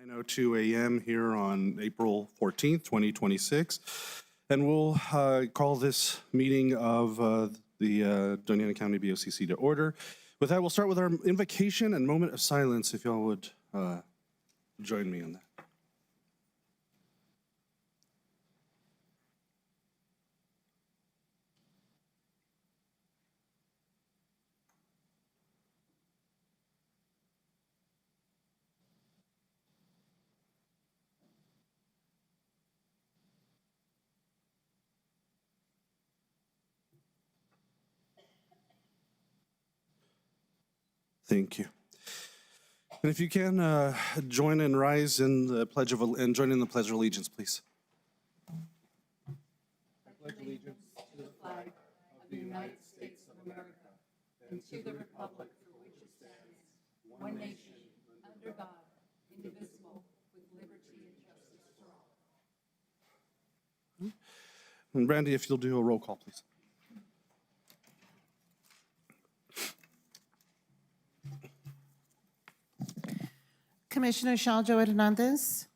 9:02 a.m. here on April 14th, 2026. And we'll call this meeting of the Doña County BOCC to order. With that, we'll start with our invocation and moment of silence, if y'all would join me in that. Thank you. And if you can, join and rise in the pledge of and join in the Pledge of Allegiance, please. I pledge allegiance to the flag of the United States of America and to the republic for which it stands, one nation, under God, indivisible, with liberty and justice for all. And Brandy, if you'll do a roll call, please. Commissioner Shaljo Hernandez.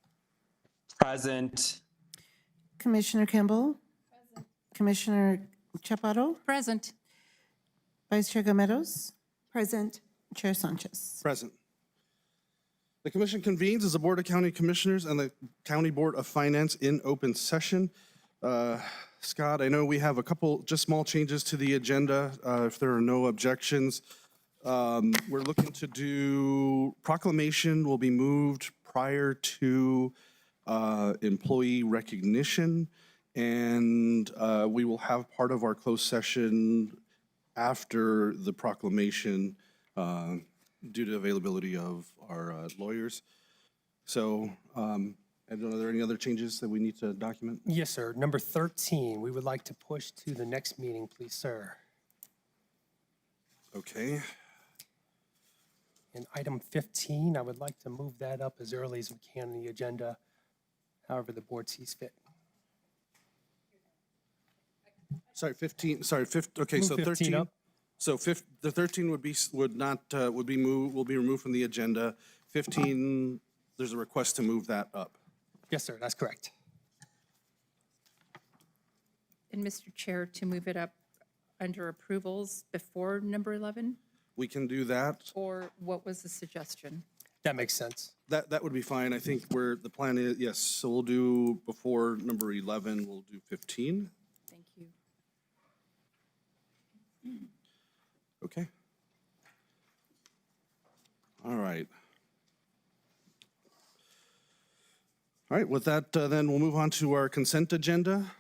Present. Commissioner Kimball. Present. Commissioner Chaparro. Present. Vice Chair Gameros. Present. Chair Sanchez. Present. The commission convenes as the Board of County Commissioners and the County Board of Finance in open session. Scott, I know we have a couple just small changes to the agenda. If there are no objections, we're looking to do proclamation will be moved prior to employee recognition, and we will have part of our closed session after the proclamation due to availability of our lawyers. So I don't know, are there any other changes that we need to document? Yes, sir. Number 13, we would like to push to the next meeting, please, sir. Okay. And item 15, I would like to move that up as early as we can in the agenda, however the board sees fit. Sorry, 15, sorry, 15, okay, Move so 15 13. up. So the 13 will be removed from the agenda. 15, there's a request to move that up. Yes, sir, that's correct. And Mr. Chair, to move it up under approvals before number 11? We can do that. Or what was the suggestion? That makes sense. That would be fine. I think where the plan is, yes, so we'll do before number 11, we'll do 15. Thank you. Okay. All right. All right, with that, then we'll move on to our consent agenda.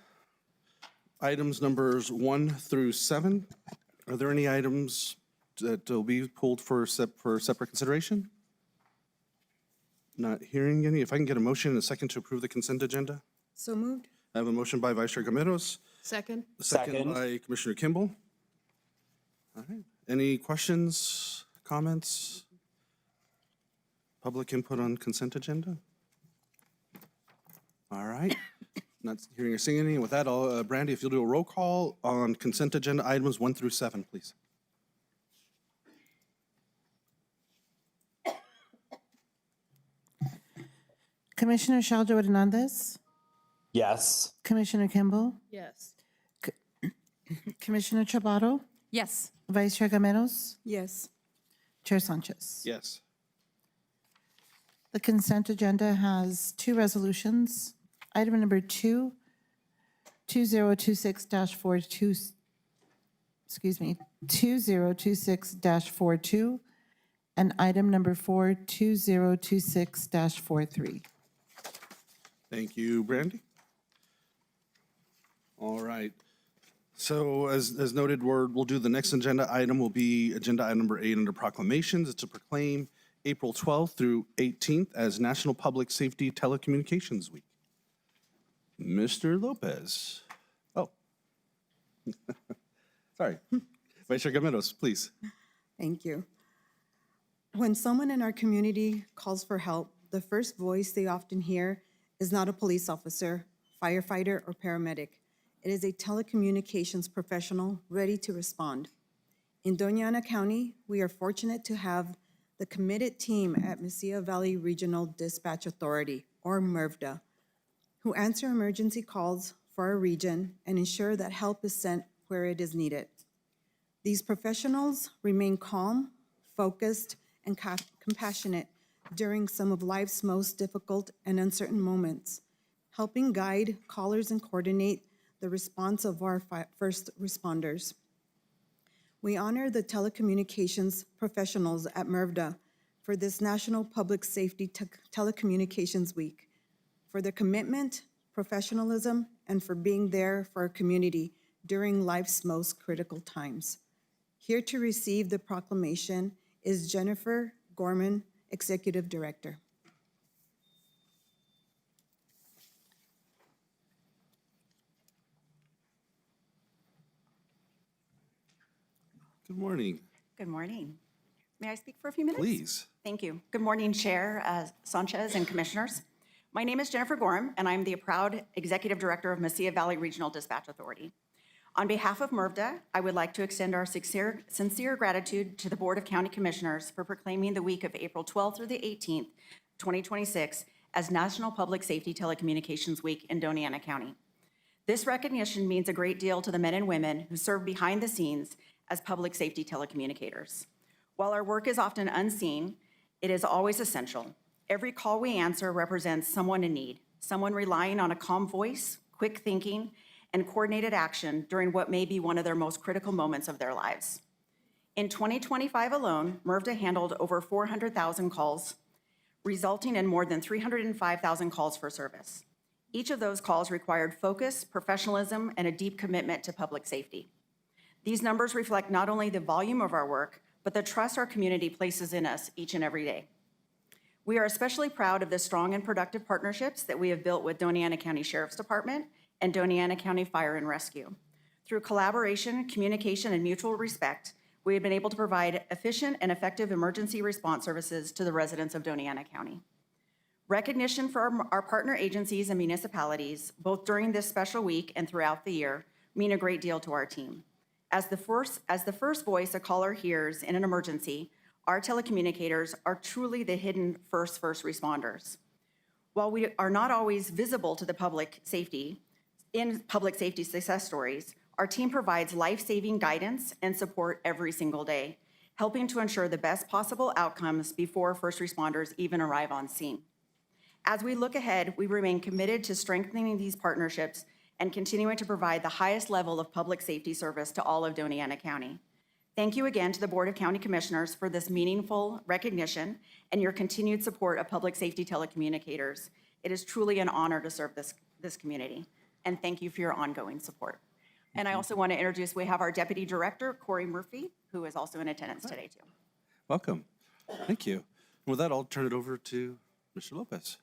Items numbers 1 through 7. Are there any items that will be pulled for separate consideration? Not hearing any. If I can get a motion and a second to approve the consent agenda. So moved. I have a motion by Vice Chair Gameros. Second. Second by Commissioner Kimball. All right. Any questions, comments? Public input on consent agenda? All right. Not hearing or seeing any. With that, Brandy, if you'll do a roll call on consent agenda items 1 through 7, please. Commissioner Shaljo Hernandez. Yes. Commissioner Kimball. Yes. Commissioner Chaparro. Yes. Vice Chair Gameros. Yes. Chair Sanchez. Yes. The consent agenda has 2 resolutions. Item number 2, 2026-42, 2026-42, and item number 4, 2026-43. Thank you, Brandy. All right. So as noted, we'll do the next agenda item will be agenda item number 8 under proclamations. It's to proclaim April 12th through 18th as National Public Safety Telecommunications Week. Mr. Lopez. Oh. Sorry. Vice Chair Gameros, please. Thank you. When someone in our community calls for help, the first voice they often hear is not a police officer, firefighter, or paramedic. It is a telecommunications professional ready to respond. In Doña County, we are fortunate to have the committed team at Mesilla Valley Regional Dispatch Authority, or MRVDA, who answer emergency calls for our region and ensure that help is sent where it is needed. These professionals remain calm, focused, and compassionate during some of life's most difficult and uncertain moments, helping guide callers and coordinate the response of our first responders. We honor the telecommunications professionals at MRVDA for this National Public Safety Telecommunications Week, for their commitment, professionalism, and for being there for our community during life's most critical times. Here to receive the proclamation is Jennifer Gorman, Executive Director. Good morning. Good morning. May I speak for a few minutes? Please. Thank you. Good morning, Chair Sanchez and Commissioners. My name is Jennifer Gorham, and I'm the proud Executive Director of Mesilla Valley Regional Dispatch Authority. On behalf of MRVDA, I would like to extend our sincere gratitude to the Board of County Commissioners for proclaiming the week of April 12th through the 18th, 2026, as National Public Safety Telecommunications Week in Doña County. This recognition means a great deal to the men and women who serve behind the scenes as public safety telecommunicators. While our work is often unseen, it is always essential. Every call we answer represents someone in need, someone relying on a calm voice, quick thinking, and coordinated action during what may be one of their most critical moments of their lives. In 2025 alone, MRVDA handled over 400,000 calls, resulting in more than 305,000 calls for service. Each of those calls required focus, professionalism, and a deep commitment to public safety. These numbers reflect not only the volume of our work, but the trust our community places in us each and every day. We are especially proud of the strong and productive partnerships that we have built with Doña County Sheriff's Department and Doña County Fire and Rescue. Through collaboration, communication, and mutual respect, we have been able to provide efficient and effective emergency response services to the residents of Doña County. Recognition for our partner agencies and municipalities, both during this special week and throughout the year, mean a great deal to our team. As the first voice a caller hears in an emergency, our telecommunicators are truly the hidden first responders. While we are not always visible to the public safety, in public safety success stories, our team provides life-saving guidance and support every single day, helping to ensure the best possible outcomes before first responders even arrive on scene. As we look ahead, we remain committed to strengthening these partnerships and continuing to provide the highest level of public safety service to all of Doña County. Thank you again to the Board of County Commissioners for this meaningful recognition and your continued support of public safety telecommunicators. It is truly an honor to serve this community, and thank you for your ongoing support. And I also want to introduce, we have our Deputy Director, Corey Murphy, who is also in attendance today too. Welcome. Thank you. With that, I'll turn it over to Mr. Lopez.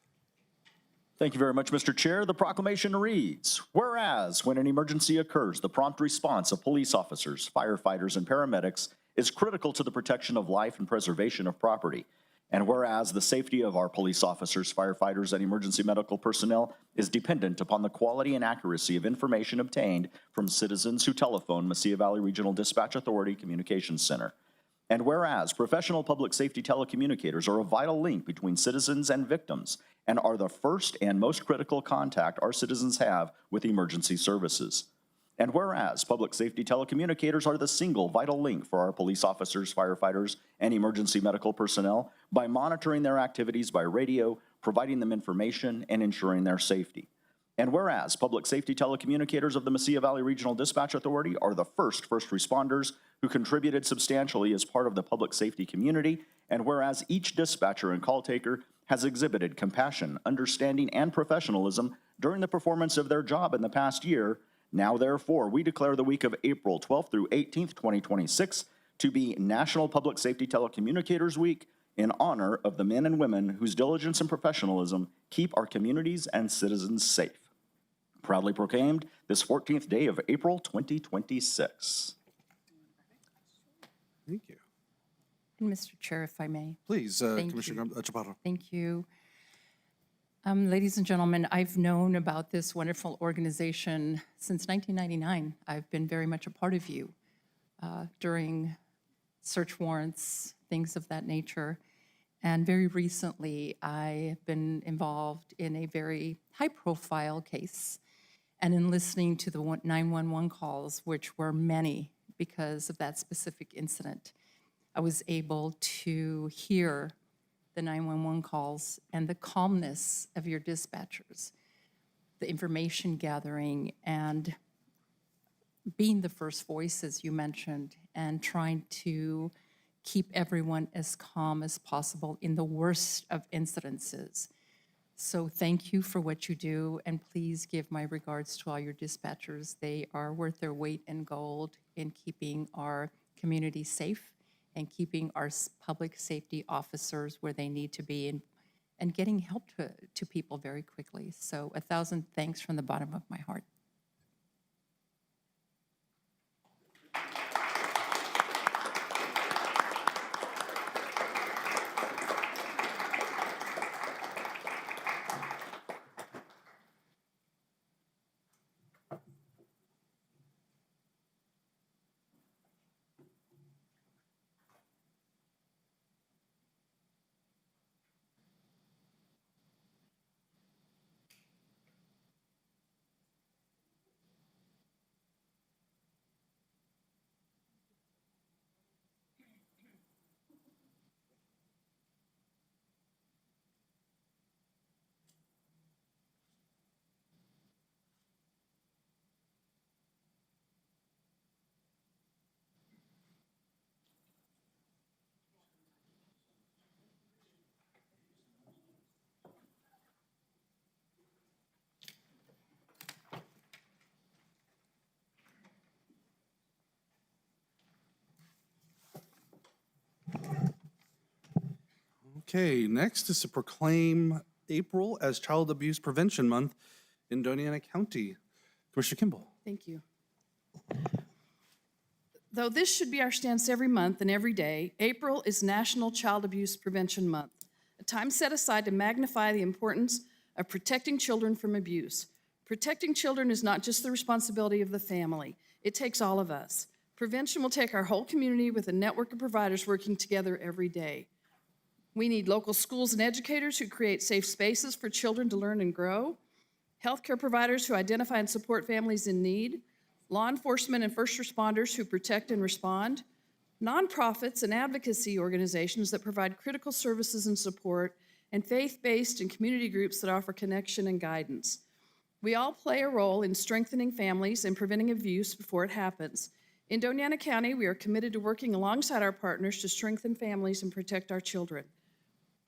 Thank you very much, Mr. Chair. The proclamation reads, whereas when an emergency occurs, the prompt response of police officers, firefighters, and paramedics is critical to the protection of life and preservation of property. And whereas the safety of our police officers, firefighters, and emergency medical personnel is dependent upon the quality and accuracy of information obtained from citizens who telephone Mesilla Valley Regional Dispatch Authority Communications Center. And whereas professional public safety telecommunicators are a vital link between citizens and victims and are the first and most critical contact our citizens have with emergency services. And whereas public safety telecommunicators are the single vital link for our police officers, firefighters, and emergency medical personnel by monitoring their activities by radio, providing them information, and ensuring their safety. And whereas public safety telecommunicators of the Mesilla Valley Regional Dispatch Authority are the first responders who contributed substantially as part of the public safety community, and whereas each dispatcher and call taker has exhibited compassion, understanding, and professionalism during the performance of their job in the past year, now therefore we declare the week of April 12th through 18th, 2026 to be National Public Safety Telecommunicators Week in honor of the men and women whose diligence and professionalism keep our communities and citizens safe. Proudly proclaimed this 14th day of April 2026. Thank you. And Mr. Chair, if I may. Please, Thank Commissioner Chaparro. Thank you. Ladies and gentlemen, I've known about this wonderful organization since 1999. I've been very much a part of you during search warrants, things of that nature. And very recently, I've been involved in a very high-profile case. And in listening to the 911 calls, which were many because of that specific incident, I was able to hear the 911 calls and the calmness of your dispatchers, the information gathering, and being the first voice, as you mentioned, and trying to keep everyone as calm as possible in the worst of incidences. So thank you for what you do, and please give my regards to all your dispatchers. They are worth their weight in gold in keeping our community safe and keeping our public safety officers where they need to be and getting help to people very quickly. So 1,000 thanks from the bottom of my heart. Okay, next is to proclaim April as Child Abuse Prevention Month in Doña County. Commissioner Kimball. Thank you. Though this should be our stance every month and every day, April is National Child Abuse Prevention Month, a time set aside to magnify the importance of protecting children from abuse. Protecting children is not just the responsibility of the family. It takes all of us. Prevention will take our whole community with a network of providers working together every day. We need local schools and educators who create safe spaces for children to learn and grow, healthcare providers who identify and support families in need, law enforcement and first responders who protect and respond, nonprofits and advocacy organizations that provide critical services and support, and faith-based and community groups that offer connection and guidance. We all play a role in strengthening families and preventing abuse before it happens. In Doña County, we are committed to working alongside our partners to strengthen families and protect our children.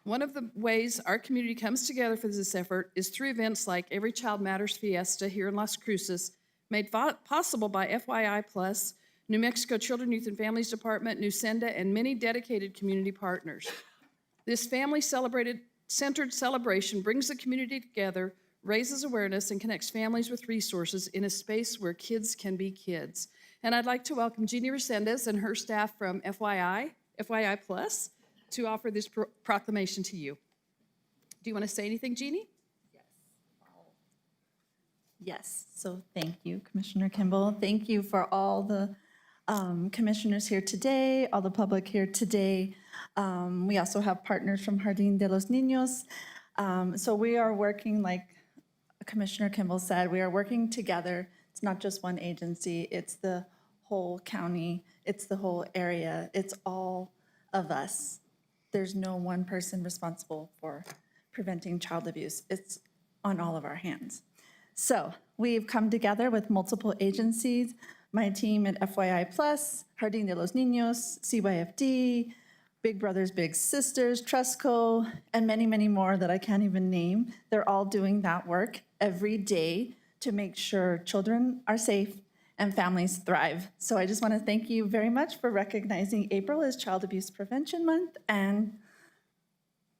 One of the ways our community comes together for this effort is through events like Every Child Matters Fiesta here in Las Cruces, made possible by FYI Plus, New Mexico Children, Youth, and Families Department, NUSENDA, and many dedicated community partners. This family-centered celebration brings the community together, raises awareness, and connects families with resources in a space where kids can be kids. And I'd like to welcome Jeannie Resendez and her staff from FYI Plus, to offer this proclamation to you. Do you want to say anything, Jeannie? Yes, so thank you, Commissioner Kimball. Thank you for all the commissioners here today, all the public here today. We also have partners from Jardín de los Niños. So we are working, like Commissioner Kimball said, we are working together. It's not just one agency, it's the whole county, it's the whole area, it's all of us. There's no one person responsible for preventing child abuse. It's on all of our hands. So we've come together with multiple agencies, my team at FYI Plus, Jardín de los Niños, CYFD, Big Brothers Big Sisters, Trustco, and many, many more that I can't even name. They're all doing that work every day to make sure children are safe and families thrive. So I just want to thank you very much for recognizing April as Child Abuse Prevention Month, and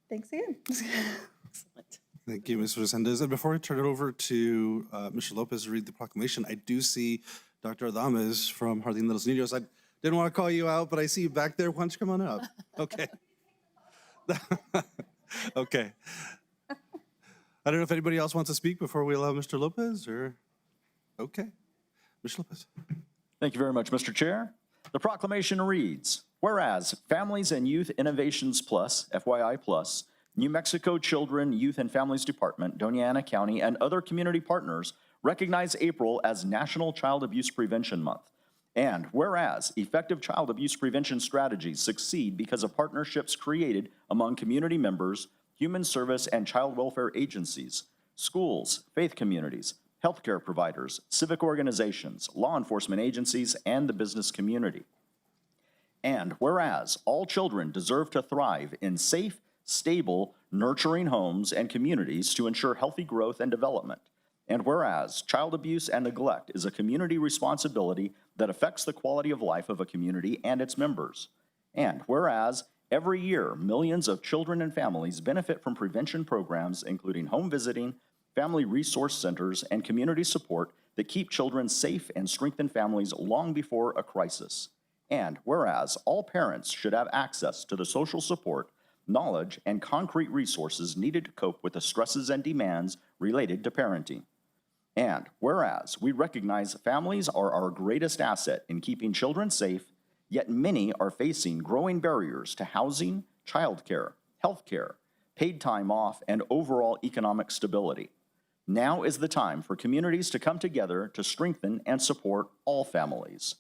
thanks again. Excellent. Thank you, Ms. Resendez. And before I turn it over to Mr. Lopez to read the proclamation, I do see Dr. Adames from Jardín de los Niños. I didn't want to call you out, but I see you back there. Why don't you come on up? Okay. Okay. I don't know if anybody else wants to speak before we allow Mr. Lopez, or, okay. Mr. Lopez. Thank you very much, Mr. Chair. The proclamation reads, whereas Families and Youth Innovations Plus, FYI Plus, New Mexico Children, Youth and Families Department, Doña County, and other community partners recognize April as National Child Abuse Prevention Month. And whereas effective child abuse prevention strategies succeed because of partnerships created among community members, human service and child welfare agencies, schools, faith communities, healthcare providers, civic organizations, law enforcement agencies, and the business community. And whereas all children deserve to thrive in safe, stable, nurturing homes and communities to ensure healthy growth and development. And whereas child abuse and neglect is a community responsibility that affects the quality of life of a community and its members. And whereas every year, millions of children and families benefit from prevention programs, including home visiting, family resource centers, and community support that keep children safe and strengthen families long before a crisis. And whereas all parents should have access to the social support, knowledge, and concrete resources needed to cope with the stresses and demands related to parenting. And whereas we recognize families are our greatest asset in keeping children safe, yet many are facing growing barriers to housing, childcare, healthcare, paid time off, and overall economic stability. Now is the time for communities to come together to strengthen and support all families.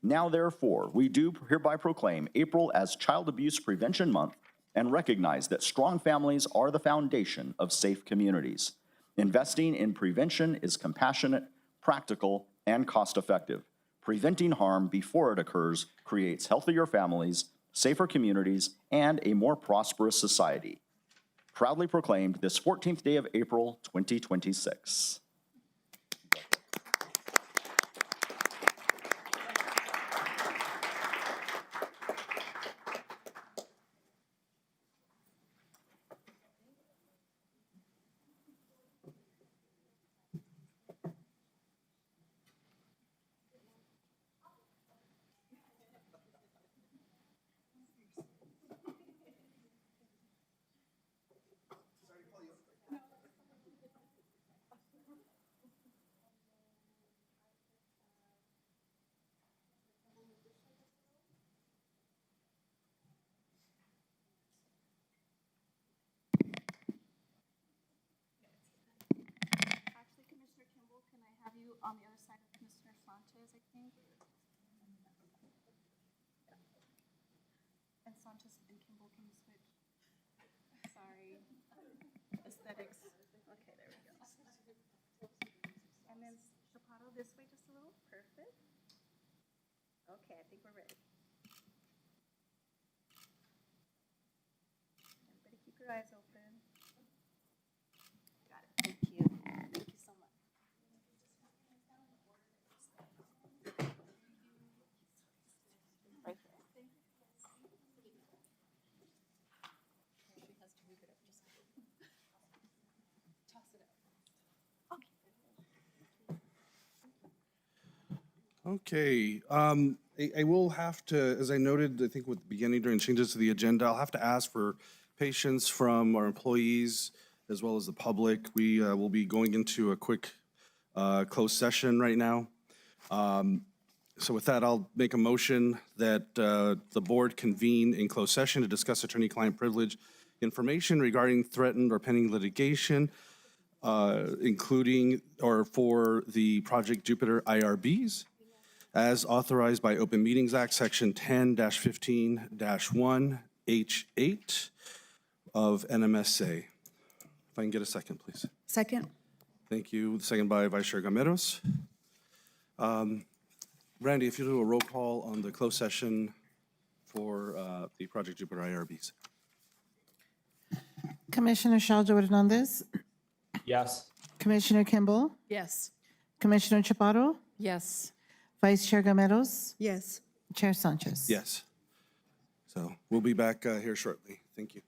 Now, therefore, we do hereby proclaim April as Child Abuse Prevention Month and recognize that strong families are the foundation of safe communities. Investing in prevention is compassionate, practical, and cost-effective. Preventing harm before it occurs creates healthier families, safer communities, and a more prosperous society. Proudly proclaimed this 14th day of April, 2026. Actually, Commissioner Kimball, can I have you on the other side of Commissioner Sanchez, I think? And Sanchez and Kimball, can you switch? Sorry. Aesthetics. Okay, there we go. And then Chaparro this way just a little. Perfect. Okay, I think we're ready. Everybody keep your eyes open. Got it. Thank you. Thank you so much. Right here. Okay, I will have to, as I noted, I think with the beginning during changes to the agenda, I'll have to ask for patience from our employees as well as the public. We will be going into a quick closed session right now. So with that, I'll make a motion that the board convene in closed session to discuss attorney-client privilege information regarding threatened or pending litigation, including or for the Project Jupiter IRBs, as authorized by Open Meetings Act, Section 10-15-1H8 of NMSA. If I can get a second, please. Second? Thank you. Second by Vice Chair Gameros. Randy, if you do a roll call on the closed session for the Project Jupiter IRBs. Commissioner Shalja Hernandez, Yes. Commissioner Kimball, Yes. Commissioner Chaparro, Yes. Vice Chair Gameros, Yes. Chair Sanchez. Yes. So we'll be back here shortly. Thank you.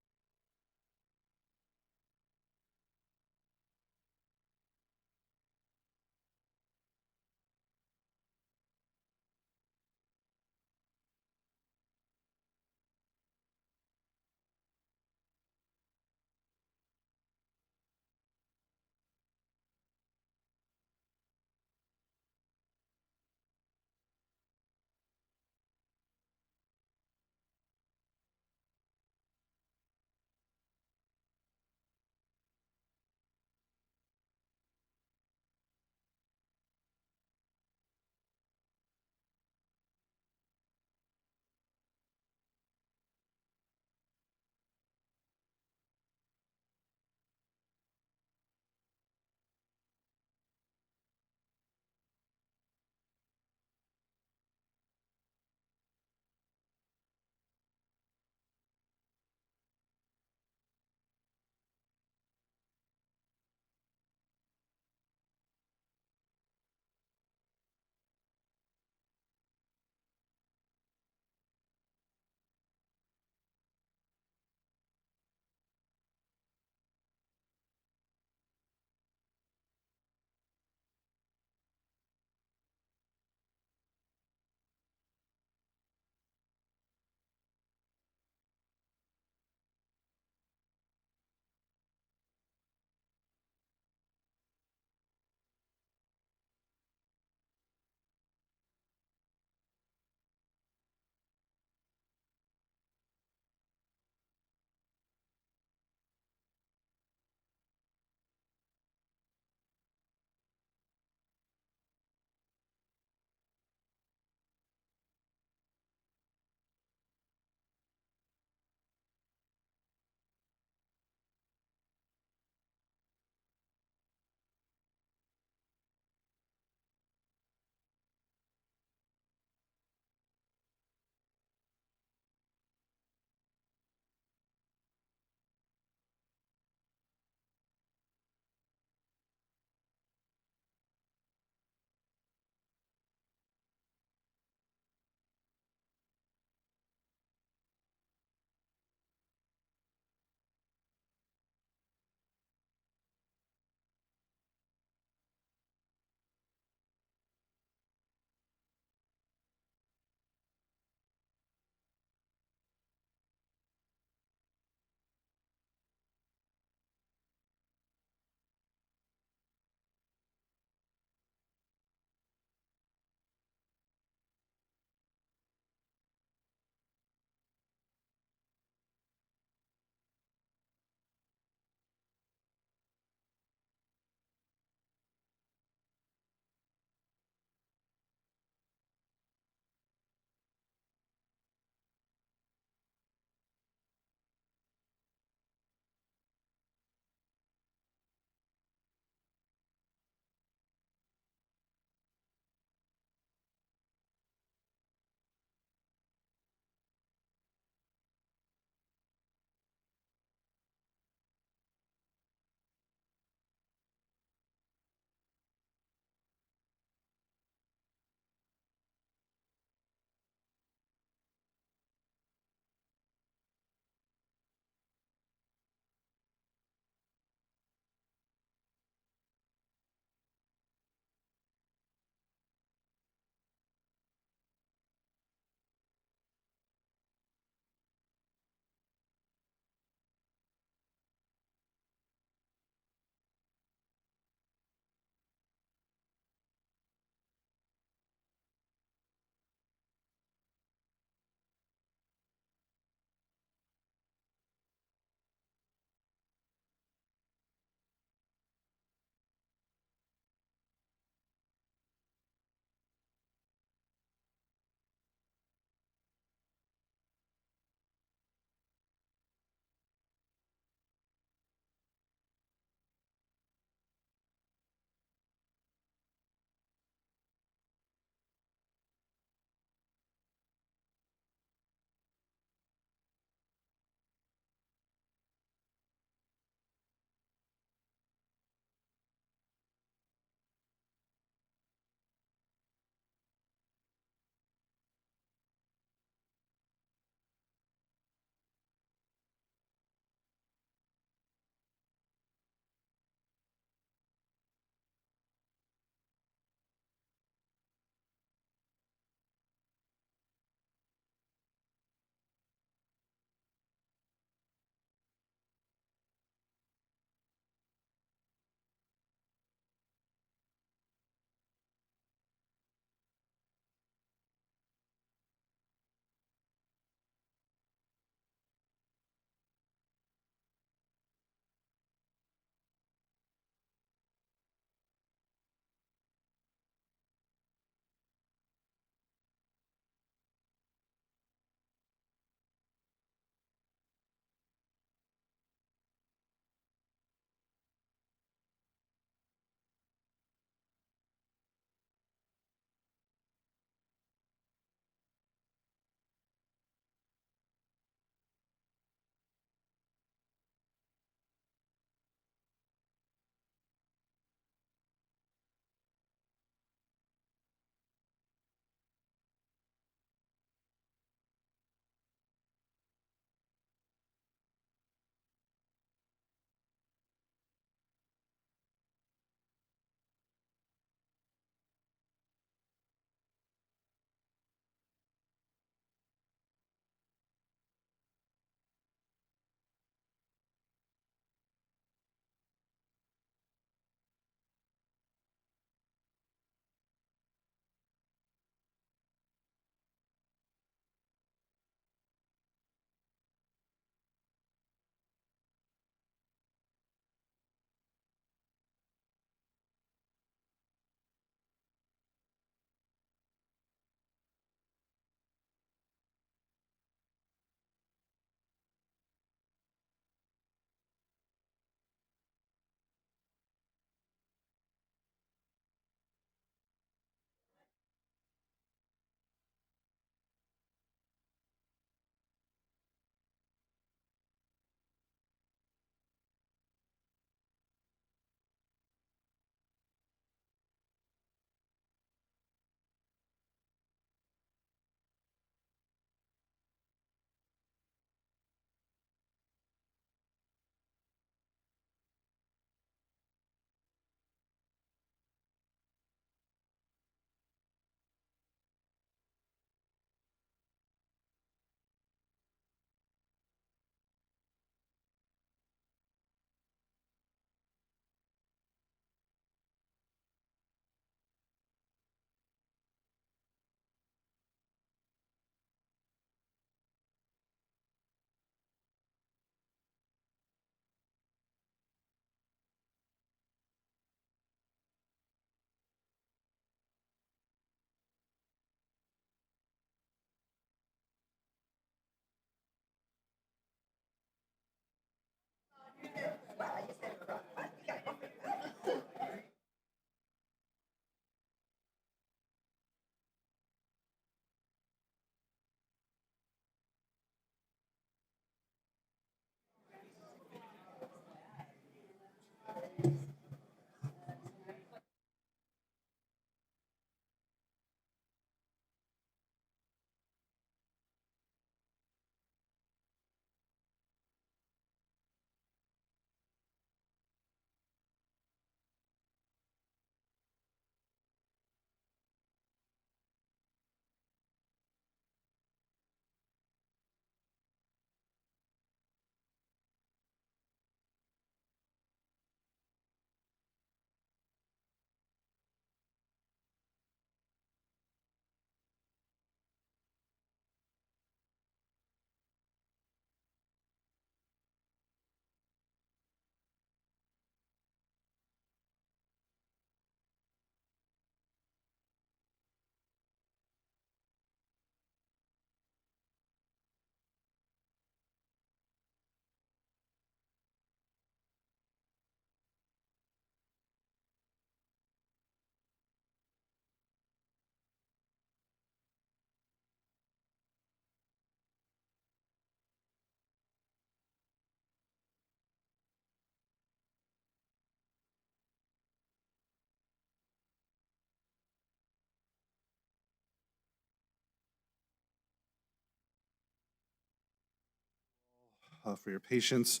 for your patience.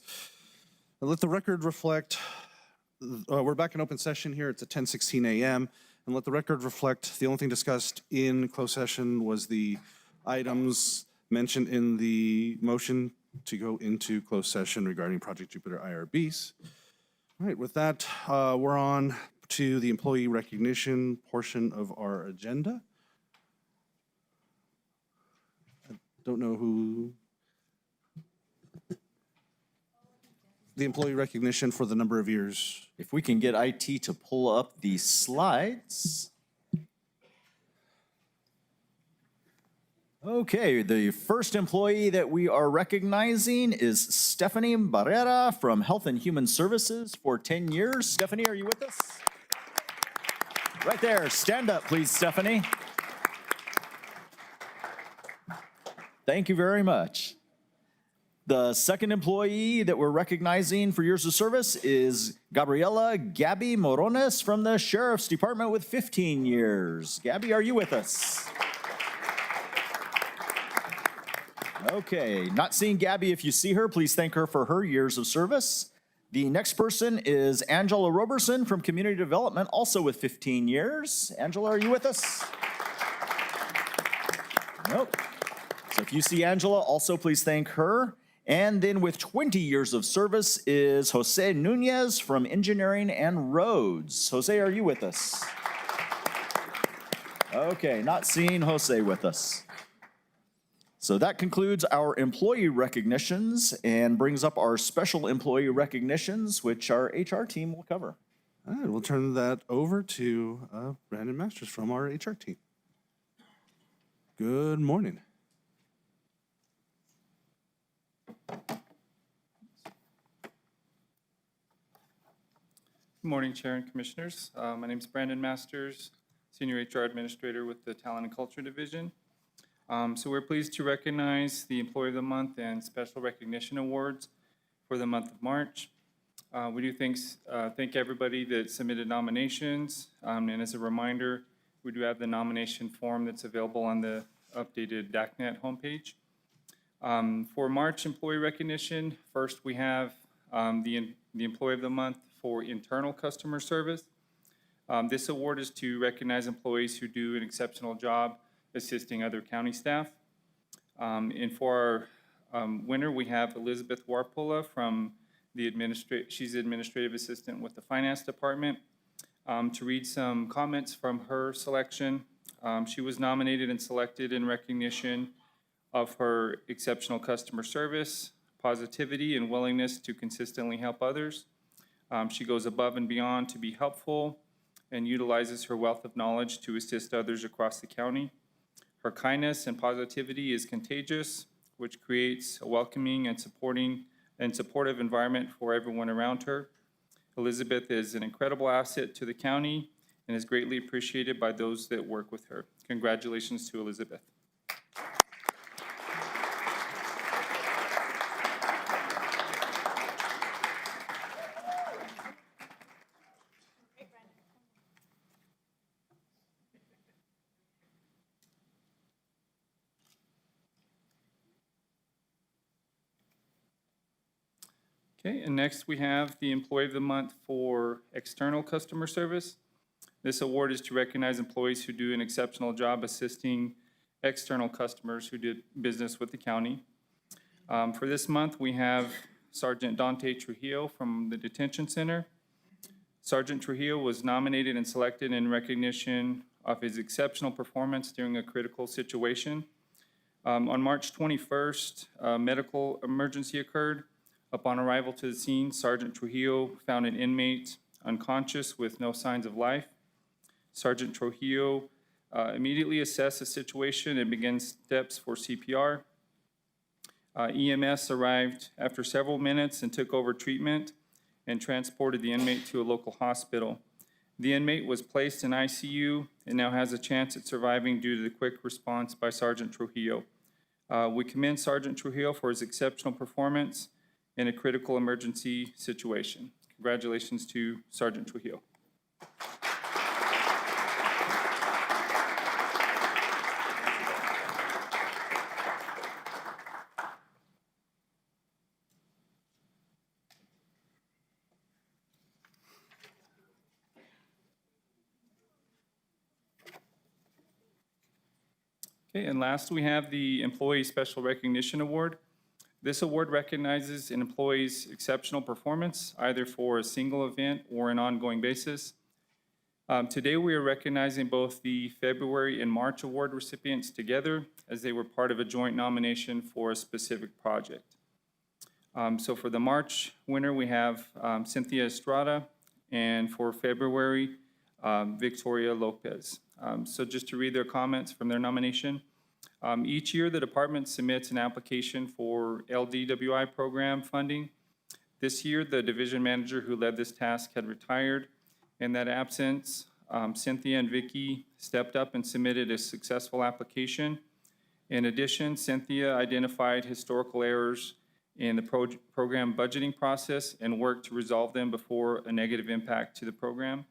Let the record reflect, we're back in open session here. It's at 10:16 a.m. And let the record reflect, the only thing discussed in closed session was the items mentioned in the motion to go into closed session regarding Project Jupiter IRBs. All right, with that, we're on to the employee recognition portion of our agenda. I don't know who. The employee recognition for the number of years. If we can get IT to pull up the slides. Okay, the first employee that we are recognizing is Stephanie Barrera from Health and Human Services for 10 years. Stephanie, are you with us? Right there, stand up, please, Stephanie. Thank you very much. The second employee that we're recognizing for years of service is Gabriela Gabby Morones from the Sheriff's Department with 15 years. Gabby, are you with us? Okay, not seeing Gabby. If you see her, please thank her for her years of service. The next person is Angela Roberson from Community Development, also with 15 years. Angela, are you with us? Nope. So if you see Angela, also please thank her. And then with 20 years of service is Jose Nunez from Engineering and Roads. Jose, are you with us? Okay, not seeing Jose with us. So that concludes our employee recognitions and brings up our special employee recognitions, which our HR team will cover. All right, we'll turn that over to Brandon Masters from our HR team. Good morning. Good morning, Chair and Commissioners. My name is Brandon Masters, Senior HR Administrator with the Talent and Culture Division. So we're pleased to recognize the Employee of the Month and Special Recognition Awards for the month of March. We do thank everybody that submitted nominations. And as a reminder, we do have the nomination form that's available on the updated DACnet homepage. For March employee recognition, first we have the Employee of the Month for internal customer service. This award is to recognize employees who do an exceptional job assisting other county staff. And for our winner, we have Elizabeth Warpula from the she's the administrative assistant with the finance department. To read some comments from her selection, she was nominated and selected in recognition of her exceptional customer service, positivity, and willingness to consistently help others. She goes above and beyond to be helpful and utilizes her wealth of knowledge to assist others across the county. Her kindness and positivity is contagious, which creates a welcoming and supportive environment for everyone around her. Elizabeth is an incredible asset to the county and is greatly appreciated by those that work with her. Congratulations to Elizabeth. Okay, and next we have the Employee of the Month for External Customer Service. This award is to recognize employees who do an exceptional job assisting external customers who did business with the county. For this month, we have Sergeant Dante Trujillo from the Detention Center. Sergeant Trujillo was nominated and selected in recognition of his exceptional performance during a critical situation. On March 21st, a medical emergency occurred. Upon arrival to the scene, Sergeant Trujillo found an inmate unconscious with no signs of life. Sergeant Trujillo immediately assessed the situation and began steps for CPR. EMS arrived after several minutes and took over treatment and transported the inmate to a local hospital. The inmate was placed in ICU and now has a chance at surviving due to the quick response by Sergeant Trujillo. We commend Sergeant Trujillo for his exceptional performance in a critical emergency situation. Congratulations to Sergeant Trujillo. Okay, and last, we have the Employee Special Recognition Award. This award recognizes an employee's exceptional performance, either for a single event or an ongoing basis. Today, we are recognizing both the February and March award recipients together, as they were part of a joint nomination for a specific project. So for the March winner, we have Cynthia Estrada, and for February, Victoria Lopez. So just to read their comments from their nomination. Each year, the department submits an application for LDWI program funding. This year, the division manager who led this task had retired. In that absence, Cynthia and Vicky stepped up and submitted a successful application. In addition, Cynthia identified historical errors in the program budgeting process and worked to resolve them before a negative impact to the program.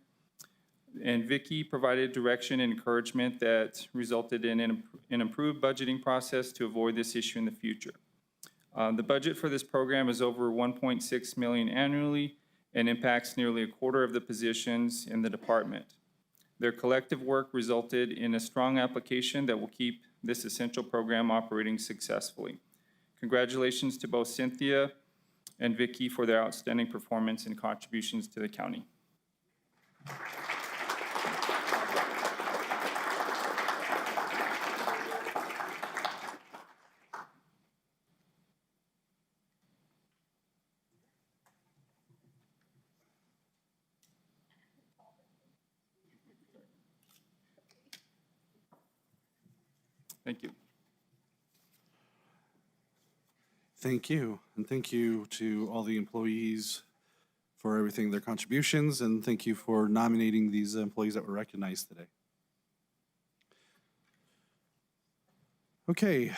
And Vicky provided direction and encouragement that resulted in an improved budgeting process to avoid this issue in the future. The budget for this program is over $1.6 million annually and impacts nearly a quarter of the positions in the department. Their collective work resulted in a strong application that will keep this essential program operating successfully. Congratulations to both Cynthia and Vicky for their outstanding performance and contributions to the county. Thank you. Thank you, and thank you to all the employees for everything, their contributions, and thank you for nominating these employees that were recognized today. Okay,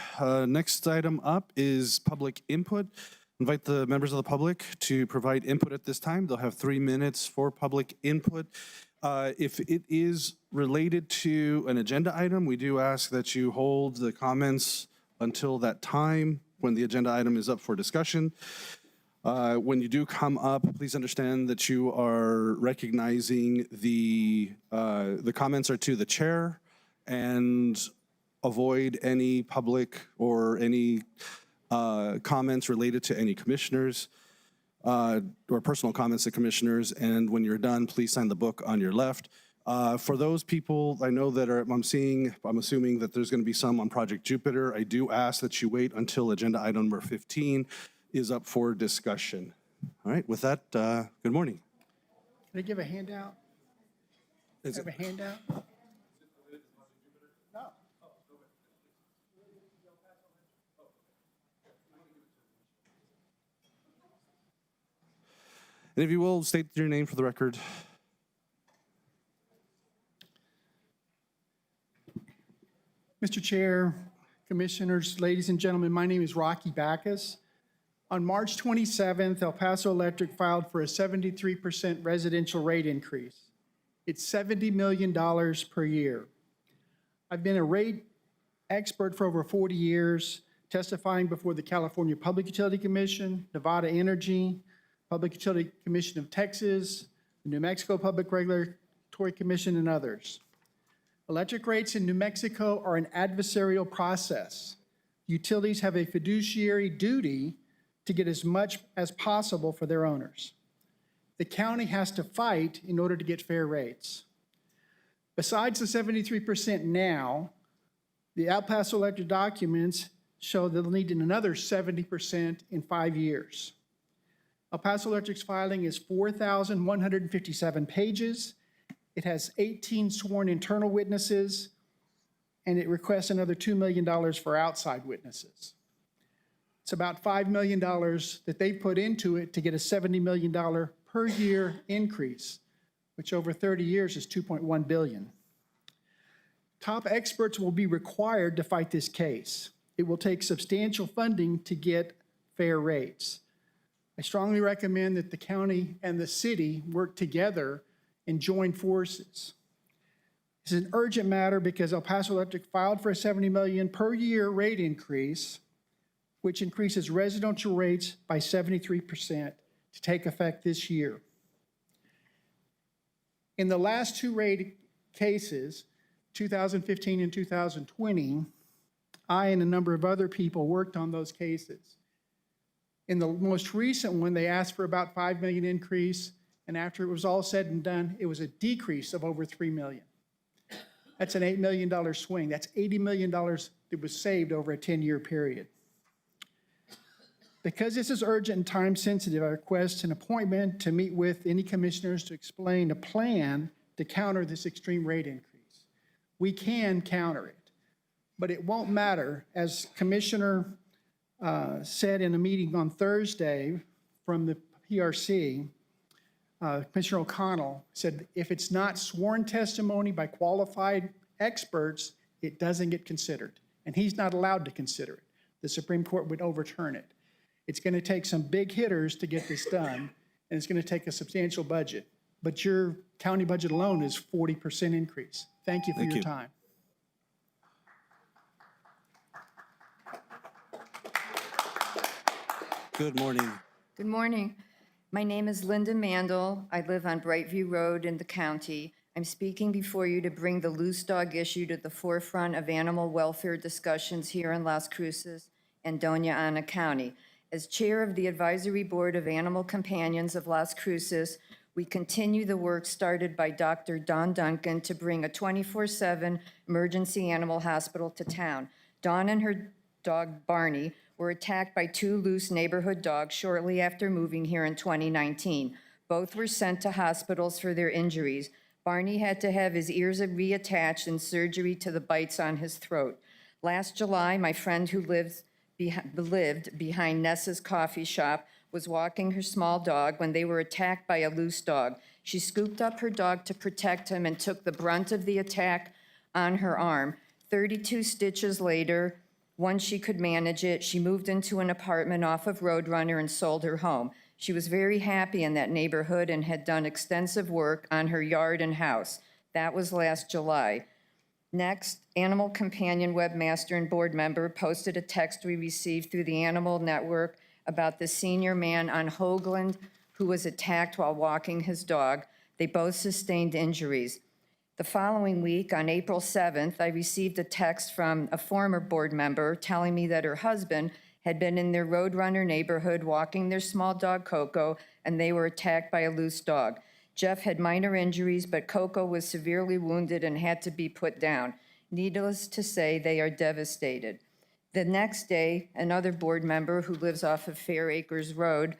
next item up is public input. Invite the members of the public to provide input at this time. They'll have 3 minutes for public input. If it is related to an agenda item, we do ask that you hold the comments until that time when the agenda item is up for discussion. When you do come up, please understand that you are recognizing the comments are to the chair, and avoid any public or any comments related to any commissioners or personal comments to commissioners. And when you're done, please sign the book on your left. For those people I know that are, I'm assuming that there's going to be some on Project Jupiter. I do ask that you wait until agenda item number 15 is up for discussion. All right, with that, good morning. Can I give a handout? Have a handout? And if you will, state your name for the record. Mr. Chair, Commissioners, ladies and gentlemen, my name is Rocky Backus. On March 27th, El Paso Electric filed for a 73% residential rate increase. It's $70 million per year. I've been a rate expert for over 40 years, testifying before the California Public Utility Commission, Nevada Energy, Public Utility Commission of Texas, the New Mexico Public Regulatory Commission, and others. Electric rates in New Mexico are an adversarial process. Utilities have a fiduciary duty to get as much as possible for their owners. The county has to fight in order to get fair rates. Besides the 73% now, the El Paso Electric documents show they'll need another 70% in 5 years. El Paso Electric's filing is 4,157 pages. It has 18 sworn internal witnesses, and it requests another $2 million for outside witnesses. It's about $5 million that they put into it to get a $70 million per year increase, which over 30 years is $2.1 billion. Top experts will be required to fight this case. It will take substantial funding to get fair rates. I strongly recommend that the county and the city work together and join forces. This is an urgent matter because El Paso Electric filed for a $70 million per year rate increase, which increases residential rates by 73% to take effect this year. In the last two rate cases, 2015 and 2020, I and a number of other people worked on those cases. In the most recent one, they asked for about $5 million increase, and after it was all said and done, it was a decrease of over $3 million. That's an $8 million swing. That's $80 million that was saved over a 10-year period. Because this is urgent and time sensitive, I request an appointment to meet with any commissioners to explain a plan to counter this extreme rate increase. We can counter it, but it won't matter. As Commissioner said in a meeting on Thursday from the PRC, Commissioner O'Connell said if it's not sworn testimony by qualified experts, it doesn't get considered. And he's not allowed to consider it. The Supreme Court would overturn it. It's going to take some big hitters to get this done, and it's going to take a substantial budget. But your county budget alone is 40% increase. Thank you for your time. Good morning. Good morning. My name is Linda Mandel. I live on Brightview Road in the county. I'm speaking before you to bring the loose dog issue to the forefront of animal welfare discussions here in Las Cruces and Doña Ana County. As chair of the Advisory Board of Animal Companions of Las Cruces, we continue the work started by Dr. Dawn Duncan to bring a 24/7 emergency animal hospital to town. Dawn and her dog Barney were attacked by 2 loose neighborhood dogs shortly after moving here in 2019. Both were sent to hospitals for their injuries. Barney had to have his ears reattached and surgery to the bites on his throat. Last July, my friend who lived behind Nessa's coffee shop was walking her small dog when they were attacked by a loose dog. She scooped up her dog to protect him and took the brunt of the attack on her arm. 32 stitches later, once she could manage it, she moved into an apartment off of Roadrunner and sold her home. She was very happy in that neighborhood and had done extensive work on her yard and house. That was last July. Next, Animal Companion webmaster and board member posted a text we received through the Animal Network about the senior man on Hoagland who was attacked while walking his dog. They both sustained injuries. The following week, on April 7th, I received a text from a former board member telling me that her husband had been in their Roadrunner neighborhood walking their small dog Coco, and they were attacked by a loose dog. Jeff had minor injuries, but Coco was severely wounded and had to be put down. Needless to say, they are devastated. The next day, another board member who lives off of Fair Acres Road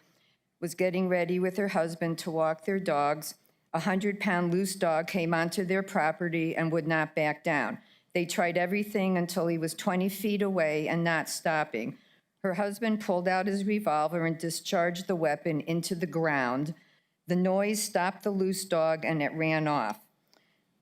was getting ready with her husband to walk their dogs. A 100-pound loose dog came onto their property and would not back down. They tried everything until he was 20 feet away and not stopping. Her husband pulled out his revolver and discharged the weapon into the ground. The noise stopped the loose dog and it ran off.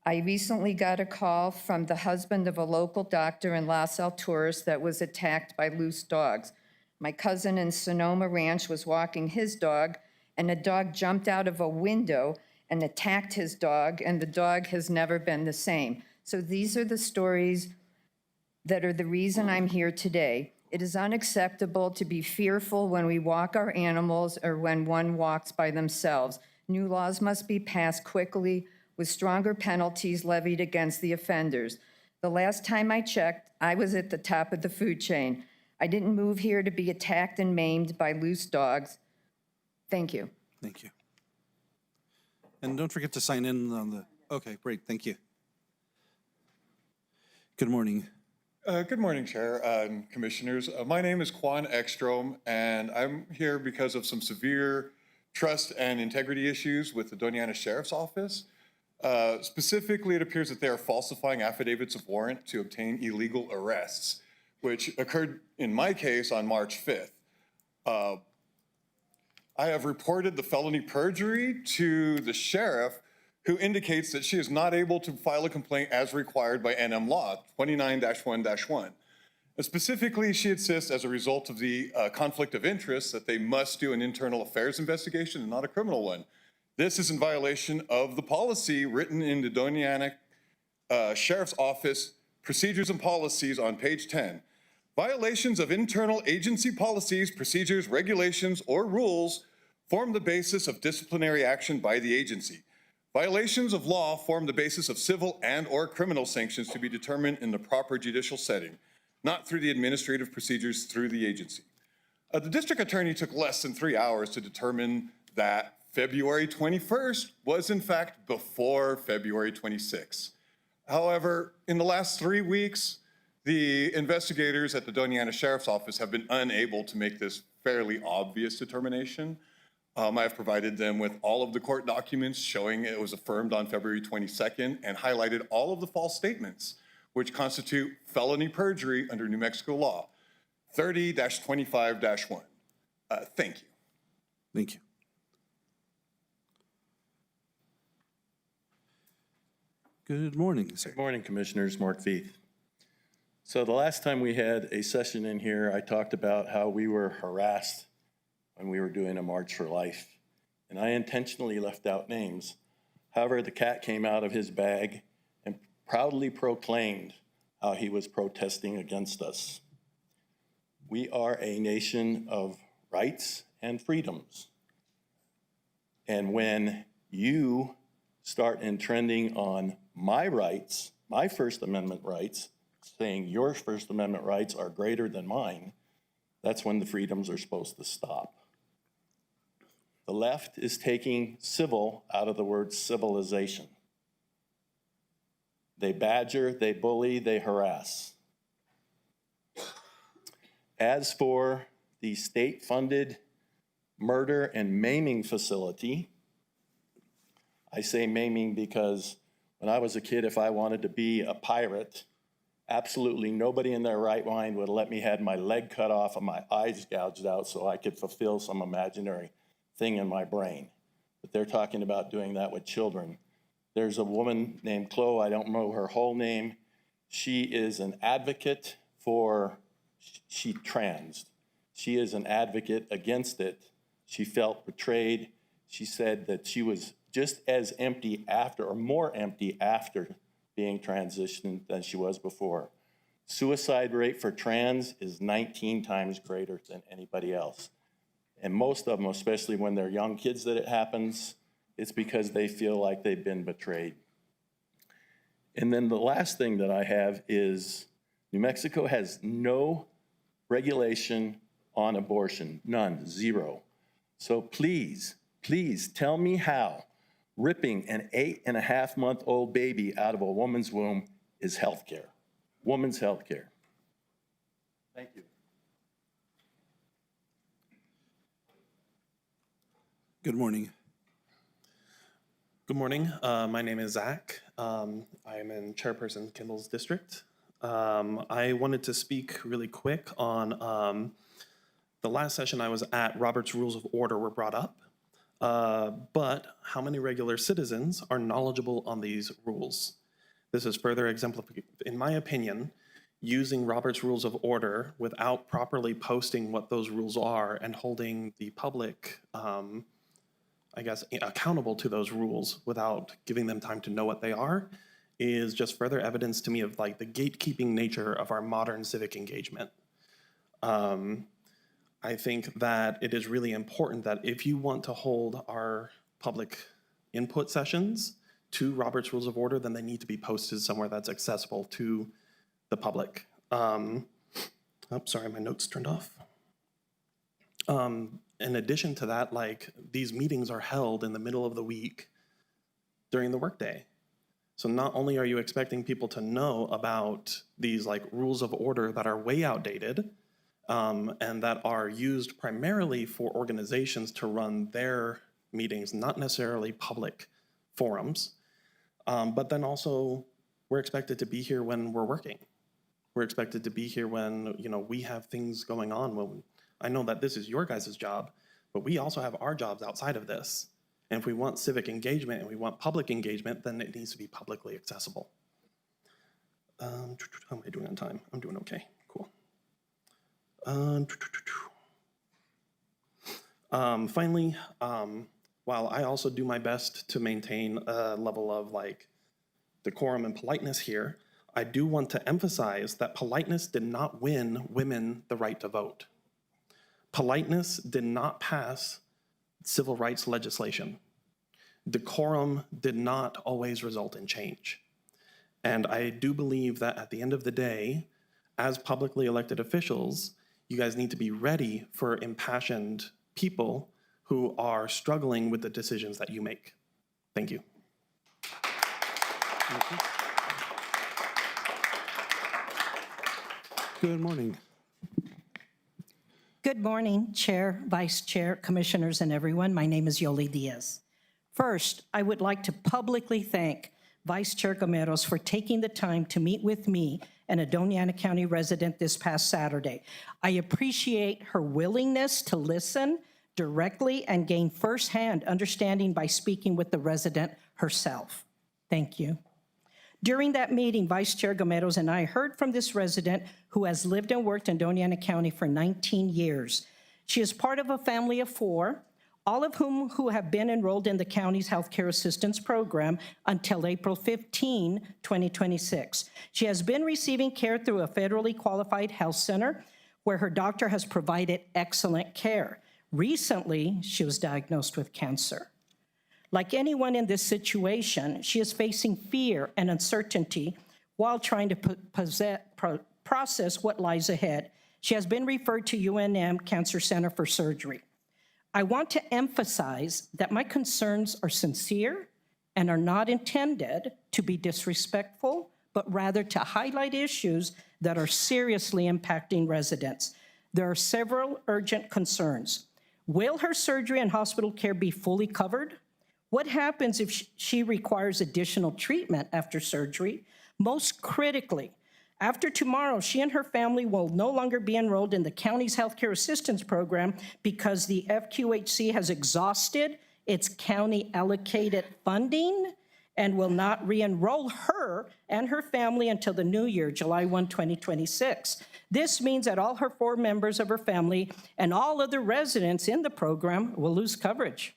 I recently got a call from the husband of a local doctor in Las Alturas that was attacked by loose dogs. My cousin in Sonoma Ranch was walking his dog, and a dog jumped out of a window and attacked his dog, and the dog has never been the same. So these are the stories that are the reason I'm here today. It is unacceptable to be fearful when we walk our animals or when one walks by themselves. New laws must be passed quickly with stronger penalties levied against the offenders. The last time I checked, I was at the top of the food chain. I didn't move here to be attacked and maimed by loose dogs. Thank you. Thank you. And don't forget to sign in on the, okay, great, thank you. Good morning. Good morning, Chair and Commissioners. My name is Quan Ekstrom, and I'm here because of some severe trust and integrity issues with the Doña Ana Sheriff's Office. Specifically, it appears that they are falsifying affidavits of warrant to obtain illegal arrests, which occurred in my case on March 5th. I have reported the felony perjury to the sheriff, who indicates that she is not able to file a complaint as required by NM Law 29-1-1. And specifically, she insists as a result of the conflict of interest that they must do an internal affairs investigation and not a criminal one. This is in violation of the policy written in the Doña Ana Sheriff's Office Procedures and Policies on page 10. Violations of internal agency policies, procedures, regulations, or rules form the basis of disciplinary action by the agency. Violations of law form the basis of civil and/or criminal sanctions to be determined in the proper judicial setting. not through the administrative procedures through the agency. The district attorney took less than 3 hours to determine that February 21st was in fact before February 26th. However, in the last 3 weeks, the investigators at the Doña Sheriff's Office have been unable to make this fairly obvious determination. I have provided them with all of the court documents showing it was affirmed on February 22nd and highlighted all of the false statements, which constitute felony perjury under New Mexico law, 30-25-1. Thank you. Thank you. Good morning, sir. Good morning, Commissioners. Mark Veith. So the last time we had a session in here, I talked about how we were harassed when we were doing a March for Life. And I intentionally left out names. However, the cat came out of his bag and proudly proclaimed how he was protesting against us. We are a nation of rights and freedoms. And when you start trending on my rights, my First Amendment rights, saying your First Amendment rights are greater than mine, that's when the freedoms are supposed to stop. The left is taking civil out of the word civilization. They badger, they bully, they harass. As for the state-funded murder and maiming facility, I say maiming because when I was a kid, if I wanted to be a pirate, absolutely nobody in their right mind would let me have my leg cut off and my eyes gouged out so I could fulfill some imaginary thing in my brain. But they're talking about doing that with children. There's a woman named Chloe, I don't know her whole name. She is an advocate for, she transed. She is an advocate against it. She felt betrayed. She said that she was just as empty after, or more empty after being transitioned than she was before. Suicide rate for trans is 19 times greater than anybody else. And most of them, especially when they're young kids that it happens, it's because they feel like they've been betrayed. And then the last thing that I have is New Mexico has no regulation on abortion, none, zero. So please, please tell me how ripping an 8.5-month-old baby out of a woman's womb is health care, woman's health care. Thank you. Good morning. Good morning. My name is Zach. I am in Chairperson Kimball's district. I wanted to speak really quick on the last session I was at. Robert's Rules of Order were brought up, but how many regular citizens are knowledgeable on these rules? This is further exemplified, in my opinion, using Robert's Rules of Order without properly posting what those rules are and holding the public I guess, accountable to those rules without giving them time to know what they are is just further evidence to me of like the gatekeeping nature of our modern civic engagement. I think that it is really important that if you want to hold our public input sessions to Robert's Rules of Order, then they need to be posted somewhere that's accessible to the public. Oh, sorry, my notes turned off. In addition to that, like these meetings are held in the middle of the week during the workday. So not only are you expecting people to know about these like rules of order that are way outdated and that are used primarily for organizations to run their meetings, not necessarily public forums, but then also we're expected to be here when we're working. We're expected to be here when, you know, we have things going on. When I know that this is your guys' job, but we also have our jobs outside of this. And if we want civic engagement and we want public engagement, then it needs to be publicly accessible. How am I doing on time? I'm doing okay, cool. Finally, while I also do my best to maintain a level of like decorum and politeness here, I do want to emphasize that politeness did not win women the right to vote. Politeness did not pass civil rights legislation. Decorum did not always result in change. And I do believe that at the end of the day, as publicly elected officials, you guys need to be ready for impassioned people who are struggling with the decisions that you make. Thank you. Good morning. Good morning, Chair, Vice Chair, Commissioners, and everyone. My name is Yoli Diaz. First, I would like to publicly thank Vice Chair Gomeros for taking the time to meet with me and a Doña County resident this past Saturday. I appreciate her willingness to listen directly and gain firsthand understanding by speaking with the resident herself. Thank you. During that meeting, Vice Chair Gomeros and I heard from this resident who has lived and worked in Doña County for 19 years. She is part of a family of 4, all of whom who have been enrolled in the county's healthcare assistance program until April 15, 2026. She has been receiving care through a federally qualified health center where her doctor has provided excellent care. Recently, she was diagnosed with cancer. Like anyone in this situation, she is facing fear and uncertainty while trying to process what lies ahead. She has been referred to UNM Cancer Center for surgery. I want to emphasize that my concerns are sincere and are not intended to be disrespectful, but rather to highlight issues that are seriously impacting residents. There are several urgent concerns. Will her surgery and hospital care be fully covered? What happens if she requires additional treatment after surgery? Most critically, after tomorrow, she and her family will no longer be enrolled in the county's healthcare assistance program because the FQHC has exhausted its county allocated funding and will not re-enroll her and her family until the new year, July 1, 2026. This means that all her 4 members of her family and all other residents in the program will lose coverage.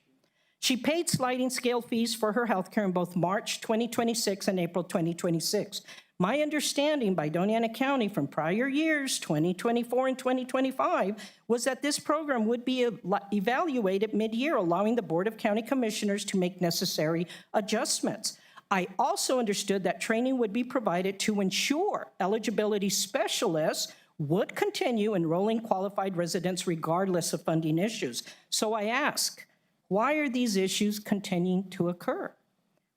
She paid sliding scale fees for her health care in both March 2026 and April 2026. My understanding by Doña County from prior years, 2024 and 2025, was that this program would be evaluated mid-year, allowing the Board of County Commissioners to make necessary adjustments. I also understood that training would be provided to ensure eligibility specialists would continue enrolling qualified residents regardless of funding issues. So I ask, why are these issues continuing to occur?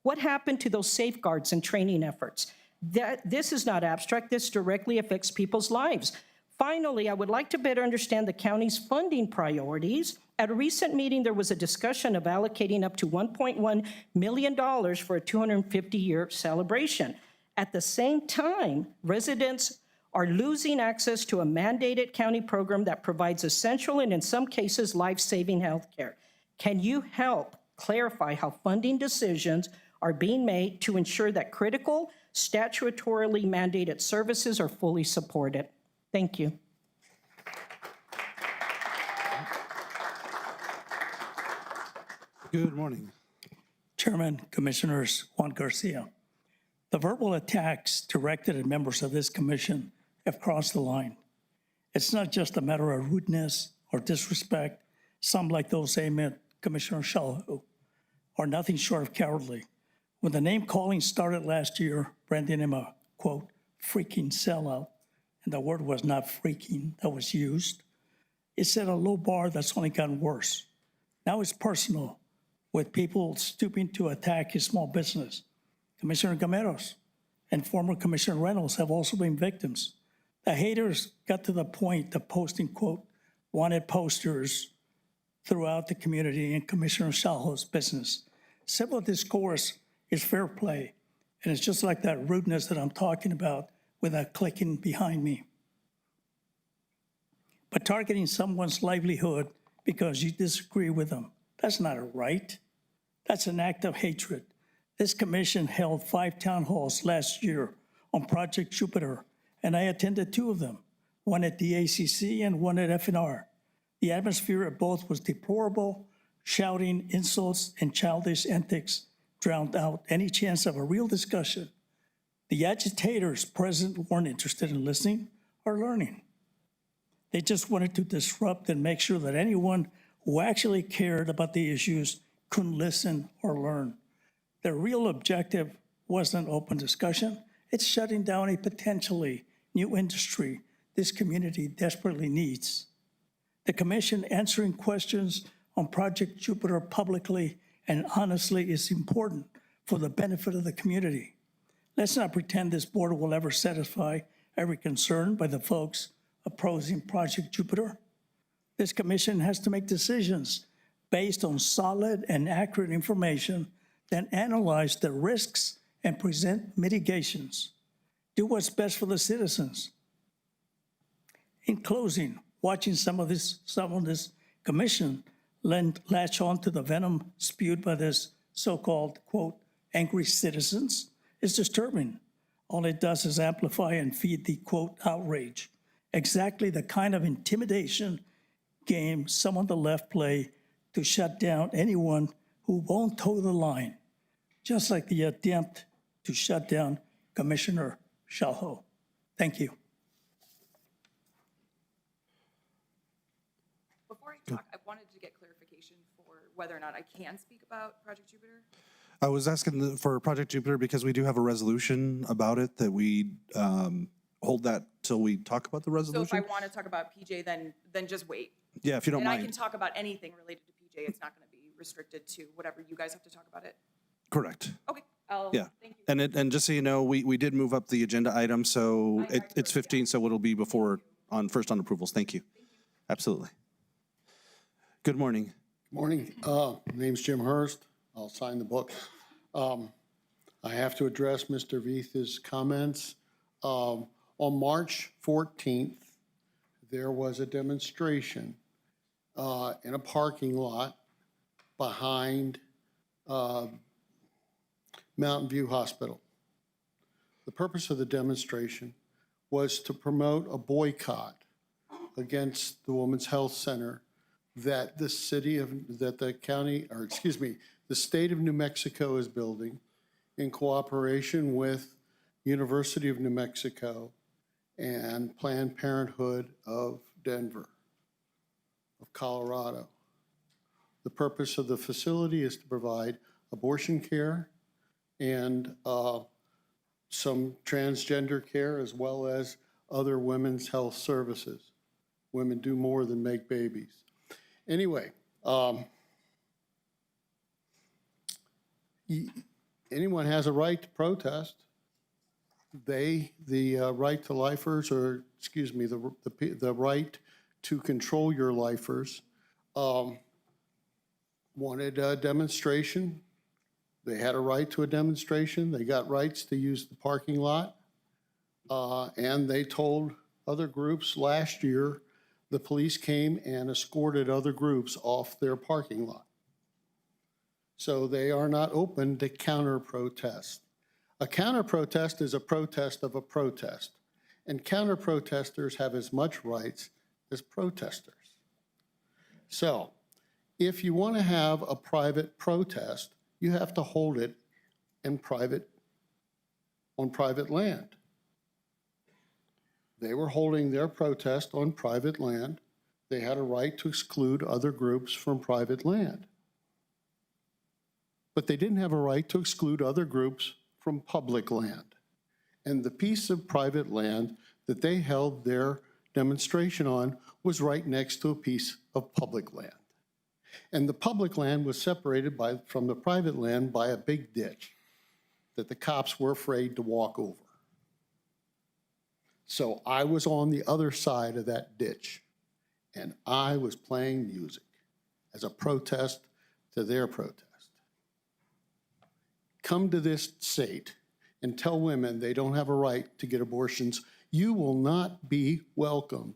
What happened to those safeguards and training efforts? This is not abstract. This directly affects people's lives. Finally, I would like to better understand the county's funding priorities. At a recent meeting, there was a discussion of allocating up to $1.1 million for a 250-year celebration. At the same time, residents are losing access to a mandated county program that provides essential and in some cases life-saving health care. Can you help clarify how funding decisions are being made to ensure that critical, statutorily mandated services are fully supported? Thank you. Good morning. Chairman, Commissioners, Juan Garcia. The verbal attacks directed at members of this commission have crossed the line. It's not just a matter of rudeness or disrespect. Some, like those aimed at Commissioner Shalhoub, are nothing short of cowardly. When the name calling started last year, branding him a, quote, freaking sellout, and the word was not freaking that was used, it set a low bar that's only gotten worse. Now it's personal, with people stooping to attack his small business. Commissioner Gomeros and former Commissioner Reynolds have also been victims. The haters got to the point of posting, quote, wanted posters throughout the community in Commissioner Shalhoub's business. Civil discourse is fair play, and it's just like that rudeness that I'm talking about with that clicking behind me. But targeting someone's livelihood because you disagree with them, that's not a right. That's an act of hatred. This commission held 5 town halls last year on Project Jupiter, and I attended 2 of them, one at the ACC and one at FNR. The atmosphere at both was deplorable. Shouting, insults, and childish antics drowned out any chance of a real discussion. The agitators present weren't interested in listening or learning. They just wanted to disrupt and make sure that anyone who actually cared about the issues couldn't listen or learn. Their real objective wasn't open discussion. It's shutting down a potentially new industry this community desperately needs. The commission answering questions on Project Jupiter publicly and honestly is important for the benefit of the community. Let's not pretend this board will ever satisfy every concern by the folks opposing Project Jupiter. This commission has to make decisions based on solid and accurate information, then analyze the risks and present mitigations. Do what's best for the citizens. In closing, watching some of this commission latch on to the venom spewed by this so-called, quote, angry citizens is disturbing. All it does is amplify and feed the, quote, outrage. Exactly the kind of intimidation game some on the left play to shut down anyone who won't toe the line, just like the attempt to shut down Commissioner Shalho. Thank you. Before I talk, I wanted to get clarification for whether or not I can speak about Project Jupiter. I was asking for Project Jupiter because we do have a resolution about it that we hold that till we talk about the So resolution. if I want to talk about PJ, then just wait. Yeah, if you don't And I mind. can talk about anything related to PJ. It's not going to be restricted to whatever you guys have to talk about it. Correct. Okay, I'll, Yeah. thank you. And just so you know, we did move up the agenda item, so it's 15, so it'll be before, first on approvals. Thank you. Absolutely. Good morning. Morning. Name's Jim Hurst. I'll sign the book. I have to address Mr. Veith's comments. On March 14th, there was a demonstration in a parking lot behind Mountain View Hospital. The purpose of the demonstration was to promote a boycott against the Women's Health Center that the state of New Mexico is building in cooperation with University of New Mexico and Planned Parenthood of Denver, of Colorado. The purpose of the facility is to provide abortion care and some transgender care, as well as other women's health services. Women do more than make babies. Anyway, anyone has a right to protest. The right to lifers, or excuse me, the right to control your lifers, wanted a demonstration. They had a right to a demonstration. They got rights to use the parking lot. And they told other groups last year, the police came and escorted other groups off their parking lot. So they are not open to counter-protest. A counter-protest is a protest of a protest, and counter-protesters have as much rights as protesters. So if you want to have a private protest, you have to hold it on private land. They were holding their protest on private land. They had a right to exclude other groups from private land. But they didn't have a right to exclude other groups from public land. And the piece of private land that they held their demonstration on was right next to a piece of public land. And the public land was separated from the private land by a big ditch that the cops were afraid to walk over. So I was on the other side of that ditch, and I was playing music as a protest to their protest. Come to this state and tell women they don't have a right to get abortions, you will not be welcomed.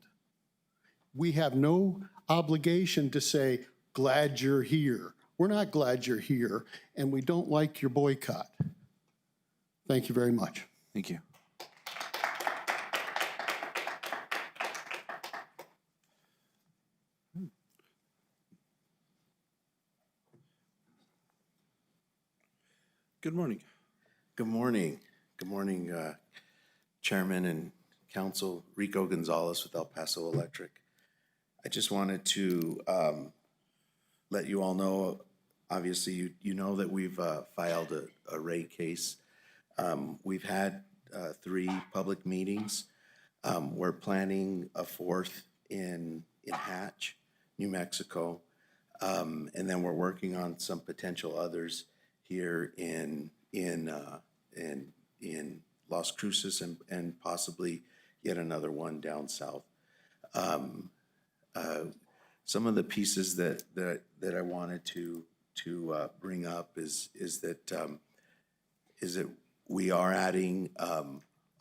We have no obligation to say, glad you're here. We're not glad you're here, and we don't like your boycott. Thank you very much. Thank you. Good morning. Good morning. Good morning, Chairman and Council. Rico Gonzalez with El Paso Electric. I just wanted to let you all know, obviously, you know that we've filed a rate case. We've had 3 public meetings. We're planning a fourth in Hatch, New Mexico. And then we're working on some potential others here in Las Cruces and possibly yet another one down south. Some of the pieces that I wanted to bring up is that we are adding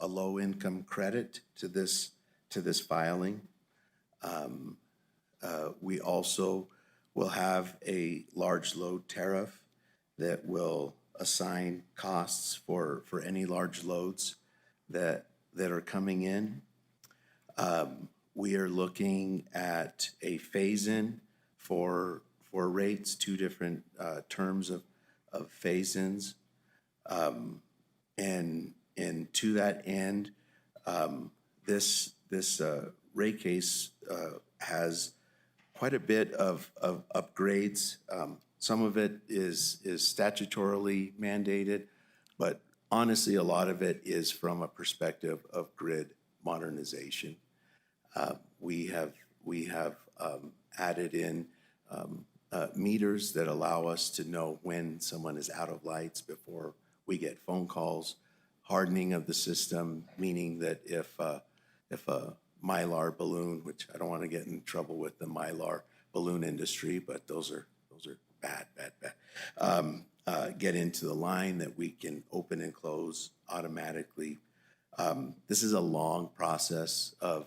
a low-income credit to this filing. We also will have a large load tariff that will assign costs for any large loads that are coming in. We are looking at a phase-in for rates, two different terms of phase-ins. And to that end, this rate case has quite a bit of upgrades. Some of it is statutorily mandated, but honestly, a lot of it is from a perspective of grid modernization. We have added in meters that allow us to know when someone is out of lights before we get phone calls. Hardening of the system, meaning that if a Mylar balloon, which I don't want to get in trouble with the Mylar balloon industry, but those are bad, get into the line, that we can open and close automatically. This is a long process of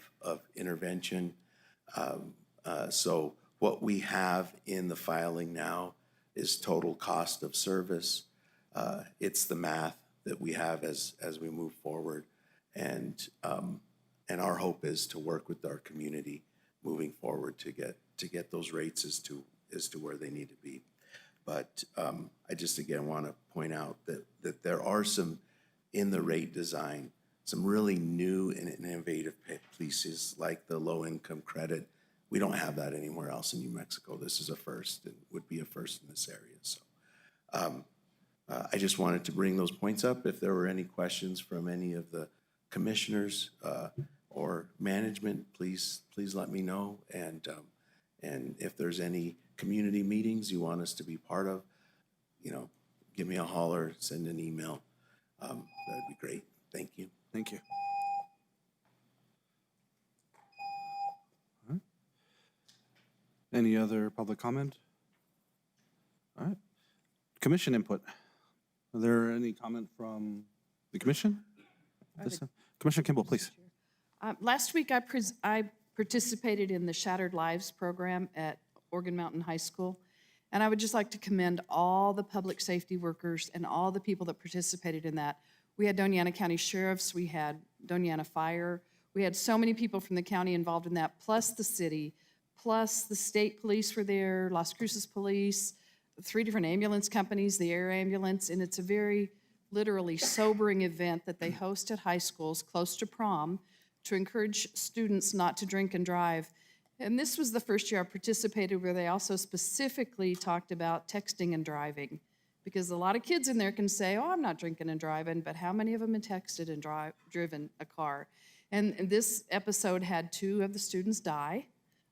intervention. So what we have in the filing now is total cost of service. It's the math that we have as we move forward. And our hope is to work with our community moving forward to get those rates as to where they need to be. But I just again want to point out that there are some in the rate design, some really new and innovative pieces like the low income credit. We don't have that anywhere else in New Mexico. This is a first and would be a first in this area. So I just wanted to bring those points up. If there were any questions from any of the commissioners or management, please let me know. And if there's any community meetings you want us to be part of, give me a holler, send an email. That'd be great. Thank you. Thank you. All right. Any other public comment? All right. Commission input. Are there any comment from the commission? Commissioner Kimball, please. Last week, I participated in the Shattered Lives program at Oregon Mountain High School, and I would just like to commend all the public safety workers and all the people that participated in that. We had Doña County Sheriffs, we had Doña Fire, we had so many people from the county involved in that, plus the city, plus the state police were there, Las Cruces Police, 3 different ambulance companies, the air ambulance, and it's a very literally sobering event that they host at high schools close to prom to encourage students not to drink and drive. And this was the first year I participated where they also specifically talked about texting and driving, because a lot of kids in there can say, oh, I'm not drinking and driving, but how many of them have texted and driven a car? And this episode had 2 of the students die.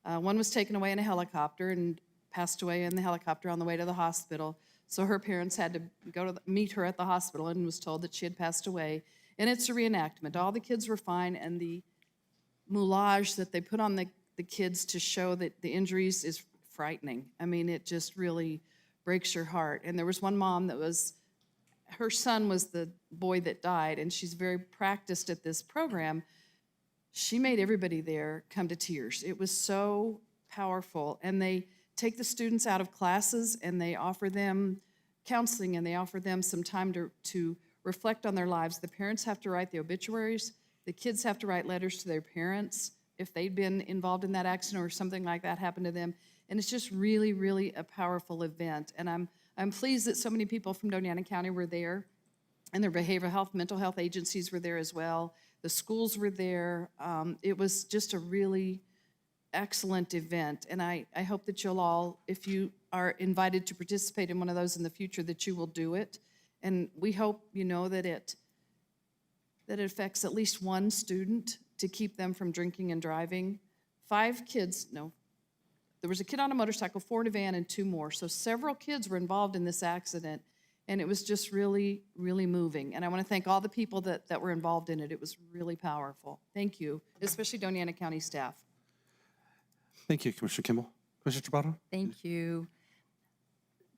One was taken away in a helicopter and passed away in the helicopter on the way to the hospital. So her parents had to go to meet her at the hospital and was told that she had passed away. And it's a reenactment. All the kids were fine, and the moulage that they put on the kids to show that the injuries is frightening. I mean, it just really breaks your heart. And there was one mom her son was the boy that died, and she's very practiced at this program. She made everybody there come to tears. It was so powerful. And they take the students out of classes and they offer them counseling, and they offer them some time to reflect on their lives. The parents have to write the obituaries. The kids have to write letters to their parents if they'd been involved in that accident or something like that happened to them. And it's just really, really a powerful event. And I'm pleased that so many people from Doña County were there, and their behavioral health, mental health agencies were there as well. The schools were there. It was just a really excellent event. And I hope that you'll all, if you are invited to participate in one of those in the future, that you will do it. And we hope that it affects at least one student to keep them from drinking and driving. 5 kids, no, there was a kid on a motorcycle, 4 in a van, and 2 more. So several kids were involved in this accident, and it was just really, really moving. And I want to thank all the people that were involved in it. It was really powerful. Thank you, especially Doña County staff. Thank you, Commissioner Kimball. Commissioner Chaparro? Thank you.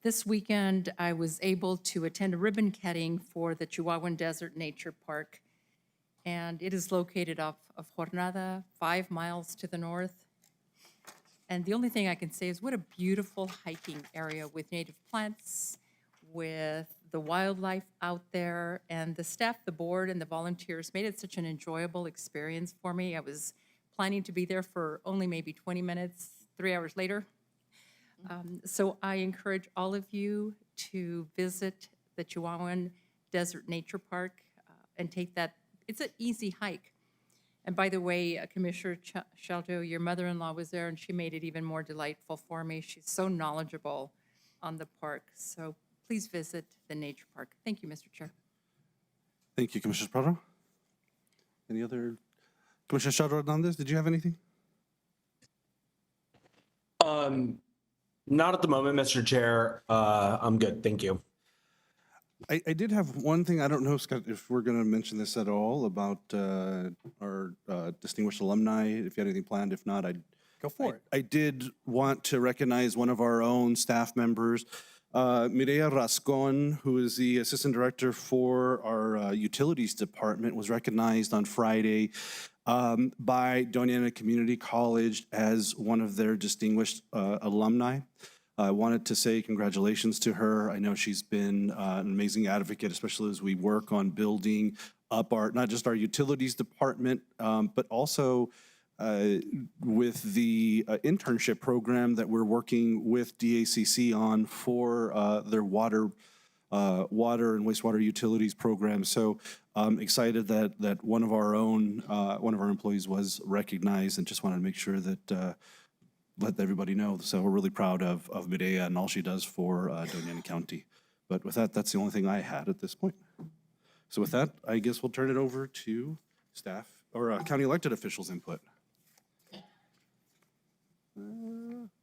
This weekend, I was able to attend a ribbon cutting for the Chihuahuan Desert Nature Park, and it is located off of Jornada, 5 miles to the north. And the only thing I can say is what a beautiful hiking area with native plants, with the wildlife out there, and the staff, the board, and the volunteers made it such an enjoyable experience for me. I was planning to be there for only maybe 20 minutes, 3 hours later. So I encourage all of you to visit the Chihuahuan Desert Nature Park and take that. It's an easy hike. And by the way, Commissioner Shaljo, your mother-in-law was there, and she made it even more delightful for me. She's so knowledgeable on the park. So please visit the nature park. Thank you, Mr. Chair. Thank you, Commissioner Chaparro. Any other? Commissioner Shaljo Hernandez, did you have anything? Not at the moment, Mr. Chair. I'm good. Thank you. I did have one thing. I don't know, Scott, if we're going to mention this at all about our distinguished alumni, if you had anything planned. If not, Go for it. I did want to recognize one of our own staff members, Mireya Rascon, who is the Assistant Director for our Utilities Department, was recognized on Friday by Doña Community College as one of their distinguished alumni. I wanted to say congratulations to her. I know she's been an amazing advocate, especially as we work on building up our, not just our utilities department, but also with the internship program that we're working with DACC on for their water and wastewater utilities program. So I'm excited that one of our own, one of our employees was recognized, and just wanted to make sure that let everybody know. So we're really proud of Mireya and all she does for Doña County. But with that, that's the only thing I had at this point. So with that, I guess we'll turn it over to staff or county elected officials input.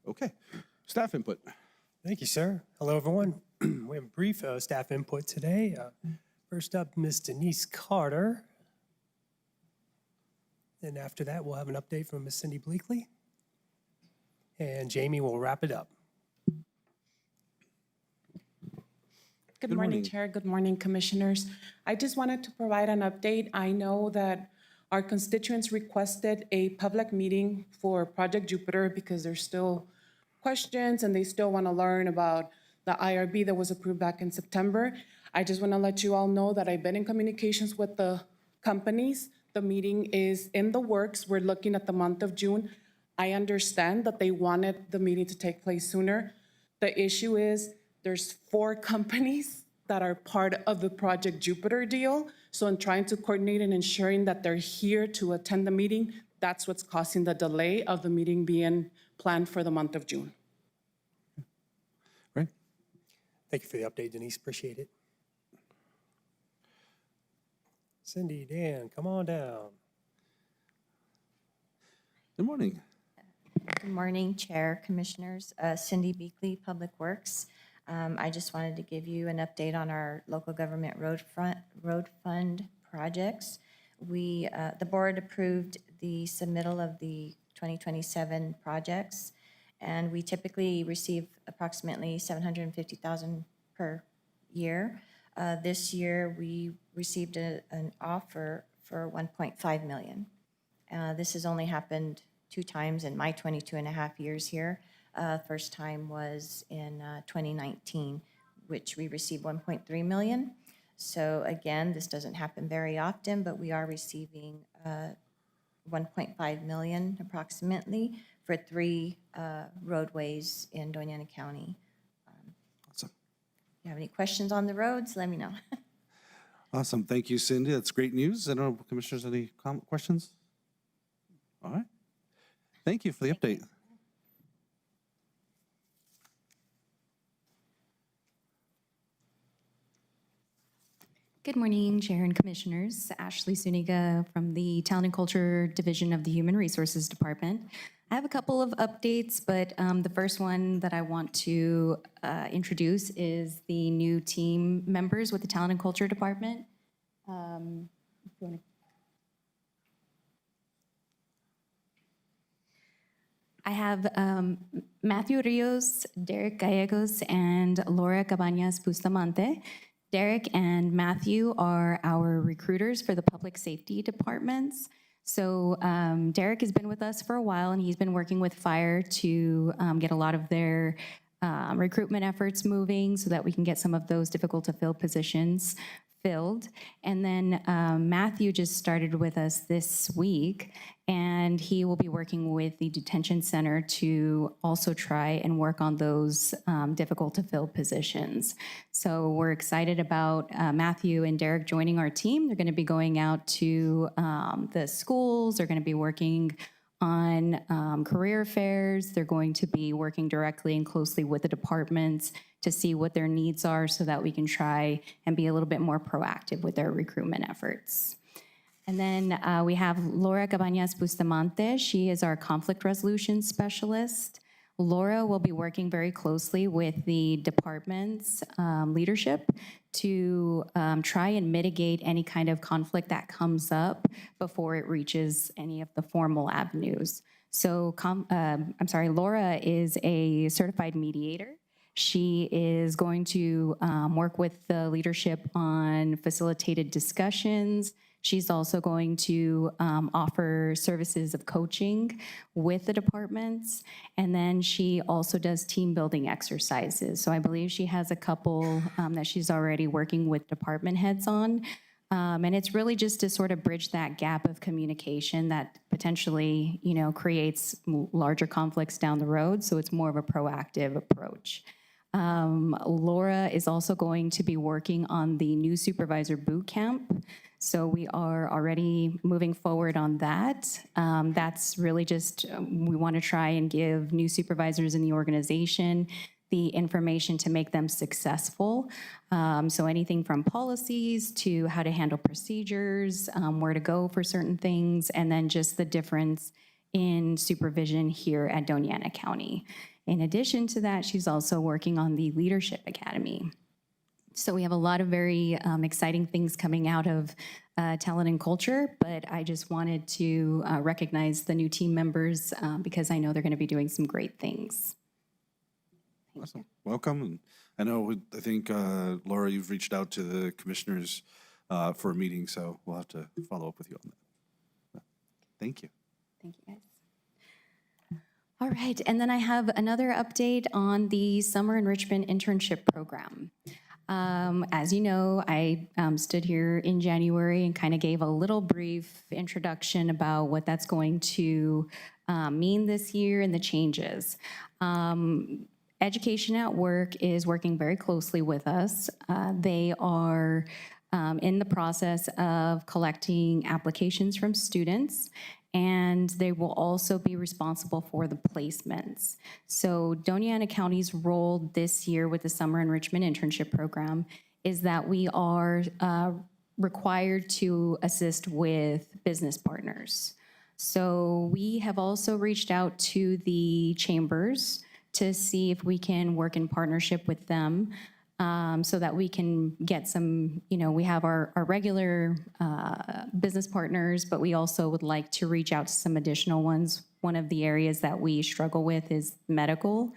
Okay, staff input. Thank you, sir. Hello, everyone. We have a brief staff input today. First up, Ms. Denise Carter. And after that, we'll have an update from Ms. Cindy Bleakley. And Jamie will wrap it up. Good morning, Chair. Good morning, Commissioners. I just wanted to provide an update. I know that our constituents requested a public meeting for Project Jupiter because there's still questions and they still want to learn about the IRB that was approved back in September. I just want to let you all know that I've been in communications with the companies. The meeting is in the works. We're looking at the month of June. I understand that they wanted the meeting to take place sooner. The issue is there's 4 companies that are part of the Project Jupiter deal. So in trying to coordinate and ensuring that they're here to attend the meeting, that's what's causing the delay of the meeting being planned for the month of June. Right. Thank you for the update, Denise. Appreciate it. Cindy, Dan, come on down. Good morning. Good morning, Chair, Commissioners. Cindy Beakley, Public Works. I just wanted to give you an update on our local government road fund projects. The board approved the submittal of the 2027 projects, and we typically receive approximately $750,000 per year. This year, we received an offer for $1.5 million. This has only happened 2 times in my 22.5 years here. First time was in 2019, which we received $1.3 million. So again, this doesn't happen very often, but we are receiving $1.5 million approximately for 3 roadways in Doña County. Awesome. If you have any questions on the roads, let me know. Awesome. Thank you, Cindy. That's great news. I don't know, Commissioners, any questions? All right. Thank you for the update. Good morning, Chair and Commissioners. Ashley Suniga from the Talent and Culture Division of the Human Resources Department. I have a couple of updates, but the first one that I want to introduce is the new team members with the Talent and Culture Department. If you wanna- I have Matthew Rios, Derek Gallegos, and Laura Cabañas Bustamante. Derek and Matthew are our recruiters for the public safety departments. So Derek has been with us for a while, and he's been working with fire to get a lot of their recruitment efforts moving so that we can get some of those difficult to fill positions filled. And then Matthew just started with us this week, and he will be working with the detention center to also try and work on those difficult to fill positions. So we're excited about Matthew and Derek joining our team. They're going to be going out to the schools. They're going to be working on career fairs. They're going to be working directly and closely with the departments to see what their needs are so that we can try and be a little bit more proactive with their recruitment efforts. And then we have Laura Cabañas Bustamante. She is our conflict resolution specialist. Laura will be working very closely with the department's leadership to try and mitigate any kind of conflict that comes up before it reaches any of the formal avenues. So, Laura is a certified mediator. She is going to work with the leadership on facilitated discussions. She's also going to offer services of coaching with the departments. And then she also does team building exercises. So I believe she has a couple that she's already working with department heads on. And it's really just to sort of bridge that gap of communication that potentially, creates larger conflicts down the road. So it's more of a proactive approach. Laura is also going to be working on the new supervisor boot camp. So we are already moving forward on that. That's really just, we want to try and give new supervisors in the organization the information to make them successful. So anything from policies to how to handle procedures, where to go for certain things, and then just the difference in supervision here at Doña County. In addition to that, she's also working on the Leadership Academy. So we have a lot of very exciting things coming out of Talent and Culture, but I just wanted to recognize the new team members because I know they're going to be doing some great things. Awesome. Welcome. And I think, Laura, you've reached out to the commissioners for a meeting, so we'll have to follow up with you on that. Thank you. Thank you, guys. All right, and then I have another update on the Summer Enrichment Internship Program. As you know, I stood here in January and kind of gave a little brief introduction about what that's going to mean this year and the changes. Education at Work is working very closely with us. They are in the process of collecting applications from students, and they will also be responsible for the placements. So Doña County's role this year with the Summer Enrichment Internship Program is that we are required to assist with business partners. So we have also reached out to the chambers to see if we can work in partnership with them so that we can get some, we have our regular business partners, but we also would like to reach out to some additional ones. One of the areas that we struggle with is medical.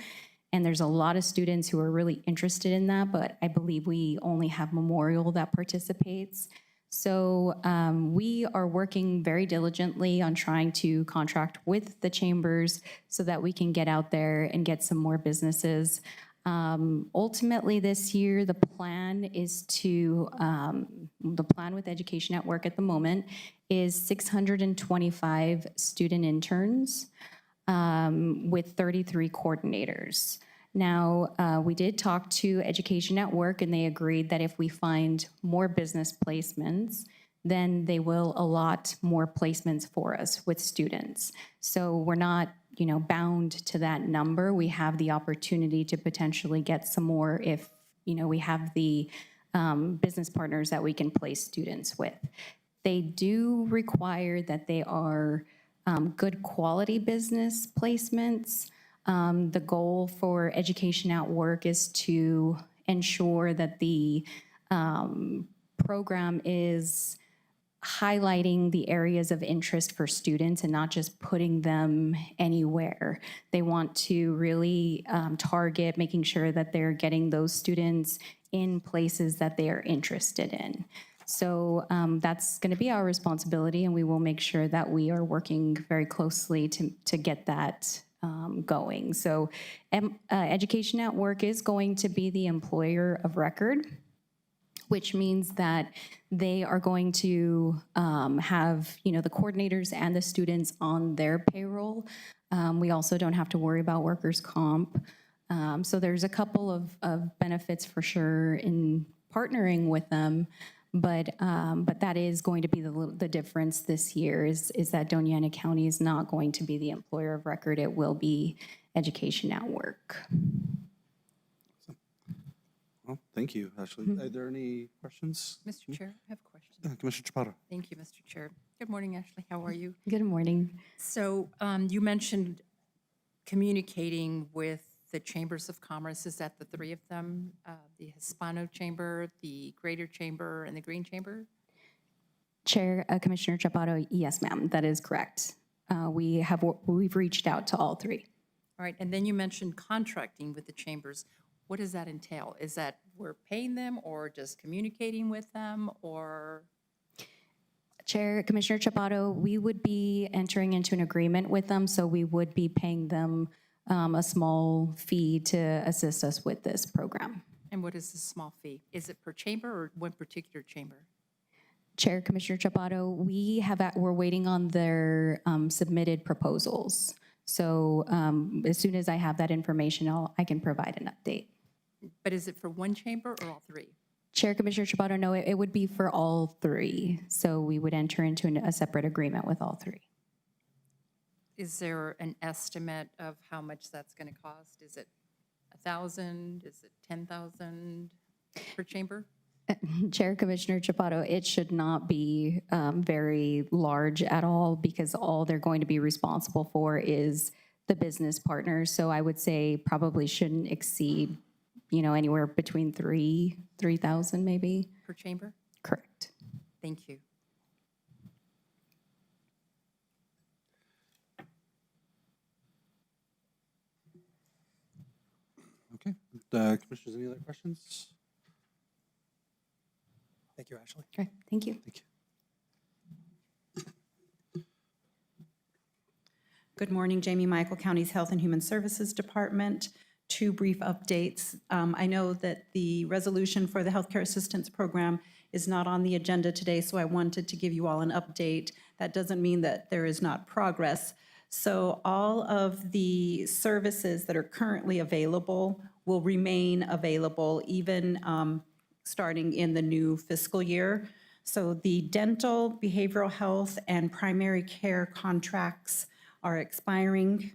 And there's a lot of students who are really interested in that, but I believe we only have Memorial that participates. So we are working very diligently on trying to contract with the chambers so that we can get out there and get some more businesses. Ultimately this year, the plan is to, the plan with Education at Work at the moment is 625 student interns with 33 coordinators. Now, we did talk to Education at Work, and they agreed that if we find more business placements, then they will allot more placements for us with students. So we're not, bound to that number. We have the opportunity to potentially get some more if, we have the business partners that we can place students with. They do require that they are good quality business placements. The goal for Education at Work is to ensure that the program is highlighting the areas of interest for students and not just putting them anywhere. They want to really target making sure that they're getting those students in places that they are interested in. So that's going to be our responsibility, and we will make sure that we are working very closely to get that going. So Education at Work is going to be the employer of record, which means that they are going to have, the coordinators and the students on their payroll. We also don't have to worry about workers' comp. So there's a couple of benefits for sure in partnering with them, but that is going to be the difference this year is that Doña County is not going to be the employer of record. It will be Education at Work. Well, thank you, Ashley. Are there any questions? Mr. Chair, I have a question. Commissioner Chaparro. Thank you, Mr. Chair. Good morning, Ashley. How are you? Good morning. So you mentioned communicating with the chambers of commerce. Is that the three of them? The Hispano Chamber, the Greater Chamber, and the Green Chamber? Chair, Commissioner Chaparro, yes, ma'am, that is correct. We've reached out to all three. All right, and then you mentioned contracting with the chambers. What does that entail? Is that we're paying them or just communicating with them or? Chair, Commissioner Chaparro, we would be entering into an agreement with them, so we would be paying them a small fee to assist us with this program. And what is the small fee? Is it per chamber or one particular chamber? Chair, Commissioner Chaparro, we're waiting on their submitted proposals. So as soon as I have that information, I can provide an update. But is it for one chamber or all three? Chair, Commissioner Chaparro, no, it would be for all three. So we would enter into a separate agreement with all three. Is there an estimate of how much that's going to cost? Is it 1,000? Is it 10,000 per chamber? Chair, Commissioner Chaparro, it should not be very large at all because all they're going to be responsible for is the business partners. So I would say probably shouldn't exceed, anywhere between 3,000 maybe. Per chamber? Correct. Thank you. Okay. Commissioners, any other questions? Thank you, Ashley. Okay, thank you. Thank you. Good morning, Jamie Michael, County's Health and Human Services Department. Two brief updates. I know that the resolution for the Healthcare Assistance Program is not on the agenda today, so I wanted to give you all an update. That doesn't mean that there is not progress. So all of the services that are currently available will remain available even starting in the new fiscal year. So the dental, behavioral health, and primary care contracts are expiring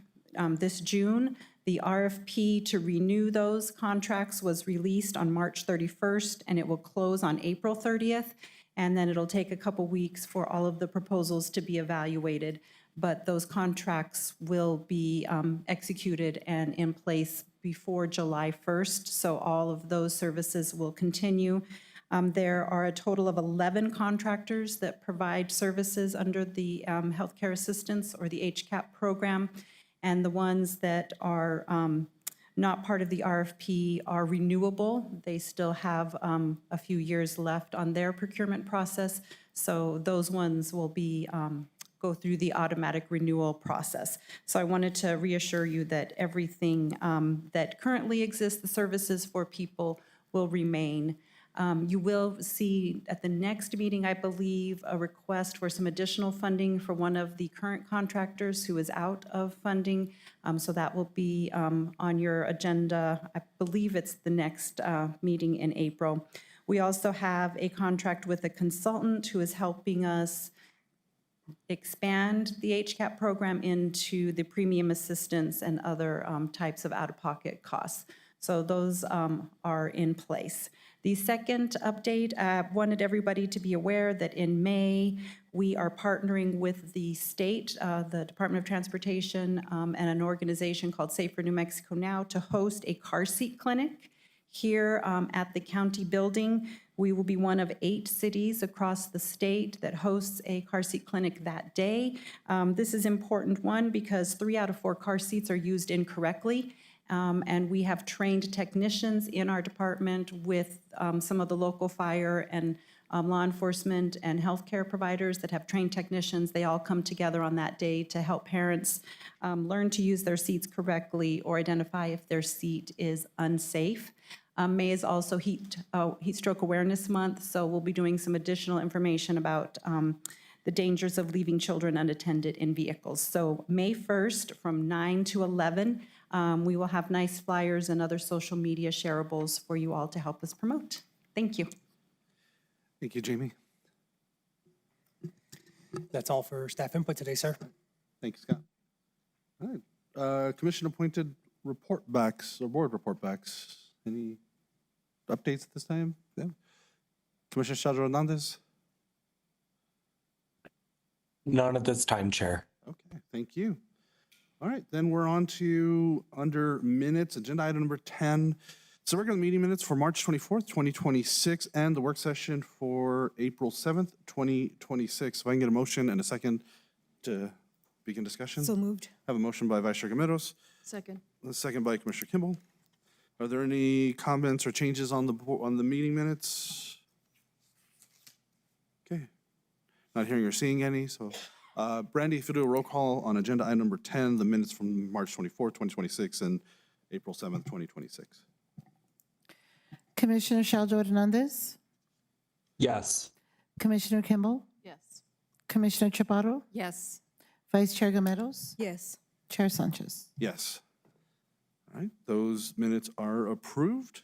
this June. The RFP to renew those contracts was released on March 31st, and it will close on April 30th. And then it'll take a couple weeks for all of the proposals to be evaluated. But those contracts will be executed and in place before July 1st. So all of those services will continue. There are a total of 11 contractors that provide services under the healthcare assistance or the HCAP program. And the ones that are not part of the RFP are renewable. They still have a few years left on their procurement process. So those ones will be go through the automatic renewal process. So I wanted to reassure you that everything that currently exists, the services for people, will remain. You will see at the next meeting, I believe, a request for some additional funding for one of the current contractors who is out of funding. So that will be on your agenda. I believe it's the next meeting in April. We also have a contract with a consultant who is helping us expand the HCAP program into the premium assistance and other types of out-of-pocket costs. So those are in place. The second update, wanted everybody to be aware that in May, we are partnering with the state, the Department of Transportation, and an organization called Safer New Mexico Now to host a car seat clinic here at the county building. We will be one of 8 cities across the state that hosts a car seat clinic that day. This is important, one, because 3 out of 4 car seats are used incorrectly. And we have trained technicians in our department with some of the local fire and law enforcement and healthcare providers that have trained technicians. They all come together on that day to help parents learn to use their seats correctly or identify if their seat is unsafe. May is also Heat Stroke Awareness Month, so we'll be doing some additional information about the dangers of leaving children unattended in vehicles. So May 1st from 9 to 11, we will have nice flyers and other social media shareables for you all to help us promote. Thank you. Thank you, Jamie. That's all for staff input today, sir. Thank you, Scott. All right. Commission-appointed report backs or board report backs. Any updates at this time? Yeah. Commissioner Sandra Hernandez? None at this time, Chair. Okay, thank you. All right, then we're on to under minutes, agenda item number 10. So regular meeting minutes for March 24th, 2026, and the work session for April 7th, 2026. If I can get a motion and a second to begin discussion. So moved. Have a motion by Vice Chair Gameros, Second. a second by Commissioner Kimball. Are there any comments or changes on the meeting minutes? Okay, not hearing or seeing any, so Brandy, if you do a roll call on agenda item number 10, the minutes from March 24th, 2026 and April 7th, 2026. Commissioner Shaljo Hernandez, Yes. Commissioner Kimball, Yes. Commissioner Chaparro, Yes. Vice Chair Gameros, Yes. Chair Sanchez. Yes. All right, those minutes are approved.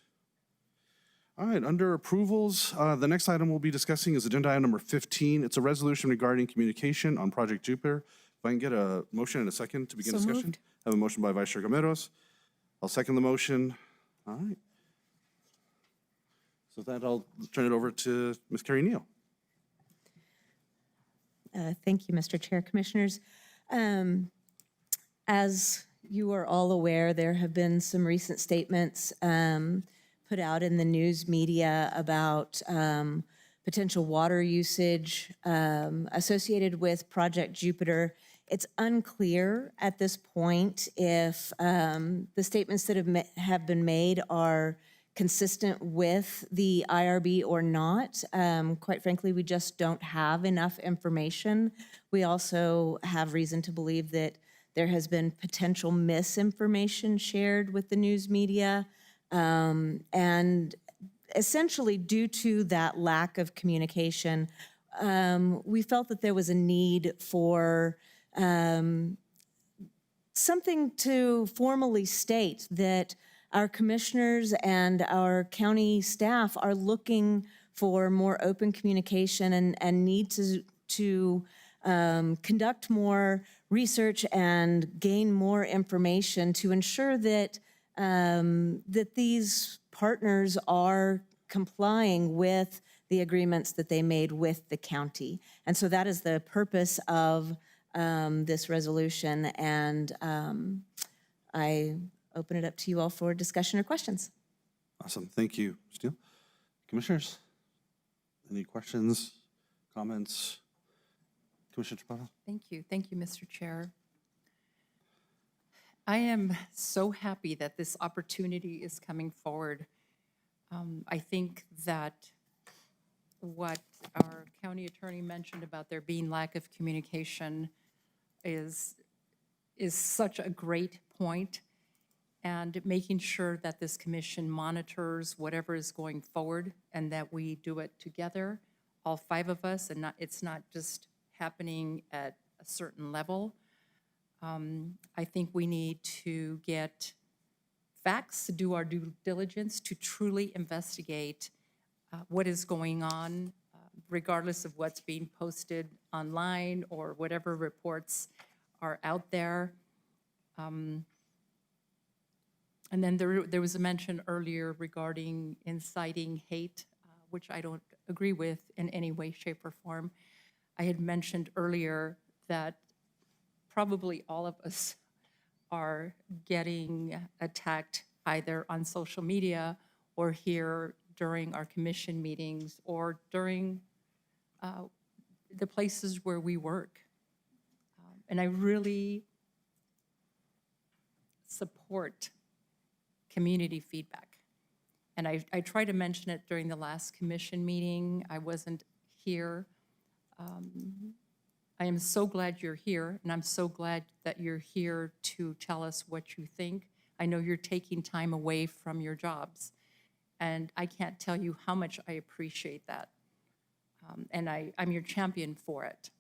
All right, under approvals, the next item we'll be discussing is agenda item number 15. It's a resolution regarding communication on Project Jupiter. If I can get a motion and a second to begin So discussion. moved. I have a motion by Vice Chair Gameros. I'll second the motion. All right. So with that, I'll turn it over to Ms. Carrie Neal. Thank you, Mr. Chair. Commissioners, as you are all aware, there have been some recent statements put out in the news media about potential water usage associated with Project Jupiter. It's unclear at this point if the statements that have been made are consistent with the IRB or not. Quite frankly, we just don't have enough information. We also have reason to believe that there has been potential misinformation shared with the news media. And essentially, due to that lack of communication, we felt that there was a need for something to formally state that our commissioners and our county staff are looking for more open communication and need to conduct more research and gain more information to ensure that that these partners are complying with the agreements that they made with the county. And so that is the purpose of this resolution, and I open it up to you all for discussion or questions. Awesome, thank you, Steele. Commissioners, any questions, comments? Commissioner Chaparro? Thank you, Mr. Chair. I am so happy that this opportunity is coming forward. I think that what our county attorney mentioned about there being lack of communication is such a great point, and making sure that this commission monitors whatever is going forward and that we do it together, all 5 of us, and it's not just happening at a certain level. I think we need to get facts, to do our due diligence, to truly investigate what is going on, regardless of what's being posted online or whatever reports are out there. And then there was a mention earlier regarding inciting hate, which I don't agree with in any way, shape, or form. I had mentioned earlier that probably all of us are getting attacked either on social media or here during our commission meetings or during the places where we work. And I really support community feedback. And I tried to mention it during the last commission meeting. I wasn't here. I am so glad you're here, and I'm so glad that you're here to tell us what you think. I know you're taking time away from your jobs, and I can't tell you how much I appreciate that. And I'm your champion for it.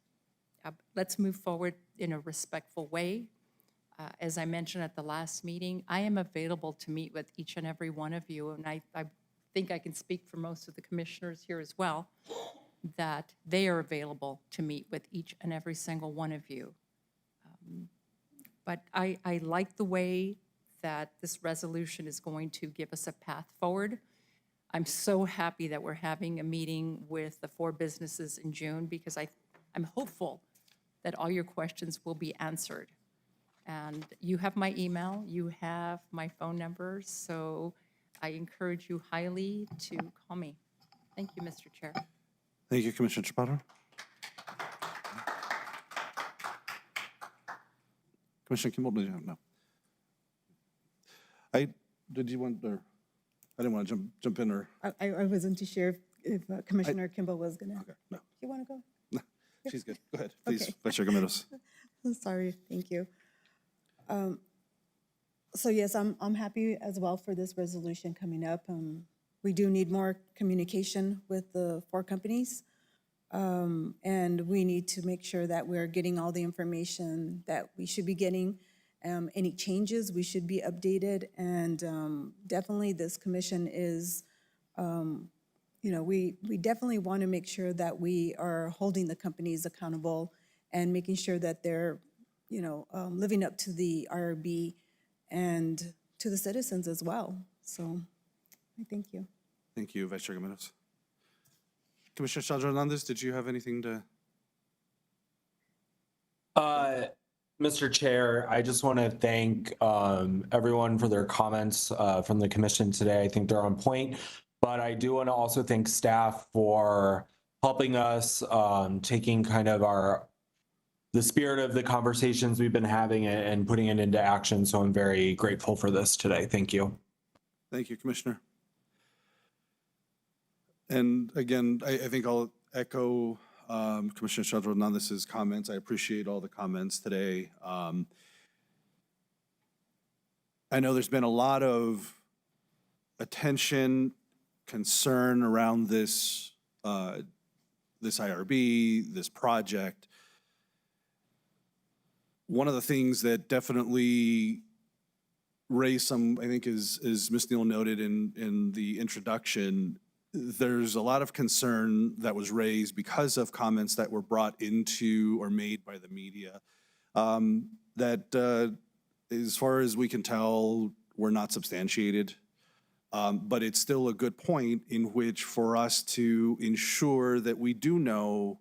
Let's move forward in a respectful way. As I mentioned at the last meeting, I am available to meet with each and every one of you, and I think I can speak for most of the commissioners here as well, that they are available to meet with each and every single one of you. But I like the way that this resolution is going to give us a path forward. I'm so happy that we're having a meeting with the 4 businesses in June because I'm hopeful that all your questions will be answered. And you have my email, you have my phone number, so I encourage you highly to call me. Thank you, Mr. Chair. Thank you, Commissioner Chaparro. Commissioner Kimball, did you have, no. Did you want, or, I didn't want to jump in, or, I wasn't too sure if Commissioner Kimball was gonna. okay, no, You wanna go? no, she's good. Go ahead, please, Okay. Vice Chair Gomez. Sorry, thank you. So yes, I'm happy as well for this resolution coming up. We do need more communication with the 4 companies. And we need to make sure that we're getting all the information that we should be getting. Any changes, we should be updated. And definitely this commission is, we definitely want to make sure that we are holding the companies accountable and making sure that they're, living up to the IRB and to the citizens as well. So I thank you. Thank you, Vice Chair Gomez. Commissioner Chandra Hernandez, did you have anything to? Mr. Chair, I just want to thank everyone for their comments from the commission today. I think they're on point, but I do want to also thank staff for helping us, taking kind of the spirit of the conversations we've been having and putting it into action. So I'm very grateful for this today. Thank you. Thank you, Commissioner. And again, I think I'll echo Commissioner Chandra Hernandez's comments. I appreciate all the comments today. I know there's been a lot of attention, concern around this IRB, this project. One of the things that definitely raised some, I think, is Ms. Neal noted in the introduction, there's a lot of concern that was raised because of comments that were brought into or made by the media that, as far as we can tell, were not substantiated. But it's still a good point in which for us to ensure that we do know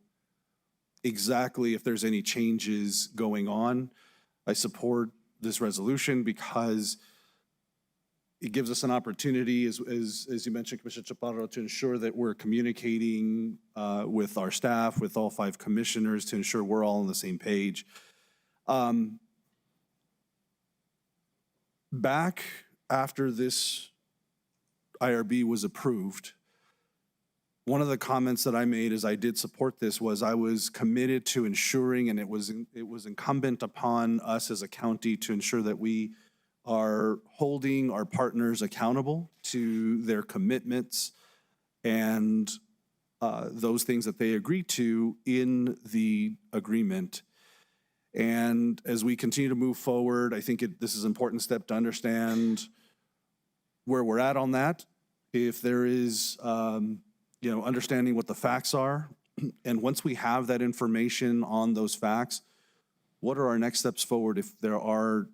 exactly if there's any changes going on. I support this resolution because it gives us an opportunity, as you mentioned, Commissioner Chaparro, to ensure that we're communicating with our staff, with all 5 commissioners, to ensure we're all on the same page. Back after this IRB was approved, one of the comments that I made as I did support this was I was committed to ensuring, and it was incumbent upon us as a county to ensure that we are holding our partners accountable to their commitments and those things that they agree to in the agreement. And as we continue to move forward, I think this is an important step to understand where we're at on that. If there is, understanding what the facts are, and once we have that information on those facts, what are our next steps forward if there are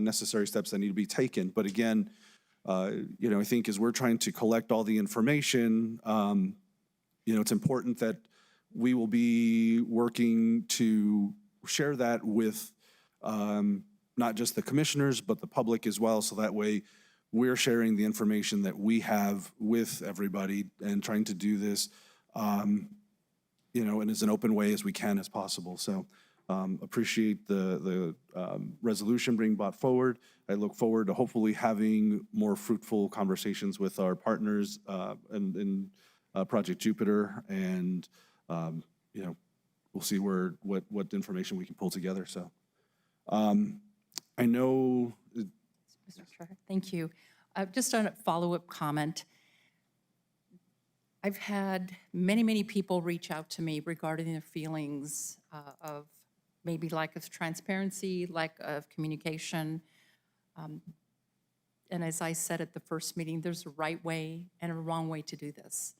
necessary steps that need to be taken. But again, I think as we're trying to collect all the information, it's important that we will be working to share that with not just the commissioners, but the public as well. So that way we're sharing the information that we have with everybody and trying to do this, in as an open way as we can as possible. So appreciate the resolution being brought forward. I look forward to hopefully having more fruitful conversations with our partners in Project Jupiter, and we'll see what information we can pull together. So I know. Mr. Chair, thank you. Just on a follow-up comment, I've had many, many people reach out to me regarding their feelings of maybe lack of transparency, lack of communication. And as I said at the first meeting, there's a right way and a wrong way to do this.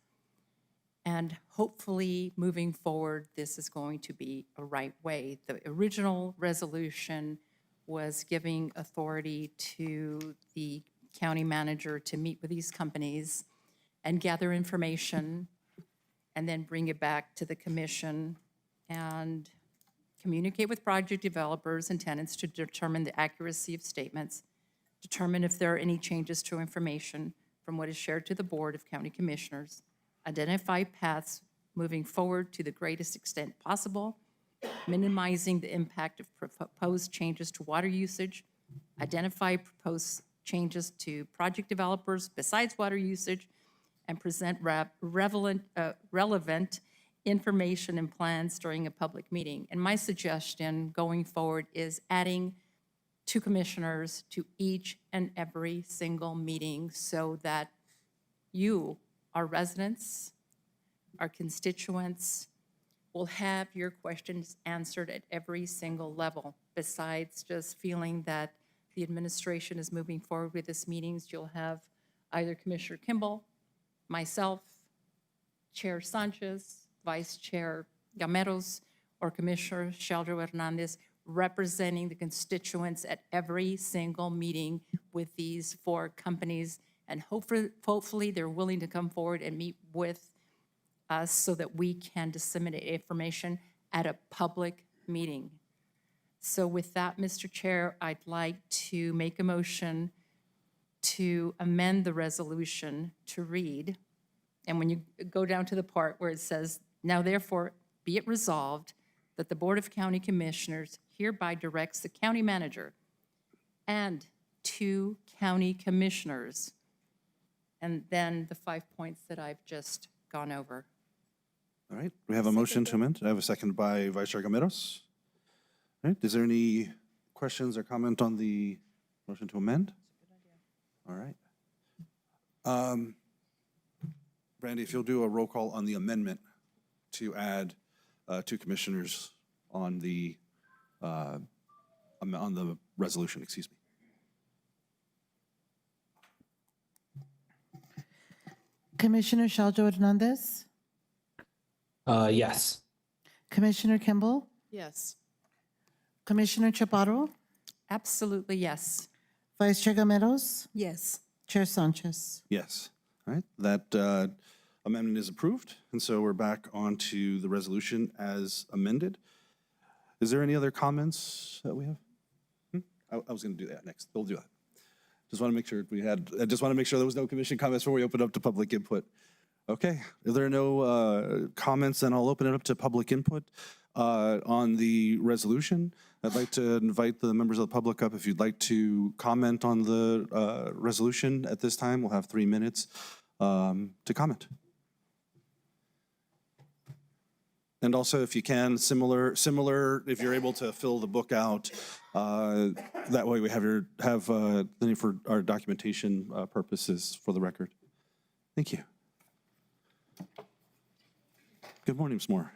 And hopefully, moving forward, this is going to be a right way. The original resolution was giving authority to the county manager to meet with these companies and gather information and then bring it back to the commission and communicate with project developers and tenants to determine the accuracy of statements, determine if there are any changes to information from what is shared to the Board of County Commissioners, identify paths moving forward to the greatest extent possible, minimizing the impact of proposed changes to water usage, identify proposed changes to project developers besides water usage, and present relevant information and plans during a public meeting. And my suggestion going forward is adding 2 commissioners to each and every single meeting so that you, our residents, our constituents, will have your questions answered at every single level. Besides just feeling that the administration is moving forward with these meetings, you'll have either Commissioner Kimball, myself, Chair Sanchez, Vice Chair Gameros, or Commissioner Sheldon Hernandez representing the constituents at every single meeting with these 4 companies. And hopefully they're willing to come forward and meet with us so that we can disseminate information at a public meeting. So with that, Mr. Chair, I'd like to make a motion to amend the resolution to read, and when you go down to the part where it says, now therefore be it resolved that the Board of County Commissioners hereby directs the county manager and 2 county commissioners, and then the 5 points that I've just gone over. All right, we have a motion to amend. I have a second by Vice Chair Gameros. All right, is there any questions or comment on the motion to amend? All right. Brandy, if you'll do a roll call on the amendment to add 2 commissioners on the resolution, excuse me. Commissioner Shaljo Hernandez, Yes. Commissioner Kimball, Yes. Commissioner Chaparro, Absolutely, yes. Vice Chair Gameros, Yes. Chair Sanchez. Yes. All right, that amendment is approved, and so we're back onto the resolution as amended. Is there any other comments that we have? I was going to do that next. We'll do that. Just want to make sure I just want to make sure there was no commission comments before we open up to public input. Okay, if there are no comments, then I'll open it up to public input on the resolution. I'd like to invite the members of the public up if you'd like to comment on the resolution at this time. We'll have 3 minutes to comment. And also, if you can, similar, if you're able to fill the book out, that way we have for our documentation purposes for the record. Thank you. Good morning, Ms. Moore.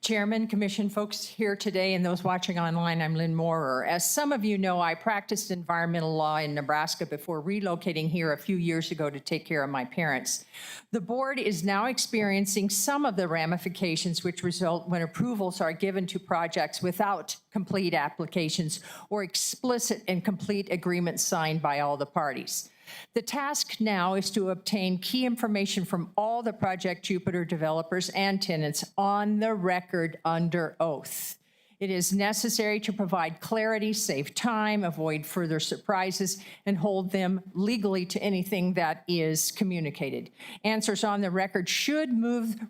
Chairman, Commission, folks here today, and those watching online, I'm Lynn Moorer. As some of you know, I practiced environmental law in Nebraska before relocating here a few years ago to take care of my parents. The board is now experiencing some of the ramifications which result when approvals are given to projects without complete applications or explicit and complete agreements signed by all the parties. The task now is to obtain key information from all the Project Jupiter developers and tenants on the record under oath. It is necessary to provide clarity, save time, avoid further surprises, and hold them legally to anything that is communicated. Answers on the record should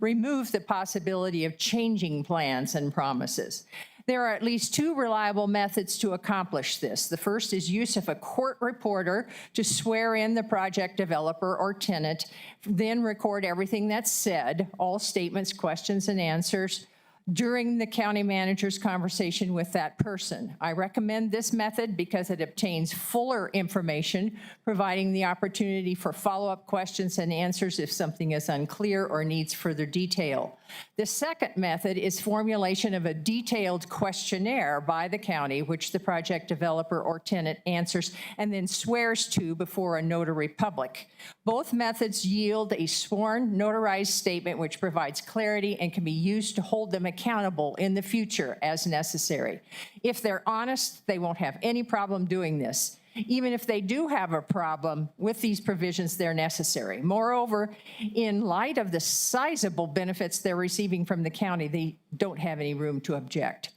remove the possibility of changing plans and promises. There are at least two reliable methods to accomplish this. The first is use of a court reporter to swear in the project developer or tenant, then record everything that's said, all statements, questions, and answers, during the county manager's conversation with that person. I recommend this method because it obtains fuller information, providing the opportunity for follow-up questions and answers if something is unclear or needs further detail. The second method is formulation of a detailed questionnaire by the county, which the project developer or tenant answers and then swears to before a notary public. Both methods yield a sworn, notarized statement which provides clarity and can be used to hold them accountable in the future as necessary. If they're honest, they won't have any problem doing this. Even if they do have a problem with these provisions, they're necessary. Moreover, in light of the sizable benefits they're receiving from the county, they don't have any room to object.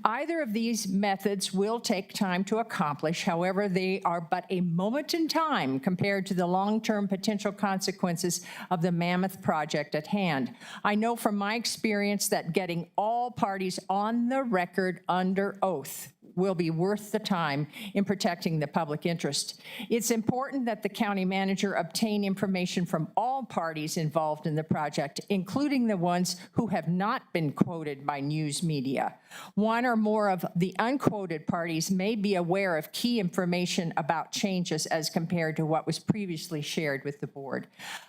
Either of these methods will take time to accomplish. However, they are but a moment in time compared to the long-term potential consequences of the mammoth project at hand. I know from my experience that getting all parties on the record under oath will be worth the time in protecting the public interest. It's important that the county manager obtain information from all parties involved in the project, including the ones who have not been quoted by news media. One or more of the unquoted parties may be aware of key information about changes as compared to what was previously shared with the board.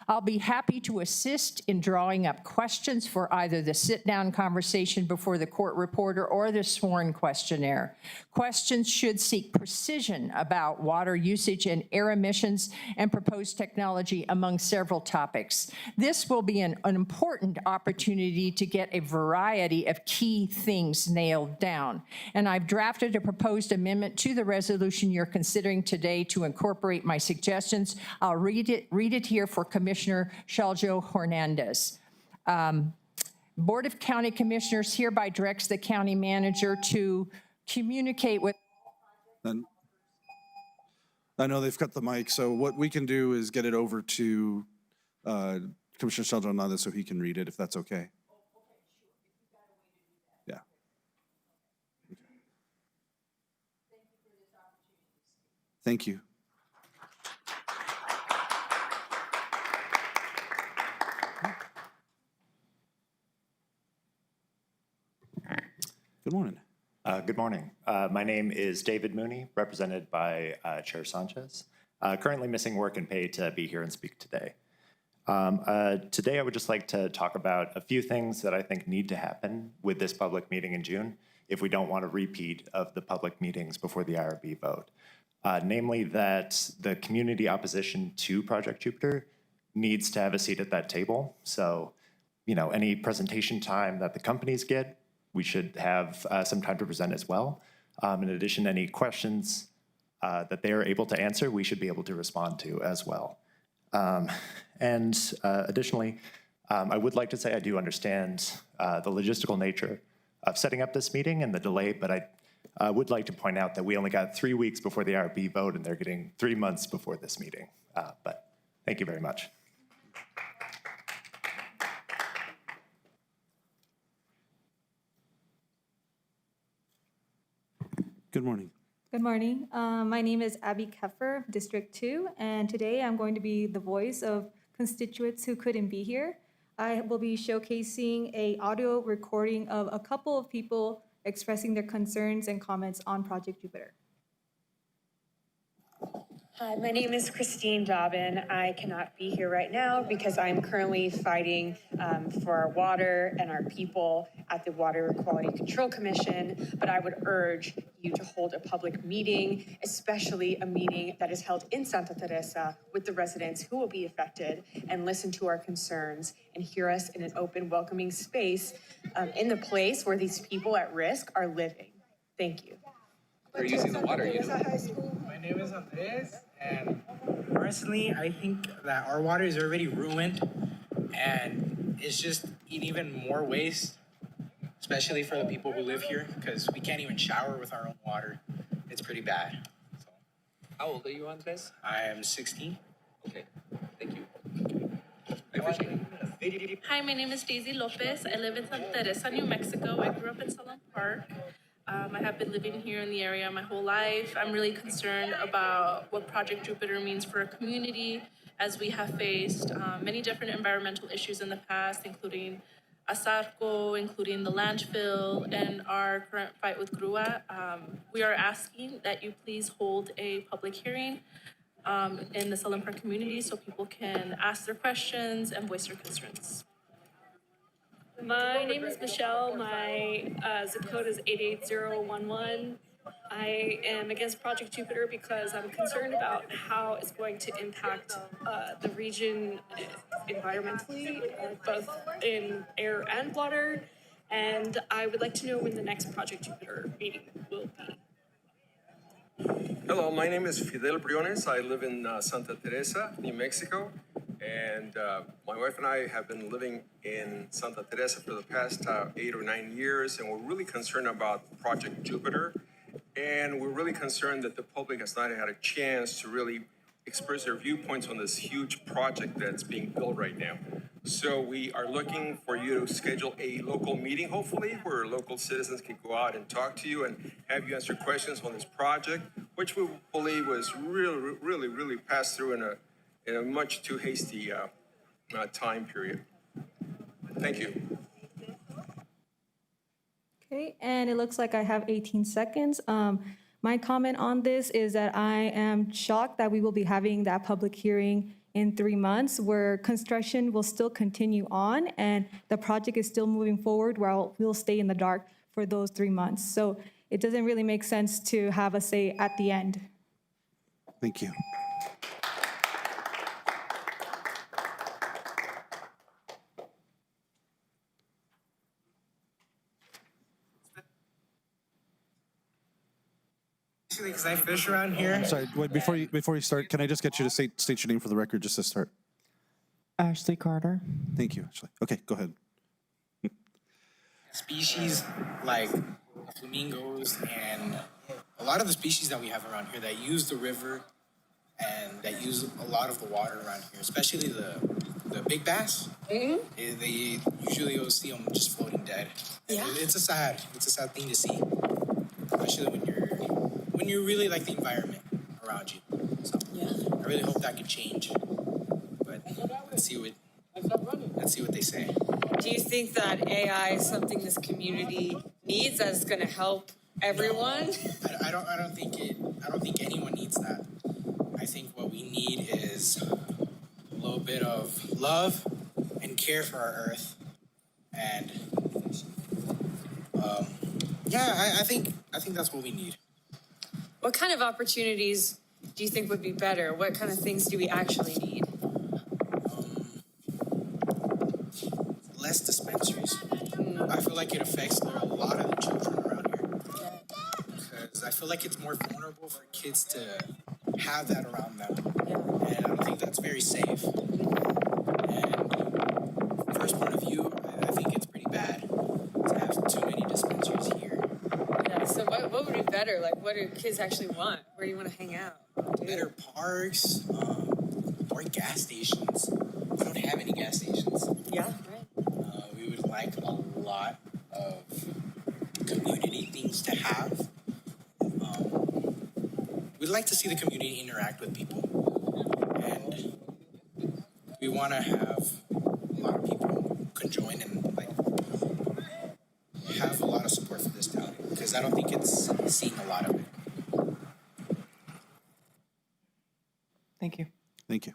I'll be happy to assist in drawing up questions for either the sit-down conversation before the court reporter or the sworn questionnaire. Questions should seek precision about water usage and air emissions and proposed technology, among several topics. This will be an important opportunity to get a variety of key things nailed down. And I've drafted a proposed amendment to the resolution you're considering today to incorporate my suggestions. I'll read it here for Commissioner Shaljo Hernandez. Board of County Commissioners hereby directs the county manager to communicate with. And I know they've cut the mic, so what we can do is get it over to Commissioner Sheldon Hernandez so he can read it, if that's okay. Yeah. Thank you. Good morning. Good morning. My name is David Mooney, represented by Chair Sanchez. Currently missing work and pay to be here and speak today. Today I would just like to talk about a few things that I think need to happen with this public meeting in June if we don't want a repeat of the public meetings before the IRB vote. Namely that the community opposition to Project Jupiter needs to have a seat at that table. So, you know, any presentation time that the companies get, we should have some time to present as well. In addition, any questions that they are able to answer, we should be able to respond to as well. Additionally, I would like to say I do understand the logistical nature of setting up this meeting and the delay, but I would like to point out that we only got 3 weeks before the IRB vote and they're getting 3 months before this meeting. But thank you very much. Good morning. Good morning. My name is Abby Keffer, District 2, and today I'm going to be the voice of constituents who couldn't be here. I will be showcasing an audio recording of a couple of people expressing their concerns and comments on Project Jupiter. Hi, my name is Christine Dobbin. I cannot be here right now because I'm currently fighting for our water and our people at the Water Quality Control Commission, but I would urge you to hold a public meeting, especially a meeting that is held in Santa Teresa with the residents who will be affected, and listen to our concerns and hear us in an open, welcoming space in the place where these people at risk are living. Thank you. They're using the water. My name is Andres, and personally, I think that our water is already ruined, and it's just even more waste, especially for the people who live here, because we can't even shower with our own water. It's pretty bad. So. How old are you, Andres? I am 16. Okay, thank you. I appreciate it. Hi, my name is Daisy Lopez. I live in Santa Teresa, New Mexico. I grew up in Solon Park. I have been living here in the area my whole life. I'm really concerned about what Project Jupiter means for our community, as we have faced many different environmental issues in the past, including Asarco, including the landfill, and our current fight with Grua. We are asking that you please hold a public hearing in the Solon Park community so people can ask their questions and voice their concerns. My name is Michelle. My zip code is 88011. I am against Project Jupiter because I'm concerned about how it's going to impact the region environmentally, both in air and water. And I would like to know when the next Project Jupiter meeting will be. Hello, my name is Fidel Briones. I live in Santa Teresa, New Mexico. And my wife and I have been living in Santa Teresa for the past 8 or 9 years, and we're really concerned about Project Jupiter. And we're really concerned that the public has not had a chance to really express their viewpoints on this huge project that's being built right now. So we are looking for you to schedule a local meeting, hopefully, where local citizens can go out and talk to you and have you answer questions on this project, which we believe was really passed through in a much too hasty time period. Thank you. Okay, and it looks like I have 18 seconds. My comment on this is that I am shocked that we will be having that public hearing in 3 months, where construction will still continue on and the project is still moving forward, while we'll stay in the dark for those 3 months. So it doesn't really make sense to have a say at the end. Thank you. Because I fish around here. Sorry, wait, before you start, can I just get you to state your name for the record just to start? Ashley Carter. Thank you, Ashley. Okay, go ahead. Species like flamingos and a lot of the species that we have around here that use the river and that use a lot of the water around here, especially the big bass. They usually you'll see them just floating dead. Yeah. It's a sad thing to see, especially when you really like the environment around you. So yeah. I really hope that could change. But let's see what they say. Do you think that AI is something this community needs that's going to help everyone? I don't think anyone needs that. I think what we need is a little bit of love and care for our earth. And I think that's what we need. What kind of opportunities do you think would be better? What kind of things do we actually need? Less dispensaries. I feel like it affects a lot of the children around here. Because I feel like it's more vulnerable for kids to have that around them. And I don't think that's very safe. And first point of view, I think it's pretty bad to have too many dispensaries here. Yeah, so what would be better? Like, what do kids actually want? Where do you want to hang out? Better parks, or gas stations. We don't have any gas stations. Yeah, right. We would like a lot of community things to have. We'd like to see the community interact with people. And we want to have a lot of people conjoin and have a lot of support for this town. Because I don't think it's seen a lot of it. Thank you. Thank you.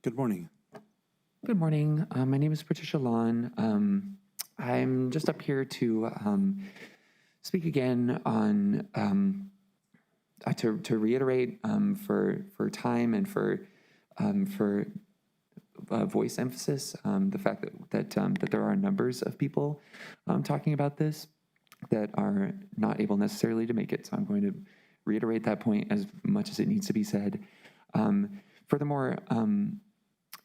Good morning. Good morning. My name is Patricia Lawn. I'm just up here to speak again on to reiterate for time and for voice emphasis the fact that there are numbers of people talking about this that are not able necessarily to make it. So I'm going to reiterate that point as much as it needs to be said. Furthermore,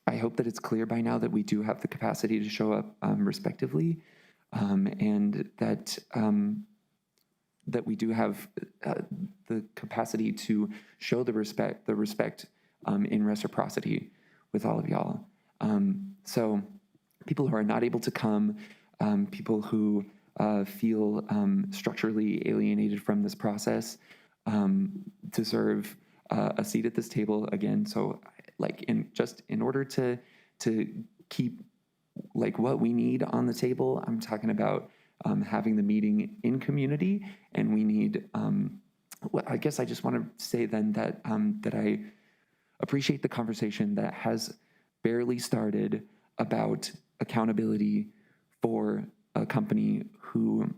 I hope that it's clear by now that we do have the capacity to show up respectively, and that that we do have the capacity to show the respect in reciprocity with all of y'all. So people who are not able to come, people who feel structurally alienated from this process, deserve a seat at this table again. So like in order to keep like what we need on the table, I'm talking about having the meeting in community, and we need, I guess I just want to say then that, that I appreciate the conversation that has barely started about accountability for a company who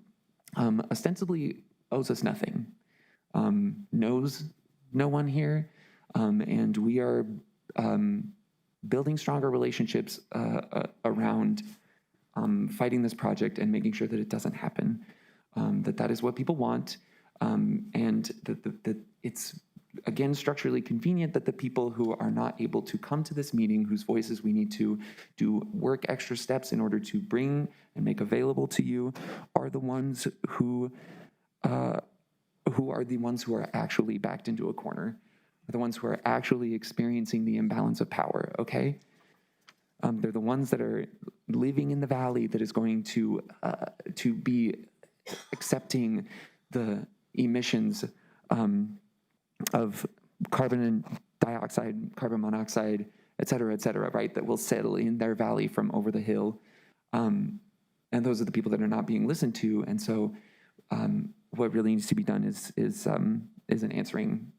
ostensibly owes us nothing, knows no one here, and we are building stronger relationships around fighting this project and making sure that it doesn't happen, that is what people want, and that it's, again, structurally convenient that the people who are not able to come to this meeting, whose voices we need to do work extra steps in order to bring and make available to you, are the ones who are the ones who are actually backed into a corner, are the ones who are actually experiencing the imbalance of power, okay? They're the ones that are living in the valley that is going to be accepting the emissions of carbon dioxide, carbon monoxide, et cetera, right, that will settle in their valley from over the hill. And those are the people that are not being listened to. And so what really needs to be done is an answering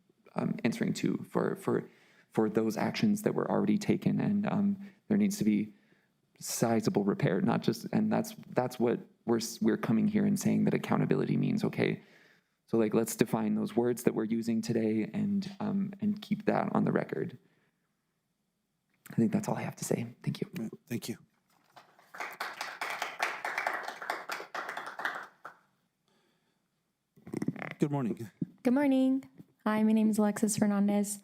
to for those actions that were already taken. And there needs to be sizable repair, not just, and that's what we're coming here and saying that accountability means, okay? So like, let's define those words that we're using today and keep that on the record. I think that's all I have to say. Thank you. Thank you. Good morning. Good morning. Hi, my name is Alexis Fernandez.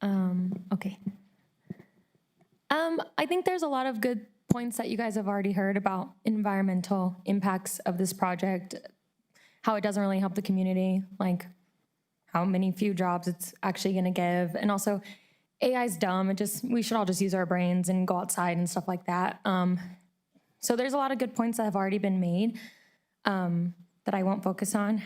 Okay. I think there's a lot of good points that you guys have already heard about environmental impacts of this project, how it doesn't really help the community, like how many few jobs it's actually going to give. And also, AI is dumb. We should all just use our brains and go outside and stuff like that. So there's a lot of good points that have already been made that I won't focus on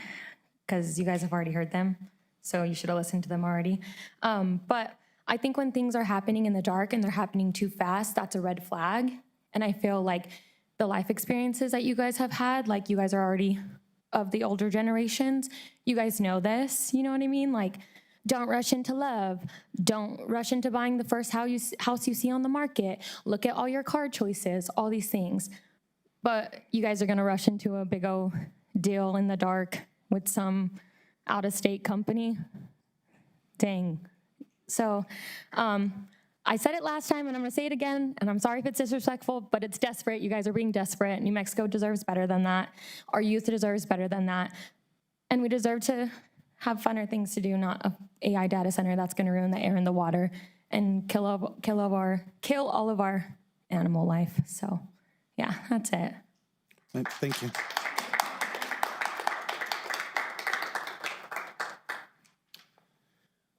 because you guys have already heard them. So you should have listened to them already. But I think when things are happening in the dark and they're happening too fast, that's a red flag. And I feel like the life experiences that you guys have had, like you guys are already of the older generations, you guys know this, you know what I mean? Like, don't rush into love. Don't rush into buying the first house you see on the market. Look at all your car choices, all these things. But you guys are gonna rush into a big old deal in the dark with some out-of-state company. Dang. So I said it last time and I'm gonna say it again, and I'm sorry if it's disrespectful, but it's desperate. You guys are being desperate. New Mexico deserves better than that. Our youth deserves better than that. And we deserve to have funner things to do, not a AI data center that's gonna ruin the air and the water and kill all of our animal life. So yeah, that's it. Thank you.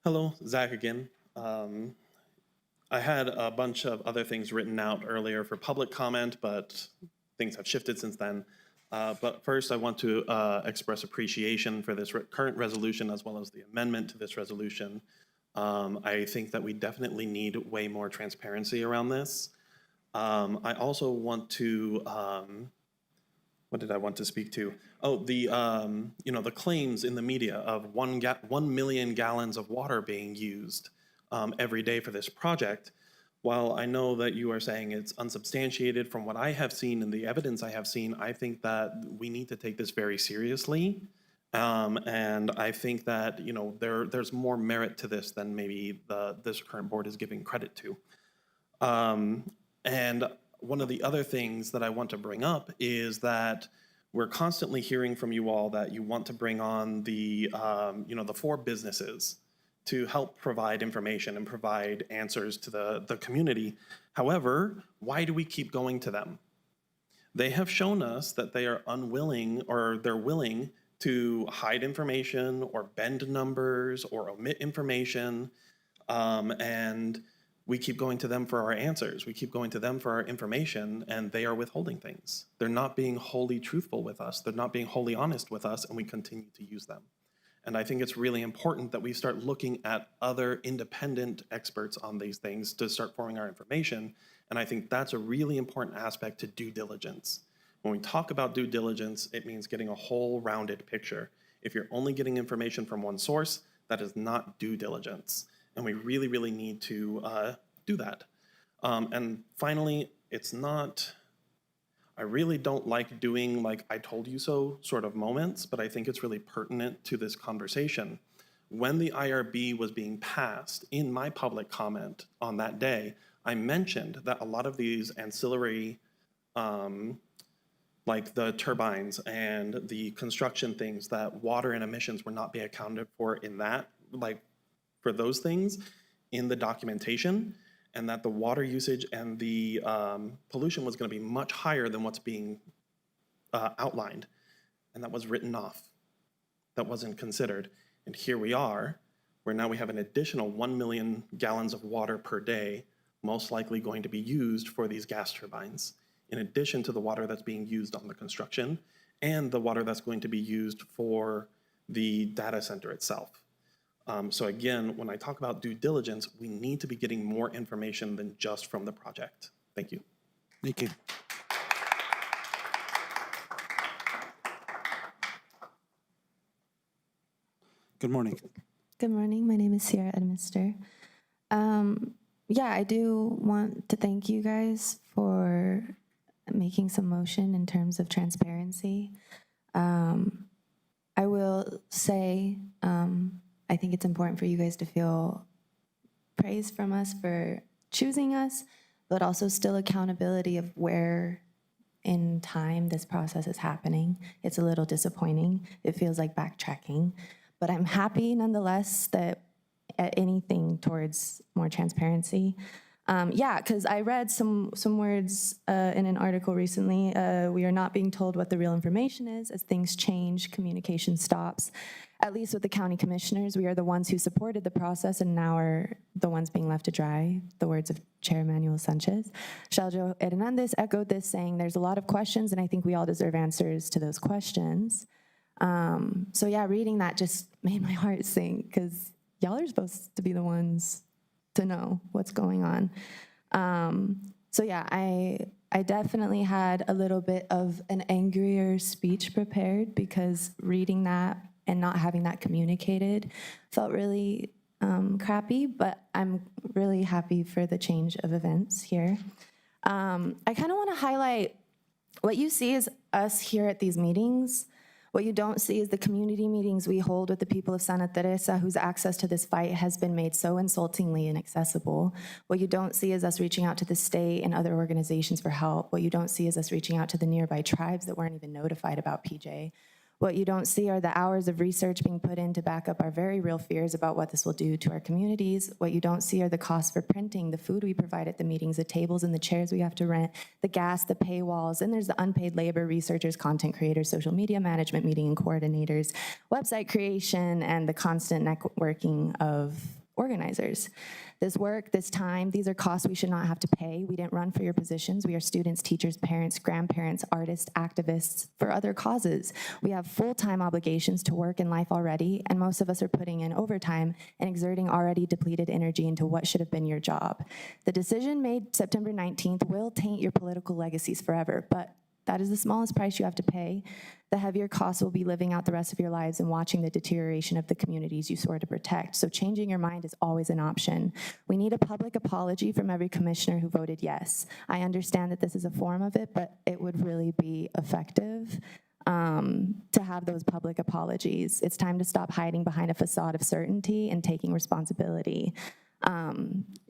Hello, Zach again. I had a bunch of other things written out earlier for public comment, but things have shifted since then. But first, I want to express appreciation for this current resolution as well as the amendment to this resolution. I think that we definitely need way more transparency around this. I also want to what did I want to speak to? Oh, the the claims in the media of 1 million gallons of water being used every day for this project. While I know that you are saying it's unsubstantiated, from what I have seen and the evidence I have seen, I think that we need to take this very seriously. And I think that there's more merit to this than maybe this current board is giving credit to. And one of the other things that I want to bring up is that we're constantly hearing from you all that you want to bring on the the 4 businesses to help provide information and provide answers to the community. However, why do we keep going to them? They have shown us that they are unwilling, or they're willing to hide information or bend numbers or omit information. And we keep going to them for our answers. We keep going to them for our information, and they are withholding things. They're not being wholly truthful with us. They're not being wholly honest with us, and we continue to use them. And I think it's really important that we start looking at other independent experts on these things to start forming our information. And I think that's a really important aspect to due diligence. When we talk about due diligence, it means getting a whole rounded picture. If you're only getting information from one source, that is not due diligence. And we really, really need to do that. And finally, I really don't like doing like I told you so sort of moments, but I think it's really pertinent to this conversation. When the IRB was being passed, in my public comment on that day, I mentioned that a lot of these ancillary, like the turbines and the construction things, that water and emissions were not being accounted for in that, like for those things in the documentation, and that the water usage and the pollution was going to be much higher than what's being outlined. And that was written off. That wasn't considered. And here we are, where now we have an additional 1 million gallons of water per day, most likely going to be used for these gas turbines, in addition to the water that's being used on the construction and the water that's going to be used for the data center itself. So again, when I talk about due diligence, we need to be getting more information than just from the project. Thank you. Thank you. Good morning. Good morning. My name is Sierra Edmister. Yeah, I do want to thank you guys for making some motion in terms of transparency. I will say, I think it's important for you guys to feel praise from us for choosing us, but also still accountability of where in time this process is happening. It's a little disappointing. It feels like backtracking, but I'm happy nonetheless that anything towards more transparency. Yeah, because I read some words in an article recently. We are not being told what the real information is. As things change, communication stops. At least with the county commissioners, we are the ones who supported the process and now are the ones being left to dry, the words of Chair Manuel Sanchez. Shaljo Hernandez echoed this, saying there's a lot of questions and I think we all deserve answers to those questions. So yeah, reading that just made my heart sink because y'all are supposed to be the ones to know what's going on. So yeah, I definitely had a little bit of an angrier speech prepared because reading that and not having that communicated felt really crappy, but I'm really happy for the change of events here. I kind of want to highlight what you see is us here at these meetings. What you don't see is the community meetings we hold with the people of Santa Teresa whose access to this fight has been made so insultingly inaccessible. What you don't see is us reaching out to the state and other organizations for help. What you don't see is us reaching out to the nearby tribes that weren't even notified about PJ. What you don't see are the hours of research being put in to back up our very real fears about what this will do to our communities. What you don't see are the costs for printing, the food we provide at the meetings, the tables and the chairs we have to rent, the gas, the paywalls, and there's the unpaid labor, researchers, content creators, social media management, meeting and coordinators, website creation, and the constant networking of organizers. This work, this time, these are costs we should not have to pay. We didn't run for your positions. We are students, teachers, parents, grandparents, artists, activists for other causes. We have full-time obligations to work in life already, and most of us are putting in overtime and exerting already depleted energy into what should have been your job. The decision made September 19th will taint your political legacies forever, but That is the smallest price you have to pay. The heavier cost will be living out the rest of your lives and watching the deterioration of the communities you swore to protect. So changing your mind is always an option. We need a public apology from every commissioner who voted yes. I understand that this is a form of it, but it would really be effective to have those public apologies. It's time to stop hiding behind a facade of certainty and taking responsibility.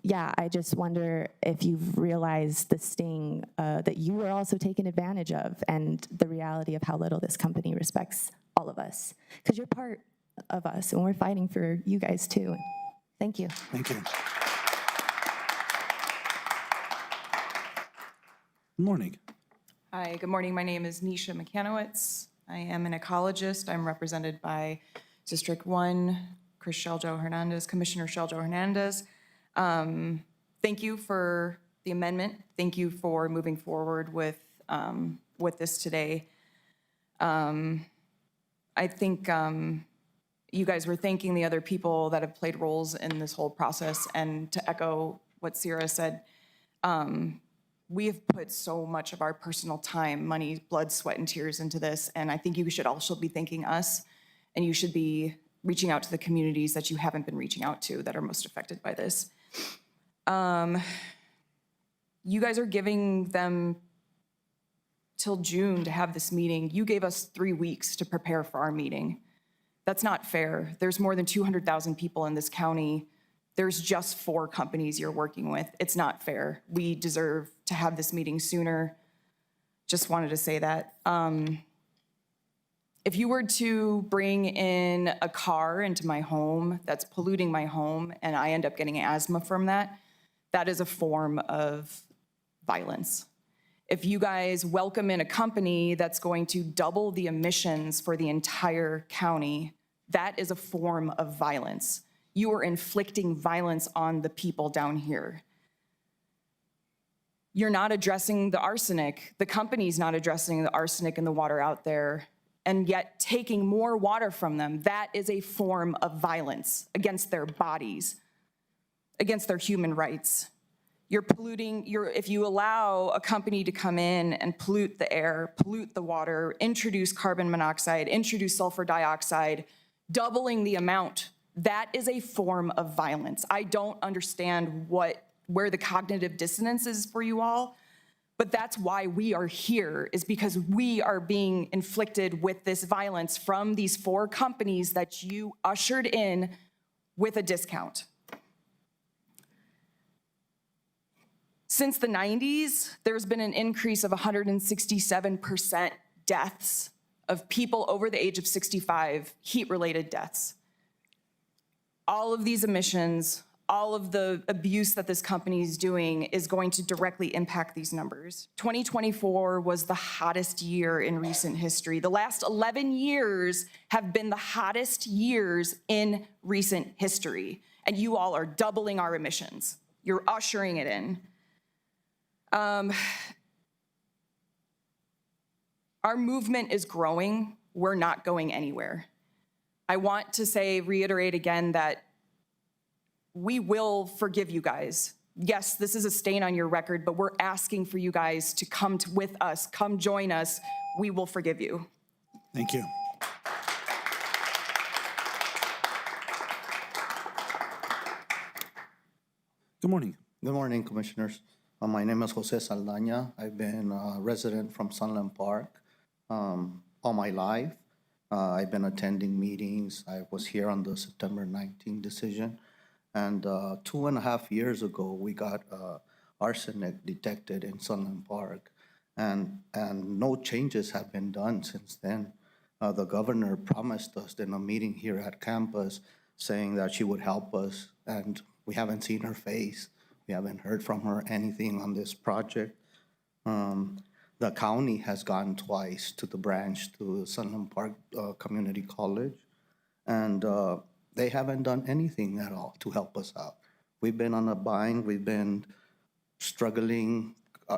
Yeah, I just wonder if you've realized the sting that you were also taken advantage of and the reality of how little this company respects all of us. Because you're part of us and we're fighting for you guys too. Thank you. Thank you. Good morning. Hi, good morning. My name is Nisha Mechanowitz. I am an ecologist. I'm represented by District 1, Commissioner Sheljo Hernandez. Thank you for the amendment. Thank you for moving forward with this today. I think you guys were thanking the other people that have played roles in this whole process, and to echo what Sierra said, we have put so much of our personal time, money, blood, sweat, and tears into this, and I think you should also be thanking us, and you should be reaching out to the communities that you haven't been reaching out to that are most affected by this. You guys are giving them till June to have this meeting. You gave us 3 weeks to prepare for our meeting. That's not fair. There's more than 200,000 people in this county. There's just 4 companies you're working with. It's not fair. We deserve to have this meeting sooner. Just wanted to say that. If you were to bring in a car into my home that's polluting my home and I end up getting asthma from that, that is a form of violence. If you guys welcome in a company that's going to double the emissions for the entire county, that is a form of violence. You are inflicting violence on the people down here. You're not addressing the arsenic. The company's not addressing the arsenic in the water out there, and yet taking more water from them. That is a form of violence against their bodies, against their human rights. You're polluting, if you allow a company to come in and pollute the air, pollute the water, introduce carbon monoxide, introduce sulfur dioxide, doubling the amount, that is a form of violence. I don't understand where the cognitive dissonance is for you all, but that's why we are here, is because we are being inflicted with this violence from these 4 companies that you ushered in with a discount. Since the 90s, there's been an increase of 167% deaths of people over the age of 65, heat-related deaths. All of these emissions, all of the abuse that this company is doing is going to directly impact these numbers. 2024 was the hottest year in recent history. The last 11 years have been the hottest years in recent history, and you all are doubling our emissions. You're ushering it in. Our movement is growing. We're not going anywhere. I want to reiterate again that we will forgive you guys. Yes, this is a stain on your record, but we're asking for you guys to come with us, come join us. We will forgive you. Thank you. Good morning. Good morning, Commissioners. My name is Jose Saldaña. I've been a resident from Sunland Park all my life. I've been attending meetings. I was here on the September 19 decision. And 2.5 years ago, we got arsenic detected in Sunland Park. And no changes have been done since then. The governor promised us in a meeting here at campus saying that she would help us, and we haven't seen her face. We haven't heard from her anything on this project. The county has gone twice to the branch to Sunland Park Community College, and they haven't done anything at all to help us out. We've been on a bind. We've been struggling.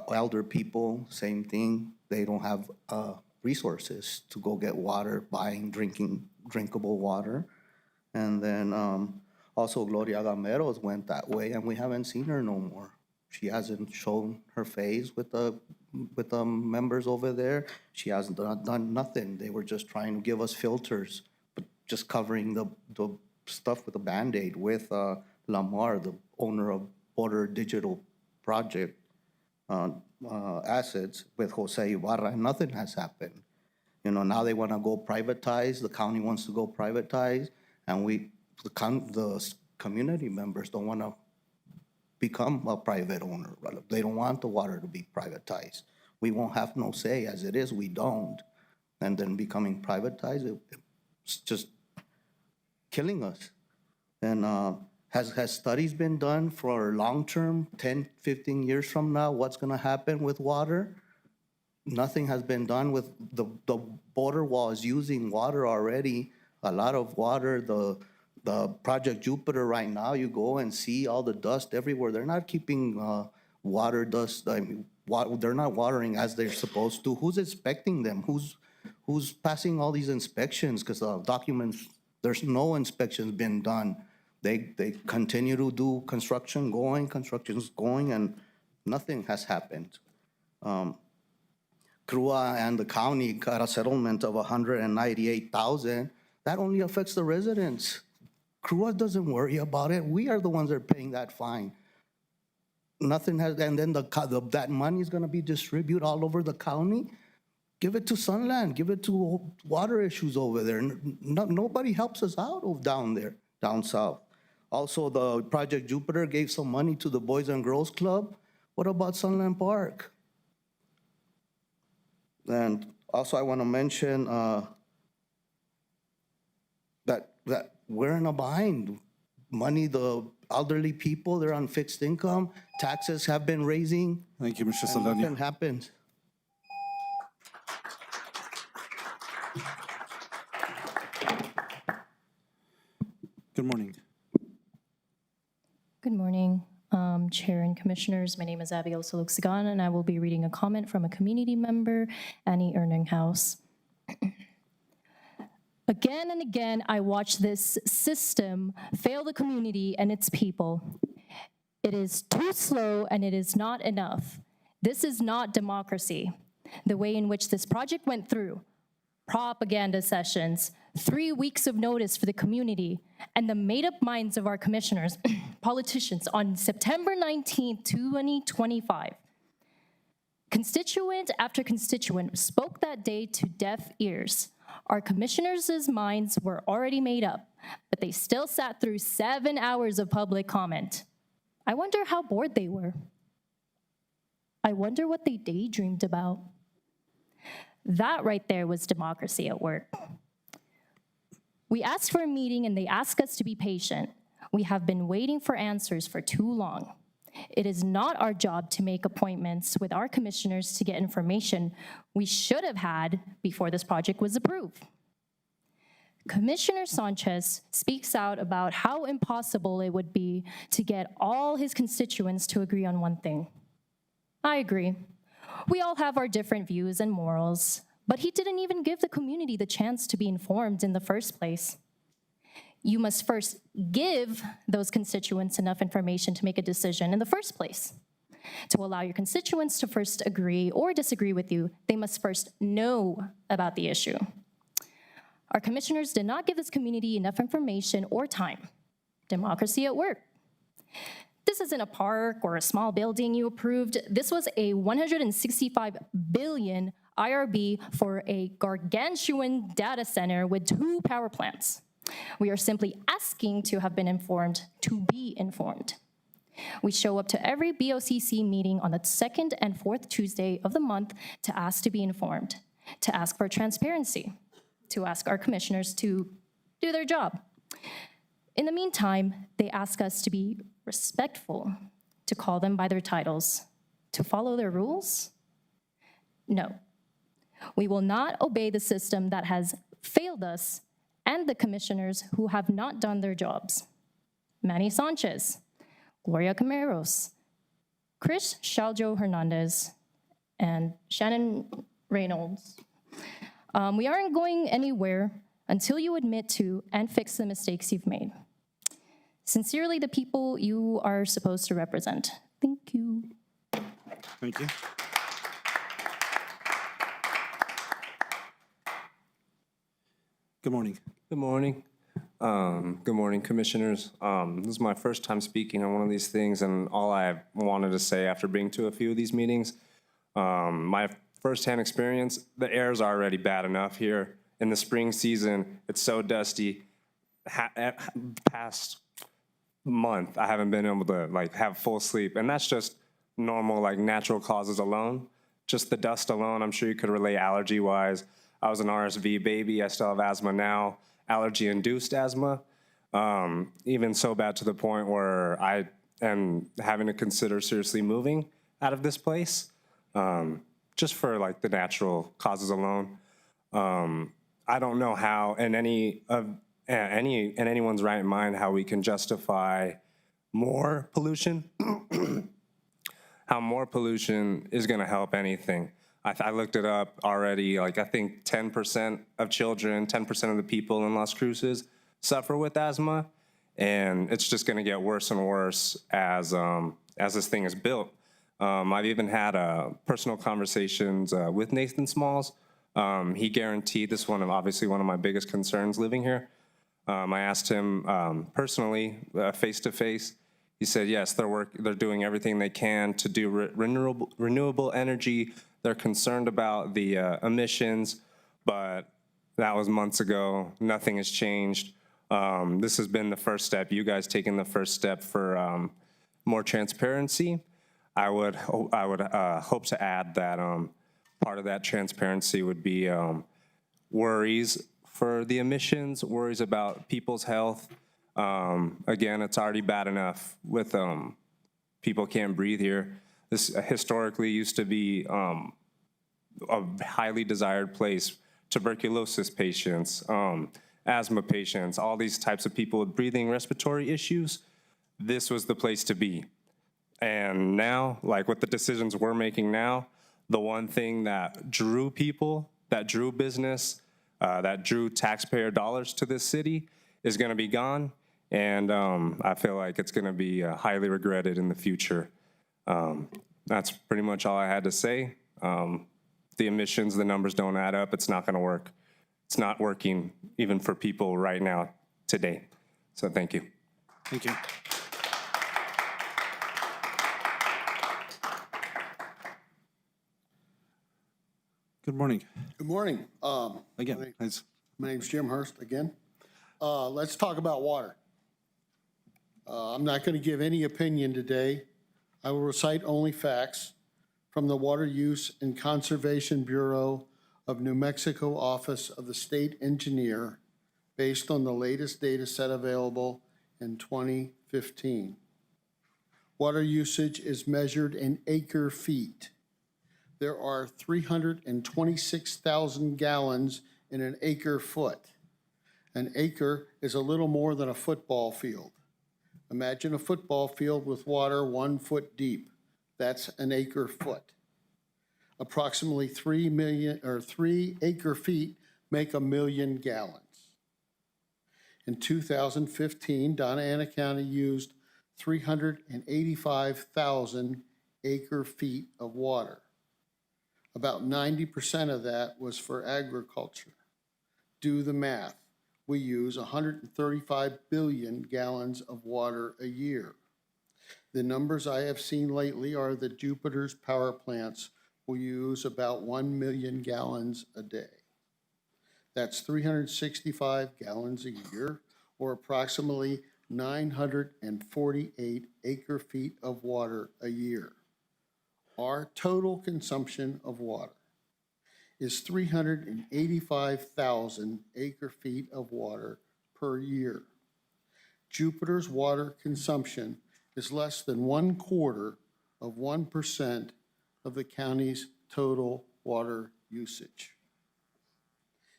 Elder people, same thing. They don't have resources to go get water, buying drinkable water. And then also Gloria Gameros went that way, and we haven't seen her no more. She hasn't shown her face with the members over there. She hasn't done nothing. They were just trying to give us filters, but just covering the stuff with a Band-Aid with Lamar, the owner of Border Digital Project assets with Jose Ibarra, and nothing has happened. You know, now they want to go privatize. The county wants to go privatize, and the community members don't want to become a private owner. They don't want the water to be privatized. We won't have no say. As it is, we don't. And then becoming privatized, it's just killing us. And has studies been done for long-term, 10, 15 years from now, what's going to happen with water? Nothing has been done with the border wall is using water already, a lot of water. The Project Jupiter right now, you go and see all the dust everywhere. They're not keeping water dust. I mean, they're not watering as they're supposed to. Who's inspecting them? Who's passing all these inspections? Because the documents, there's no inspections been done. They continue to do construction's going, and nothing has happened. CRUA and the county got a settlement of $198,000. That only affects the residents. CRUA doesn't worry about it. We are the ones that are paying that fine. Nothing has, and then that money is going to be distributed all over the county. Give it to Sunland. Give it to water issues over there. Nobody helps us out down south. Also, the Project Jupiter gave some money to the Boys and Girls Club. What about Sunland Park? And also, I want to mention that we're in a bind. Money, the elderly people, they're on fixed income. Taxes have been raising. Thank you, Mr. And Saldana. nothing happens. Good morning. Good morning, Chair and Commissioners. My name is Abigail Soluxigan, and I will be reading a comment from a community member, Annie Erninghaus. Again and again, I watch this system fail the community and its people. It is too slow and it is not enough. This is not democracy. The way in which this project went through, propaganda sessions, 3 weeks of notice for the community, and the made-up minds of our commissioners, politicians, on September 19th, 2025. Constituent after constituent spoke that day to deaf ears. Our commissioners' minds were already made up, but they still sat through 7 hours of public comment. I wonder how bored they were. I wonder what they daydreamed about. That right there was democracy at work. We asked for a meeting and they asked us to be patient. We have been waiting for answers for too long. It is not our job to make appointments with our commissioners to get information we should have had before this project was approved. Commissioner Sanchez speaks out about how impossible it would be to get all his constituents to agree on one thing. I agree. We all have our different views and morals, but he didn't even give the community the chance to be informed in the first place. You must first give those constituents enough information to make a decision in the first place. To allow your constituents to first agree or disagree with you, they must first know about the issue. Our commissioners did not give this community enough information or time. Democracy at work. This isn't a park or a small building you approved. This was a $165 billion IRB for a gargantuan data center with 2 power plants. We are simply asking to have been informed, to be informed. We show up to every BOCC meeting on the 2nd and 4th Tuesday of the month to ask to be informed, to ask for transparency, to ask our commissioners to do their job. In the meantime, they ask us to be respectful, to call them by their titles, to follow their rules? No. We will not obey the system that has failed us and the commissioners who have not done their jobs. Manny Sanchez, Gloria Camaros, Chris Shaljo Hernandez, and Shannon Reynolds. We aren't going anywhere until you admit to and fix the mistakes you've made. Sincerely, the people you are supposed to represent. Thank Thank you. Thank you. Good morning. Good morning. Good morning, commissioners. This is my first time speaking on one of these things, and all I wanted to say after being to a few of these meetings, my firsthand experience, the air is already bad enough here. In the spring season, it's so dusty. Past month, I haven't been able to have full sleep, and that's just normal, natural causes alone. Just the dust alone, I'm sure you could relate allergy-wise. I was an RSV baby. I still have asthma now, allergy-induced asthma. Even so bad to the point where I am having to consider seriously moving out of this place, just for the natural causes alone. I don't know how, in anyone's right mind, how we can justify more pollution. How more pollution is going to help anything. I looked it up already. I think 10% of children, 10% of the people in Las Cruces suffer with asthma, and it's just going to get worse and worse as this thing is built. I've even had personal conversations with Nathan Smalls. He guaranteed this obviously one of my biggest concerns living here. I asked him personally, face to face. He said yes, they're doing everything they can to do renewable energy. They're concerned about the emissions, but that was months ago. Nothing has changed. This has been the first step. You guys taking the first step for more transparency. I would hope to add that part of that transparency would be worries for the emissions, worries about people's health. Again, it's already bad enough with people can't breathe here. This historically used to be a highly desired place. Tuberculosis patients, asthma patients, all these types of people with breathing respiratory issues, this was the place to be. And now, with the decisions we're making now, the one thing that drew people, that drew business, that drew taxpayer dollars to this city is going to be gone. And I feel like it's going to be highly regretted in the future. That's pretty much all I had to say. The emissions, the numbers don't add up. It's not going to work. It's not working even for people right now, today. So thank you. Thank you. Good morning. Good morning. Again, my name's Jim Hurst again. Let's talk about water. I'm not going to give any opinion today. I will recite only facts from the Water Use and Conservation Bureau of New Mexico Office of the State Engineer based on the latest data set available in 2015. Water usage is measured in acre feet. There are 326,000 gallons in an acre foot. An acre is a little more than a football field. Imagine a football field with water 1 foot deep. That's an acre foot. Approximately 3 acre feet make 1 million gallons. In 2015, Doña Ana County used 385,000 acre feet of water. About 90% of that was for agriculture. Do the math. We use 135 billion gallons of water a year. The numbers I have seen lately are that Jupiter's power plants will use about 1 million gallons a day. That's 365 gallons a year, or approximately 948 acre feet of water a year. Our total consumption of water is 385,000 acre feet of water per year. Jupiter's water consumption is less than 1/4% of the county's total water usage.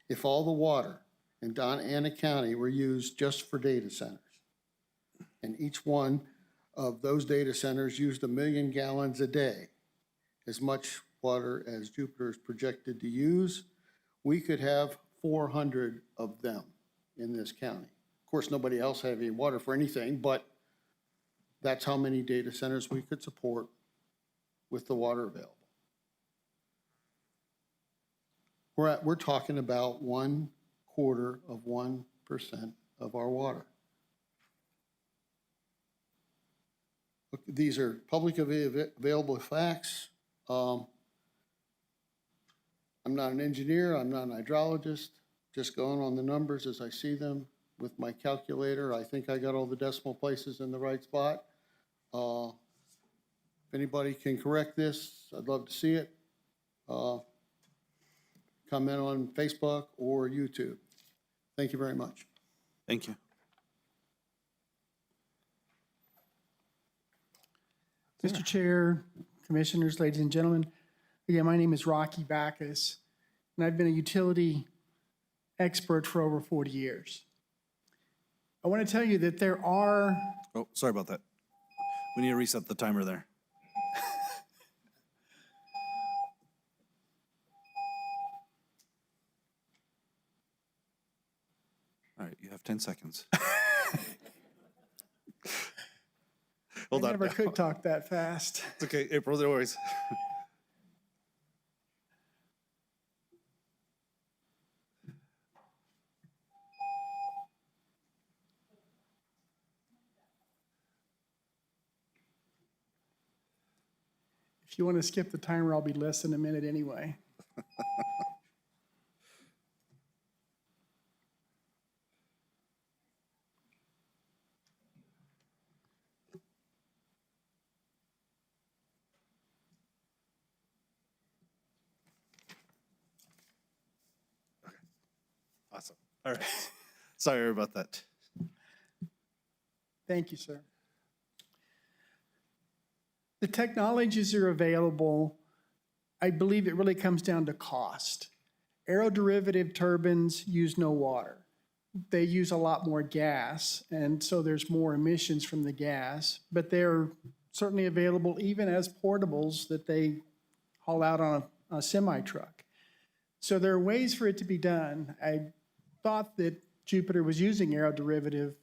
If all the water in Doña Ana County were used just for data centers, and each one of those data centers used 1 million gallons a day, as much water as Jupiter is projected to use, we could have 400 of them in this county. Of course, nobody else has any water for anything, but That's how many data centers we could support with the water available. We're talking about 1/4% of our water. These are public available facts. I'm not an engineer, I'm not an hydrologist, just going on the numbers as I see them with my calculator. I think I got all the decimal places in the right spot. If anybody can correct this, I'd love to see it. Comment on Facebook or YouTube. Thank you very much. Thank you. Mr. Chair, Commissioners, ladies and gentlemen, again, my name is Rocky Backus, and I've been a utility expert for over 40 years. I want to tell you that there are... Oh, sorry about that. We need to reset the timer there. All right, you have 10 seconds. Hold I on. never could talk that fast. It's okay, April, no worries. If you want to skip the timer, I'll be less than a minute anyway. Awesome. All right. Sorry about that. Thank you, sir. The technologies that are available, I believe it really comes down to cost. Aeroderivative turbines use no water. They use a lot more gas, and so there's more emissions from the gas, but they're certainly available even as portables that they haul out on a semi-truck. So there are ways for it to be done. I thought that Jupiter was using aeroderivative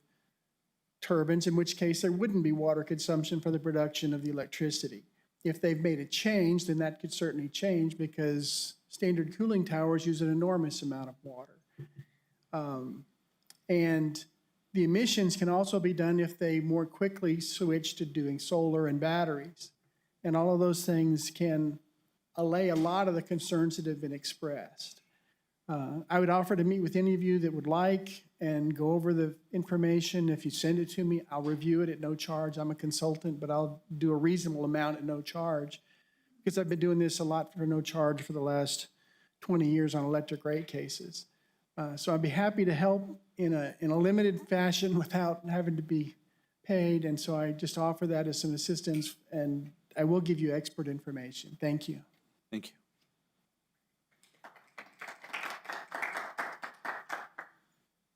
turbines, in which case there wouldn't be water consumption for the production of the electricity. If they've made a change, then that could certainly change because standard cooling towers use an enormous amount of water. And the emissions can also be done if they more quickly switch to doing solar and batteries. And all of those things can allay a lot of the concerns that have been expressed. I would offer to meet with any of you that would like and go over the information. If you send it to me, I'll review it at no charge. I'm a consultant, but I'll do a reasonable amount at no charge because I've been doing this a lot for no charge for the last 20 years on electric rate cases. So I'd be happy to help in a limited fashion without having to be paid. And so I just offer that as some assistance, and I will give you expert information. Thank you. Thank you.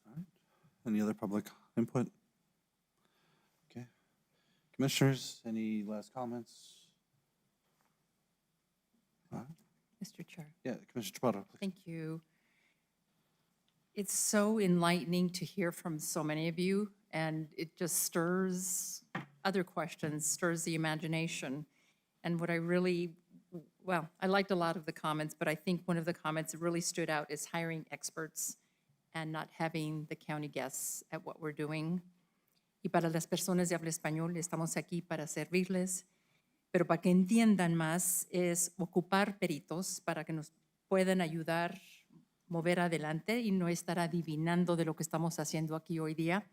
All right. Any other public input? Okay. Commissioners, any last comments? All right. Mr. Chair. Yeah, Commissioner Chaparro, please. Thank you. It's so enlightening to hear from so many of you, and it just stirs other questions, stirs the imagination. And what I really, well, I liked a lot of the comments, but I think one of the comments that really stood out is hiring experts and not having the county guess at what we're doing. Y para las personas de habla español, estamos aquí para servirles, pero para que entiendan más es ocupar peritos para que nos puedan ayudar mover adelante y no estar adivinando de lo que estamos haciendo aquí hoy día,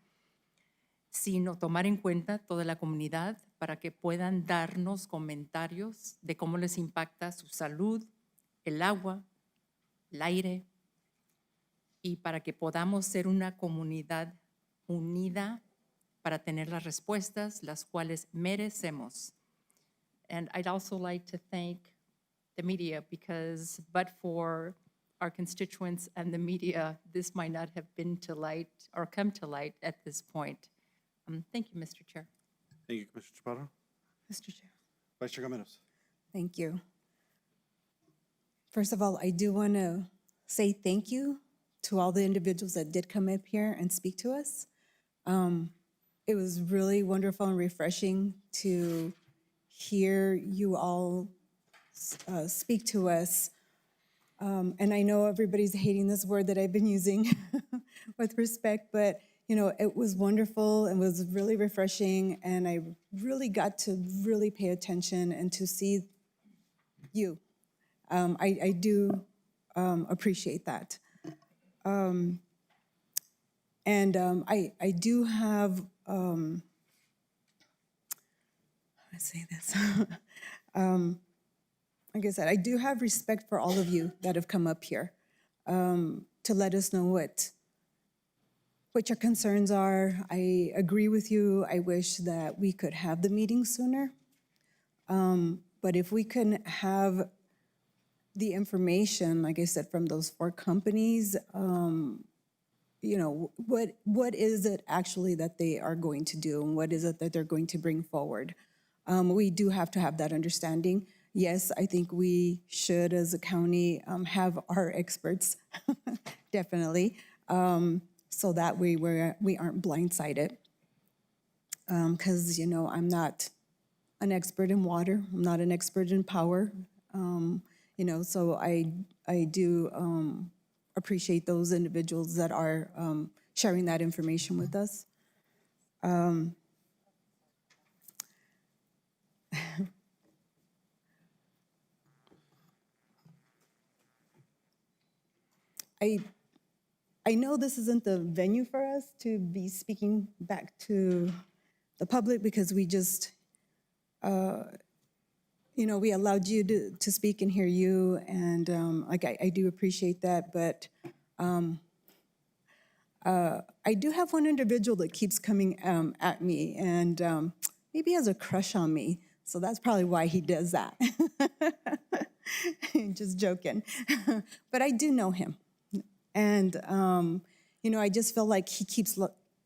sino tomar en cuenta toda la comunidad para que puedan darnos comentarios de cómo les impacta su salud, el agua, el aire, y para que podamos ser una comunidad unida para tener las respuestas las cuales merecemos. And I'd also like to thank the media because but for our constituents and the media, this might not have been to light or come to light at this point. Thank you, Mr. Chair. Thank you, Commissioner Chaparro. Mr. Chair. Vice Chair Gomez. Thank you. First of all, I do want to say thank you to all the individuals that did come up here and speak to us. it was really wonderful and refreshing to hear you all speak to us. And I know everybody's hating this word that I've been using with respect, but you know, it was wonderful and was really refreshing, and I really got to really pay attention and to see you. I do appreciate that. I do have, how do I say this? Like I said, I do have respect for all of you that have come up here to let us know what your concerns are. I agree with you. I wish that we could have the meeting sooner. But if we couldn't have the information, like I said, from those 4 companies, you know, what is it actually that they are going to do, and what is it that they're going to bring forward? We do have to have that understanding. Yes, I think we should, as a county, have our experts, definitely, so that we aren't blindsided. Because, you know, I'm not an expert in water. I'm not an expert in power. You know, so I do appreciate those individuals that are sharing that information with us. I know this isn't the venue for us to be speaking back to the public, because we just, you know, we allowed you to speak and hear you, and like I do appreciate that, but I do have one individual that keeps coming at me, and maybe has a crush on me, so that's probably why he does that. Just joking. But I do know him. And, you know, I just feel like he keeps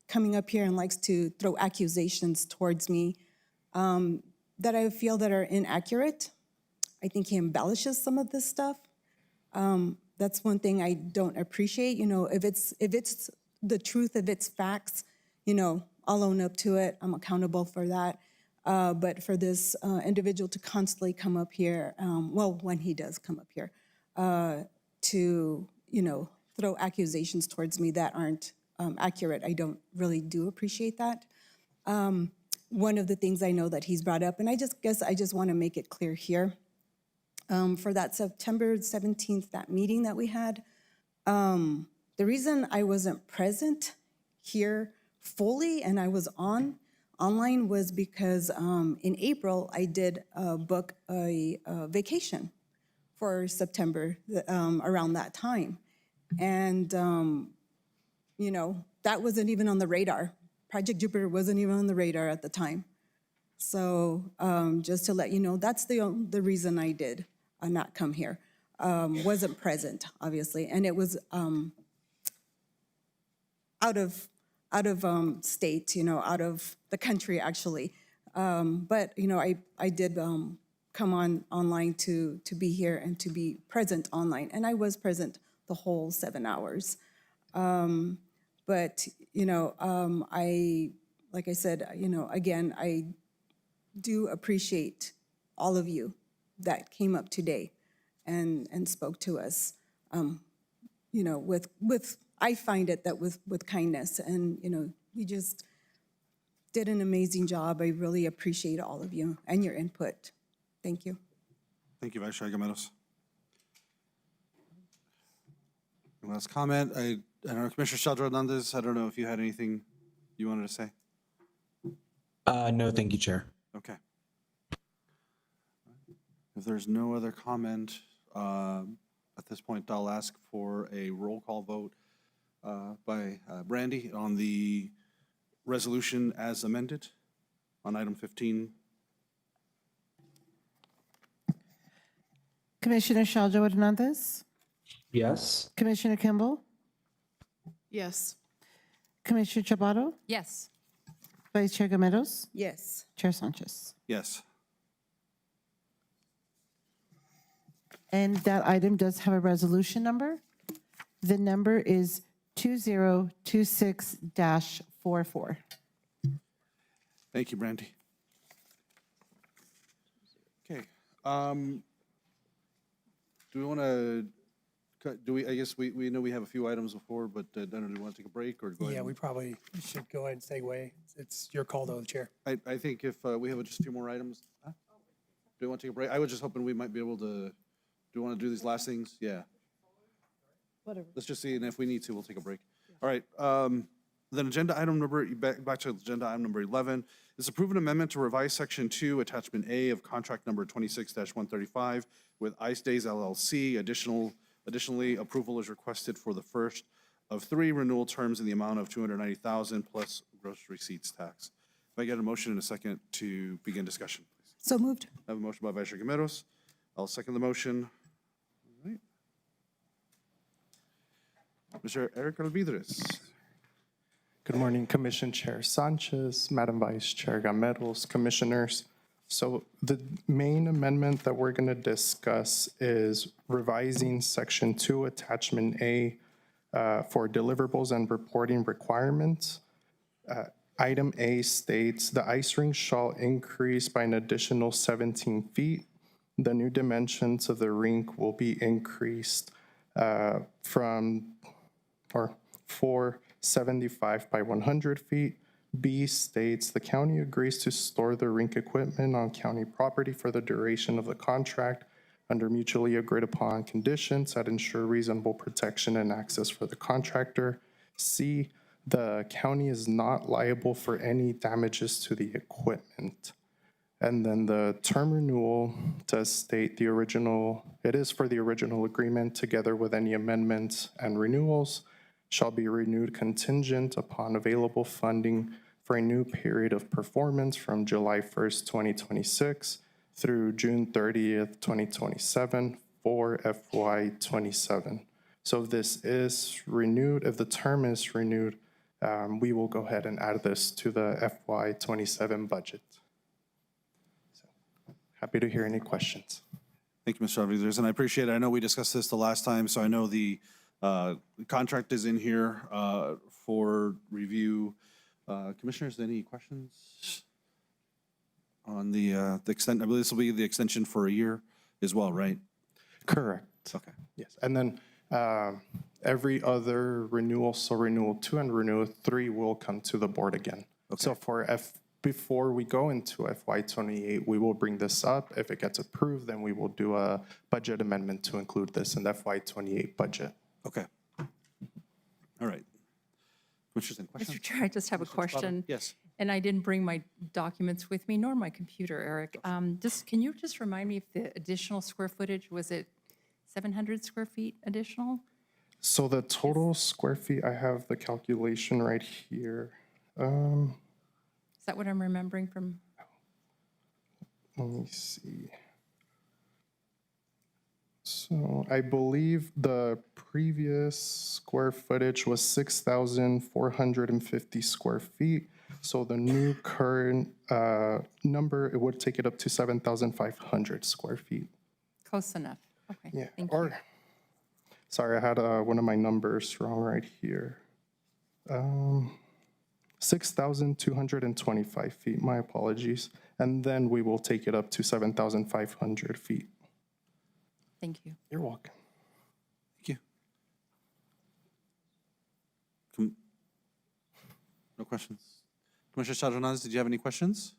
coming up here and likes to throw accusations towards me that I feel that are inaccurate. I think he embellishes some of this stuff. That's one thing I don't appreciate. You know, if it's the truth, if it's facts, you know, I'll own up to it. I'm accountable for that. But for this individual to constantly come up here, well, when he does come up here, to, you know, throw accusations towards me that aren't accurate, I don't really do appreciate that. One of the things I know that he's brought up, and I just want to make it clear here, for that September 17th, that meeting that we had, the reason I wasn't present here fully and I was online was because in April, I did book a vacation for September around that time. And, you know, that wasn't even on the radar. Project Jupiter wasn't even on the radar at the time. So just to let you know, that's the reason I did not come here. Wasn't present, obviously, and it was out of state, you know, out of the country, actually. But, you know, I did come online to be here and to be present online, and I was present the whole 7 hours. But, you know, like I said, you know, again, I do appreciate all of you that came up today and spoke to us, you know, with I find it that with kindness, and, you know, you just did an amazing job. I really appreciate all of you and your input. Thank you. Thank you, Vice Chair Gameros. Last comment, I don't know, Commissioner Sheldon Hernandez, I don't know if you had anything you wanted to say? No, thank you, Chair. Okay. If there's no other comment, at this point, I'll ask for a roll call vote by Brandy on the resolution as amended on item 15. Commissioner Sheldon Hernandez? Yes. Commissioner Kimball? Yes. Commissioner Chaparro? Yes. Vice Chair Gameros? Yes. Chair Sanchez? Yes. And that item does have a resolution number. The number is 2026-44. Thank you, Brandy. Okay. Do we want to, I guess we know we have a few items before, but I don't know, do we want to take a break or go ahead? Yeah, and- we probably should go ahead and segue. It's your call though, Chair. I think if we have just a few more items. Huh? Do you want to take a break? I was just hoping we might be able to, do you want to do these last things? Yeah. Whatever. Let's just see, and if we need to, we'll take a break. All right, then agenda item number, back to agenda item number 11, is approve an amendment to revise section 2, attachment A of contract number 26-135 with Ice Days LLC. Additionally, approval is requested for the first of 3 renewal terms in the amount of $290,000 plus gross receipts tax. If I get a motion in a second to begin discussion, please. So moved. I have a motion by Vice Chair Gameros. I'll second the motion. All right. Mr. Eric Alvidres. Good morning, Commission Chair Sanchez, Madam Vice Chair Gameros, Commissioners. So the main amendment that we're going to discuss is revising Section 2, Attachment A for deliverables and reporting requirements. Item A states the ice rink shall increase by an additional 17 feet. The new dimensions of the rink will be increased from 475 by 100 feet. B states the county agrees to store the rink equipment on county property for the duration of the contract under mutually agreed upon conditions that ensure reasonable protection and access for the contractor. C, the county is not liable for any damages to the equipment. And then the term renewal does state it is for the original agreement together with any amendments and renewals shall be renewed contingent upon available funding for a new period of performance from July 1st, 2026 through June 30th, 2027 for FY 27. So if this is renewed, if the term is renewed, we will go ahead and add this to the FY 27 budget. So, happy to hear any questions. Thank you, Mr. Alvidres, and I appreciate it. I know we discussed this the last time, so I know the contract is in here for review. Commissioners, any questions on the extent? I believe this will be the extension for a year as well, right? Correct. Okay. Yes, and then every other renewal, so renewal 2 and renewal 3 will come to the board again. Okay. So before we go into FY 28, we will bring this up. If it gets approved, then we will do a budget amendment to include this in the FY 28 budget. Okay. All right. Commissioners, any questions? Mr. Chair, I just have a question. Yes. And I didn't bring my documents with me, nor my computer, Eric. Can you just remind me if the additional square footage, was it 700 square feet additional? So the total square feet, I have the calculation right here. Is that what I'm remembering from? Let me see. So I believe the previous square footage was 6,450 square feet. So the new current number, it would take it up to 7,500 square feet. Close enough. Okay, Yeah. thank you. Sorry, I had one of my numbers wrong right here. 6,225 feet, my apologies. And then we will take it up to 7,500 feet. Thank you. You're welcome. Thank you. No questions. Commissioner Chaldonado, did you have any questions?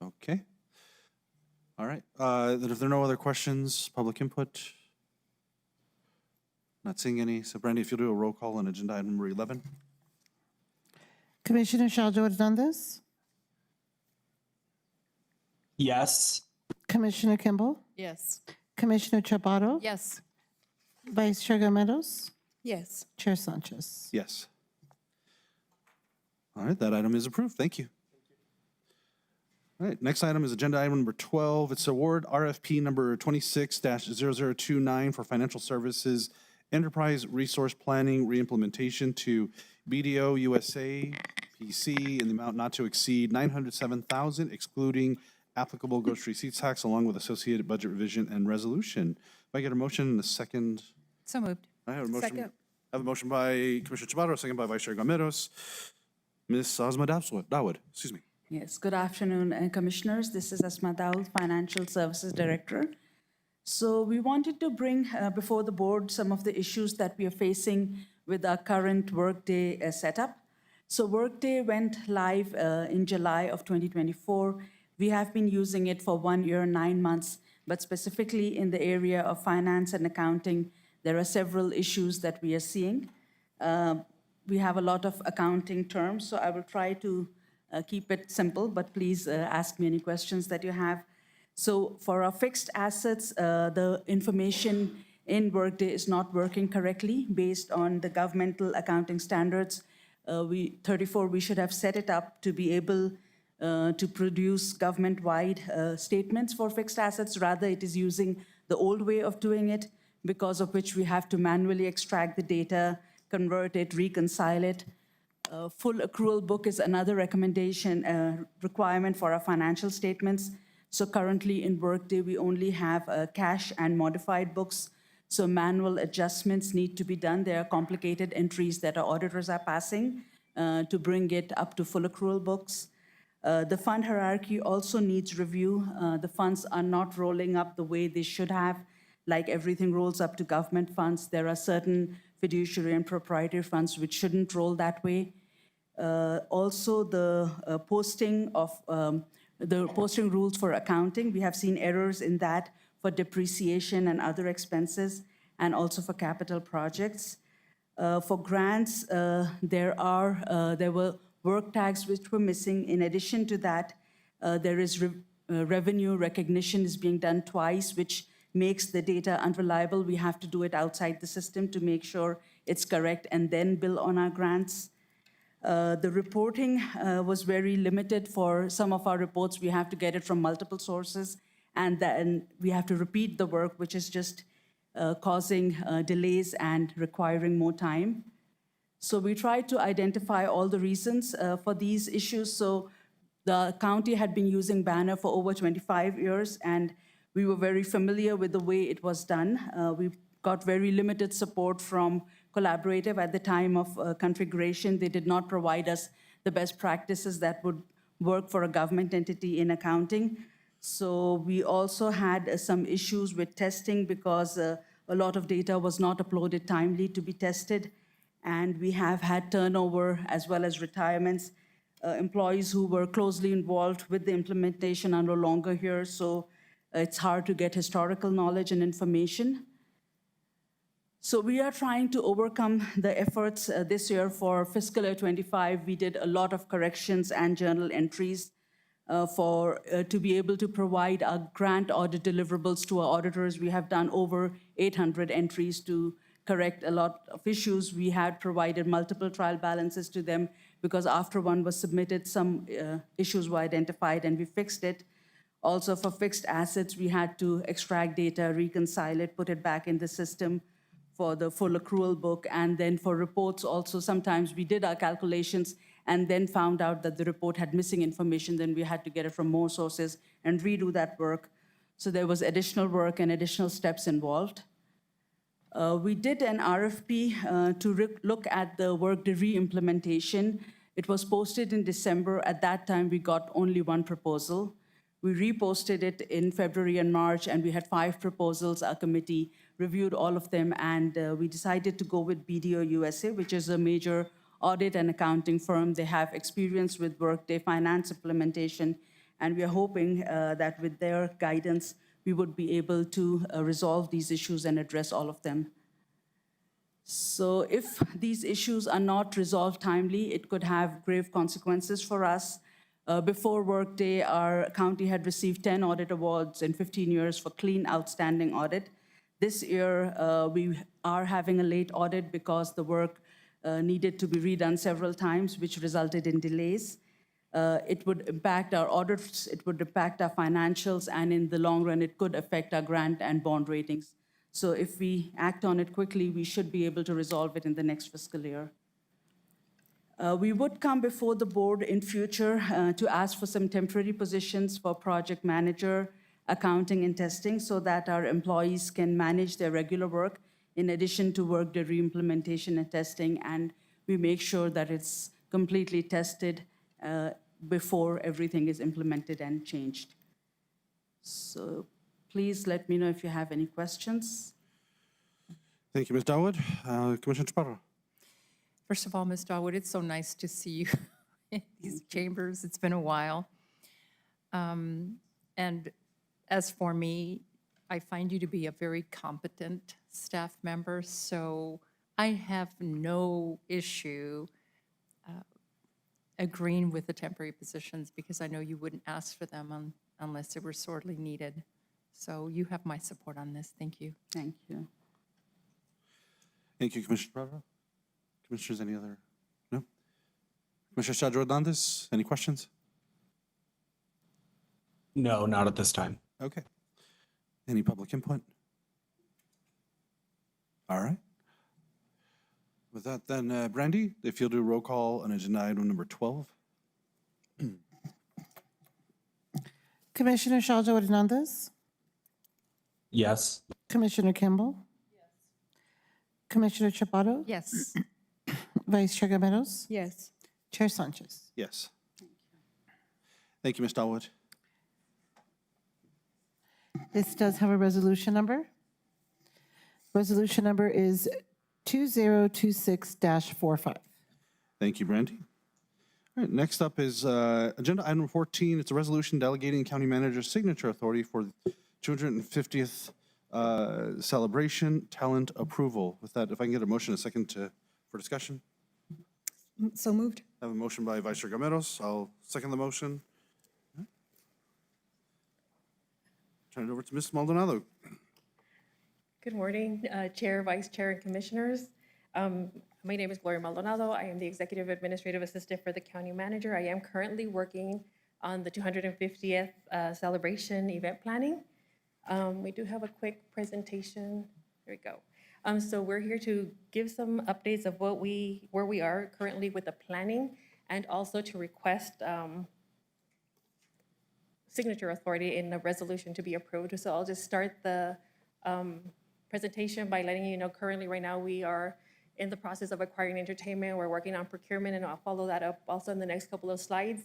Okay. All right. Then if there are no other questions, public input? Not seeing any. So Brandy, if you'll do a roll call on agenda item number 11. Commissioner Shaljo Hernandez, Yes. Commissioner Kimball, Yes. Commissioner Chaparro, Yes. Vice Chair Gameros, Yes. Chair Sanchez. Yes. All right, that item is approved. Thank you. All right, next item is agenda item number 12. It's award RFP number 26-0029 for financial services enterprise resource planning reimplementation to BDO USA PC in the amount not to exceed $907,000, excluding applicable gross receipts tax, along with associated budget revision and resolution. If I get a motion in a second. So moved. I have a motion. Second. I have a motion by Commissioner Chavarro, second by Vice Chair Gomeros. Ms. Asma Dawud, excuse me. Yes, good afternoon, Commissioners. This is Asma Dawood, Financial Services Director. So we wanted to bring before the board some of the issues that we are facing with our current Workday setup. So Workday went live in July of 2024. We have been using it for 1 year, 9 months, but specifically in the area of finance and accounting, there are several issues that we are seeing. We have a lot of accounting terms, so I will try to keep it simple, but please ask me any questions that you have. So for our fixed assets, the information in Workday is not working correctly based on the governmental accounting standards. 34, we should have set it up to be able to produce government-wide statements for fixed assets. Rather, it is using the old way of doing it, because of which we have to manually extract the data, convert it, reconcile it. Full accrual book is another recommendation, requirement for our financial statements. So currently in Workday, we only have cash and modified books. So manual adjustments need to be done. There are complicated entries that our auditors are passing to bring it up to full accrual books. The fund hierarchy also needs review. The funds are not rolling up the way they should have. Like everything rolls up to government funds, there are certain fiduciary and proprietary funds which shouldn't roll that way. Also, the posting rules for accounting, we have seen errors in that for depreciation and other expenses, and also for capital projects. For grants, there were work tags which were missing. In addition to that, there is revenue recognition is being done twice, which makes the data unreliable. We have to do it outside the system to make sure it's correct and then bill on our grants. The reporting was very limited. For some of our reports, we have to get it from multiple sources, and then we have to repeat the work, which is just causing delays and requiring more time. So we tried to identify all the reasons for these issues. So the county had been using Banner for over 25 years, and we were very familiar with the way it was done. We got very limited support from Collaborative at the time of configuration. They did not provide us the best practices that would work for a government entity in accounting. So we also had some issues with testing because a lot of data was not uploaded timely to be tested. And we have had turnover as well as retirements. Employees who were closely involved with the implementation are no longer here, so it's hard to get historical knowledge and information. So we are trying to overcome the efforts this year. For fiscal year 25. We did a lot of corrections and journal entries to be able to provide our grant audit deliverables to our auditors. We have done over 800 entries to correct a lot of issues. We had provided multiple trial balances to them because after one was submitted, some issues were identified and we fixed it. Also for fixed assets, we had to extract data, reconcile it, put it back in the system for the full accrual book. And then for reports also, sometimes we did our calculations and then found out that the report had missing information. Then we had to get it from more sources and redo that work. So there was additional work and additional steps involved. We did an RFP to look at the Workday re-implementation. It was posted in December. At that time, we got only one proposal. We reposted it in February and March, and we had 5 proposals. Our committee reviewed all of them, and we decided to go with BDO USA, which is a major audit and accounting firm. They have experience with Workday finance implementation, and we are hoping that with their guidance, we would be able to resolve these issues and address all of them. So if these issues are not resolved timely, it could have grave consequences for us. Before Workday, our county had received 10 audit awards in 15 years for clean, outstanding audit. This year, we are having a late audit because the work needed to be redone several times, which resulted in delays. It would impact our audits, it would impact our financials, and in the long run, it could affect our grant and bond ratings. So if we act on it quickly, we should be able to resolve it in the next fiscal year. We would come before the board in future to ask for some temporary positions for project manager, accounting and testing, so that our employees can manage their regular work in addition to work the re-implementation and testing, and we make sure that it's completely tested before everything is implemented and changed. So please let me know if you have any questions. Thank you, Ms. Dawood. Commissioner Chaparro. First of all, Ms. Dawood, it's so nice to see you in these chambers. It's been a while. And as for me, I find you to be a very competent staff member, so I have no issue agreeing with the temporary positions because I know you wouldn't ask for them unless they were sorely needed. So you have my support on this. Thank you. Thank you. Thank you, Commissioner Chaparro. Commissioners, any other? No? Commissioner Chadro Hernandez, any questions? No, not at this time. Okay. Any public input? All right. With that, then, Brandy, if you'll do roll call on agenda item number 12. Commissioner Shaljo Hernandez, Yes. Commissioner Kimball, Commissioner Chaparro, Yes. Vice Chair Gameros, Yes. Chair Sanchez. Yes. Thank you, Ms. Dawood. This does have a resolution number. Resolution number is 2026-45. Thank you, Brandy. All right, next up is agenda item 14. It's a resolution delegating county manager's signature authority for the 250th celebration talent approval. With that, if I can get a motion, a second for discussion. So moved. I have a motion by Vice Chair Gameros. I'll second the motion. Turn it over to Ms. Maldonado. Good morning, Chair, Vice Chair, and Commissioners. My name is Gloria Maldonado. I am the Executive Administrative Assistant for the County Manager. I am currently working on the 250th celebration event planning. We do have a quick presentation. There we go. So we're here to give some updates of where we are currently with the planning, and also to request signature authority in a resolution to be approved. So I'll just start the presentation by letting you know currently right now we are in the process of acquiring entertainment. We're working on procurement, and I'll follow that up also in the next couple of slides.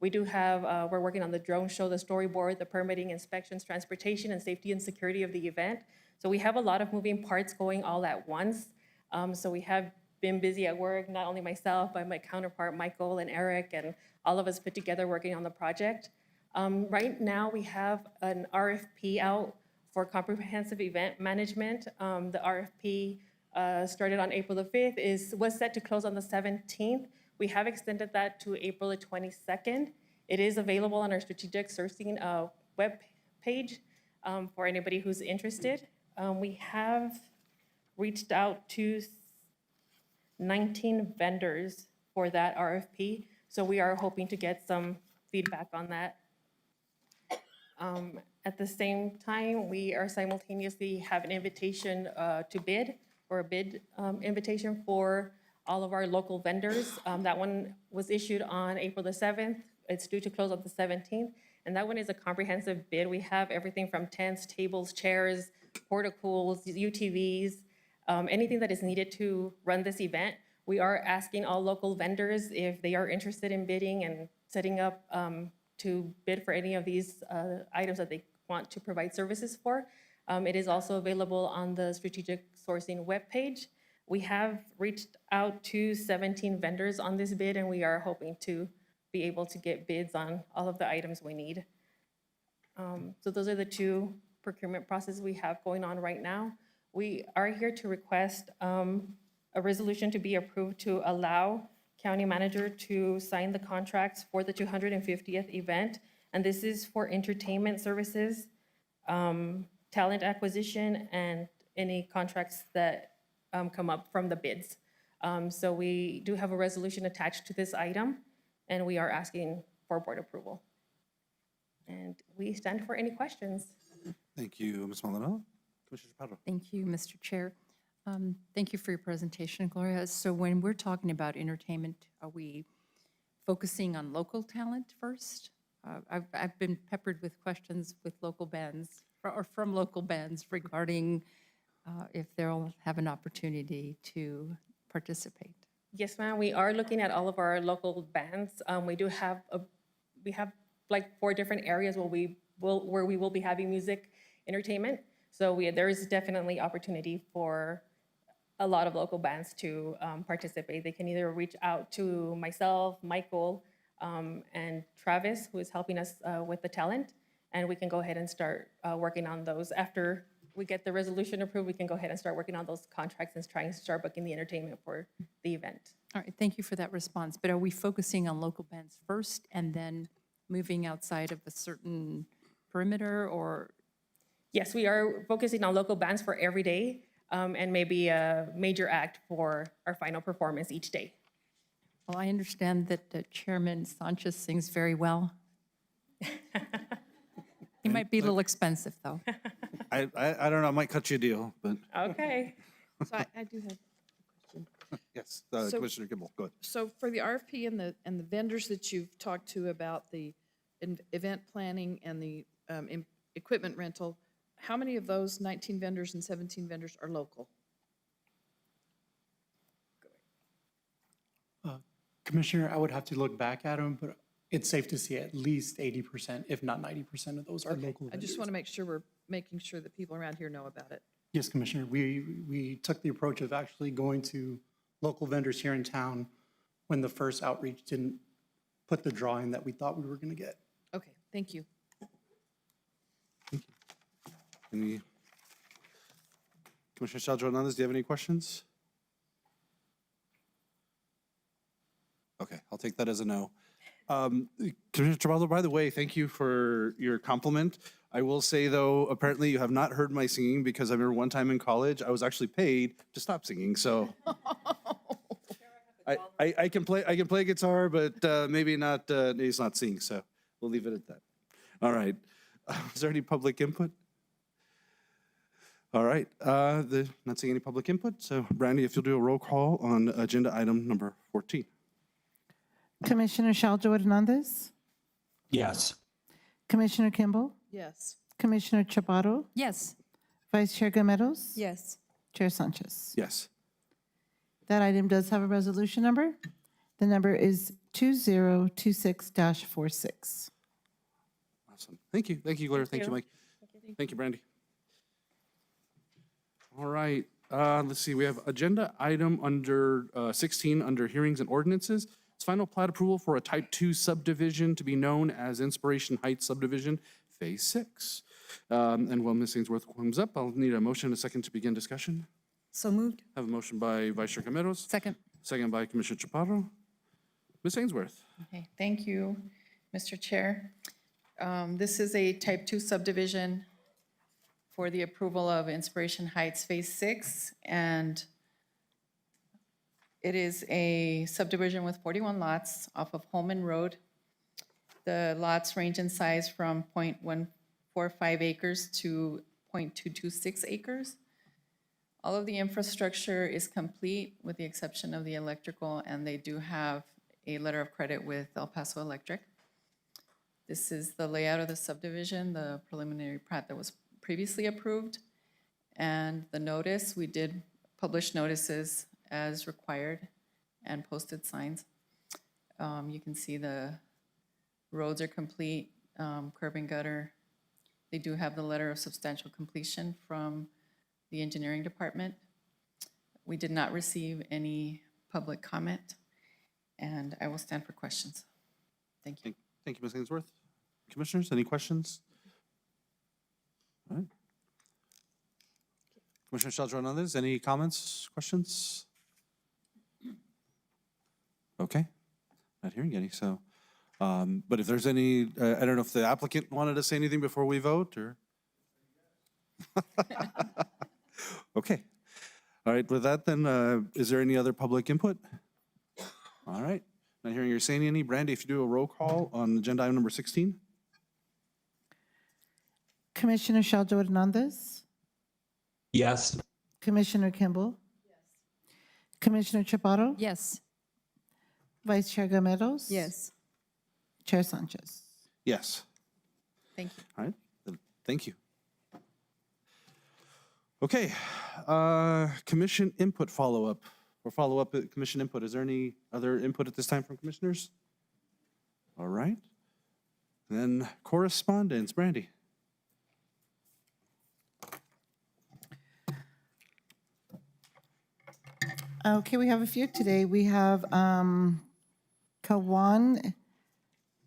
We do have, we're working on the drone show, the storyboard, the permitting, inspections, transportation, and safety and security of the event. So we have a lot of moving parts going all at once. So we have been busy at work, not only myself, but my counterpart, Michael and Eric, and all of us put together working on the project. Right now, we have an RFP out for comprehensive event management. The RFP started on April the 5th, was set to close on the 17th. We have extended that to April the 22nd. It is available on our strategic sourcing web page for anybody who's interested. We have reached out to 19 vendors for that RFP, so we are hoping to get some feedback on that. At the same time, we are simultaneously have an invitation to bid, or a bid invitation for all of our local vendors. That one was issued on April the 7th. It's due to close on the 17th. And that one is a comprehensive bid. We have everything from tents, tables, chairs, portacools, UTVs, anything that is needed to run this event. We are asking all local vendors if they are interested in bidding and setting up to bid for any of these items that they want to provide services for. It is also available on the strategic sourcing webpage. We have reached out to 17 vendors on this bid, and we are hoping to be able to get bids on all of the items we need. So those are the two procurement processes we have going on right now. We are here to request a resolution to be approved to allow county manager to sign the contracts for the 250th event. And this is for entertainment services, talent acquisition, and any contracts that come up from the bids. So we do have a resolution attached to this item, and we are asking for board approval. And we stand for any questions. Thank you, Ms. Maldonado. Commissioner Chaparro. Thank you, Mr. Chair. Thank you for your presentation, Gloria. So when we're talking about entertainment, are we focusing on local talent first? I've been peppered with questions with local bands, or from local bands regarding if they'll have an opportunity to participate. Yes, ma'am, we are looking at all of our local bands. We have like 4 different areas where we will be having music entertainment. So there is definitely opportunity for a lot of local bands to participate. They can either reach out to myself, Michael, and Travis, who is helping us with the talent, and we can go ahead and start working on those. After we get the resolution approved, we can go ahead and start working on those contracts and trying to start booking the entertainment for the event. All right, thank you for that response. But are we focusing on local bands first and then moving outside of a certain perimeter, or? Yes, we are focusing on local bands for every day, and maybe a major act for our final performance each day. Well, I understand that Chairman Sanchez sings very well. He might be a little expensive, though. I don't know, I might cut you a deal, but Okay. So I do have a question. yes, So- Commissioner Kimball, go ahead. So for the RFP and the vendors that you've talked to about the event planning and the equipment rental, how many of those 19 vendors and 17 vendors are local? Commissioner, I would have to look back at them, but it's safe to say at least 80%, if not 90% of those are Okay, local I vendors. just want to make sure we're making sure that people around here know about it. Yes, Commissioner, we took the approach of actually going to local vendors here in town when the first outreach didn't put the drawing that we thought we were going to get. Okay, thank you. Any, Commissioner Saldro Hernandez, do you have any questions? Okay, I'll take that as a no. Commissioner Traballo, by the way, thank you for your compliment. I will say, though, apparently you have not heard my singing, because I remember one time in college, I was actually paid to stop singing, so. I can play guitar, but maybe not sing, so we'll leave it at that. All right. Is there any public input? All right, not seeing any public input, so Brandy, if you'll do a roll call on agenda item number 14. Commissioner Saldro Hernandez, Yes. Commissioner Kimball, Yes. Commissioner Chaparro, Yes. Vice Chair Gametos, Yes. Chair Sanchez. Yes. That item does have a resolution number. The number is 2026-46. Awesome. Thank you, Claire. Thank you, Mike. Thank you, Brandy. All right, let's see, we have agenda item under 16 under hearings and ordinances. It's final plat approval for a type 2 subdivision to be known as Inspiration Heights Subdivision Phase 6. And while Ms. Ainsworth comes up, I'll need a motion and a second to begin discussion. So moved. Have a motion by Vice Chair Gametos. Second. Second by Commissioner Chaparro. Ms. Ainsworth. Okay, thank you, Mr. Chair. This is a type 2 subdivision for the approval of Inspiration Heights Phase 6, and it is a subdivision with 41 lots off of Holman Road. The lots range in size from 0.145 acres to 0.226 acres. All of the infrastructure is complete with the exception of the electrical, and they do have a letter of credit with El Paso Electric. This is the layout of the subdivision, the preliminary plat that was previously approved. And the notice, we did publish notices as required and posted signs. You can see the roads are complete, curb and gutter. They do have the letter of substantial completion from the engineering department. We did not receive any public comment, and I will stand for questions. Thank you. Thank you, Ms. Ainsworth. Commissioners, any questions? All right. Commissioner Saldro Hernandez, any comments, questions? Okay, not hearing any, so, but if there's any, I don't know if the applicant wanted to say anything before we vote, or? Okay, all right, with that then, is there any other public input? All right, not hearing you saying any. Brandy, if you do a roll call on agenda item number 16. Commissioner Saldro Hernandez, Yes. Commissioner Kimball, Commissioner Chaparro, Yes. Vice Chair Gametos, Yes. Chair Sanchez. Yes. Thank you. All right, then, thank you. Okay, commission input follow-up, or follow-up at commission input. Is there any other input at this time from commissioners? All right. Then correspondence, Brandy. Okay, we have a few today. We have Kawan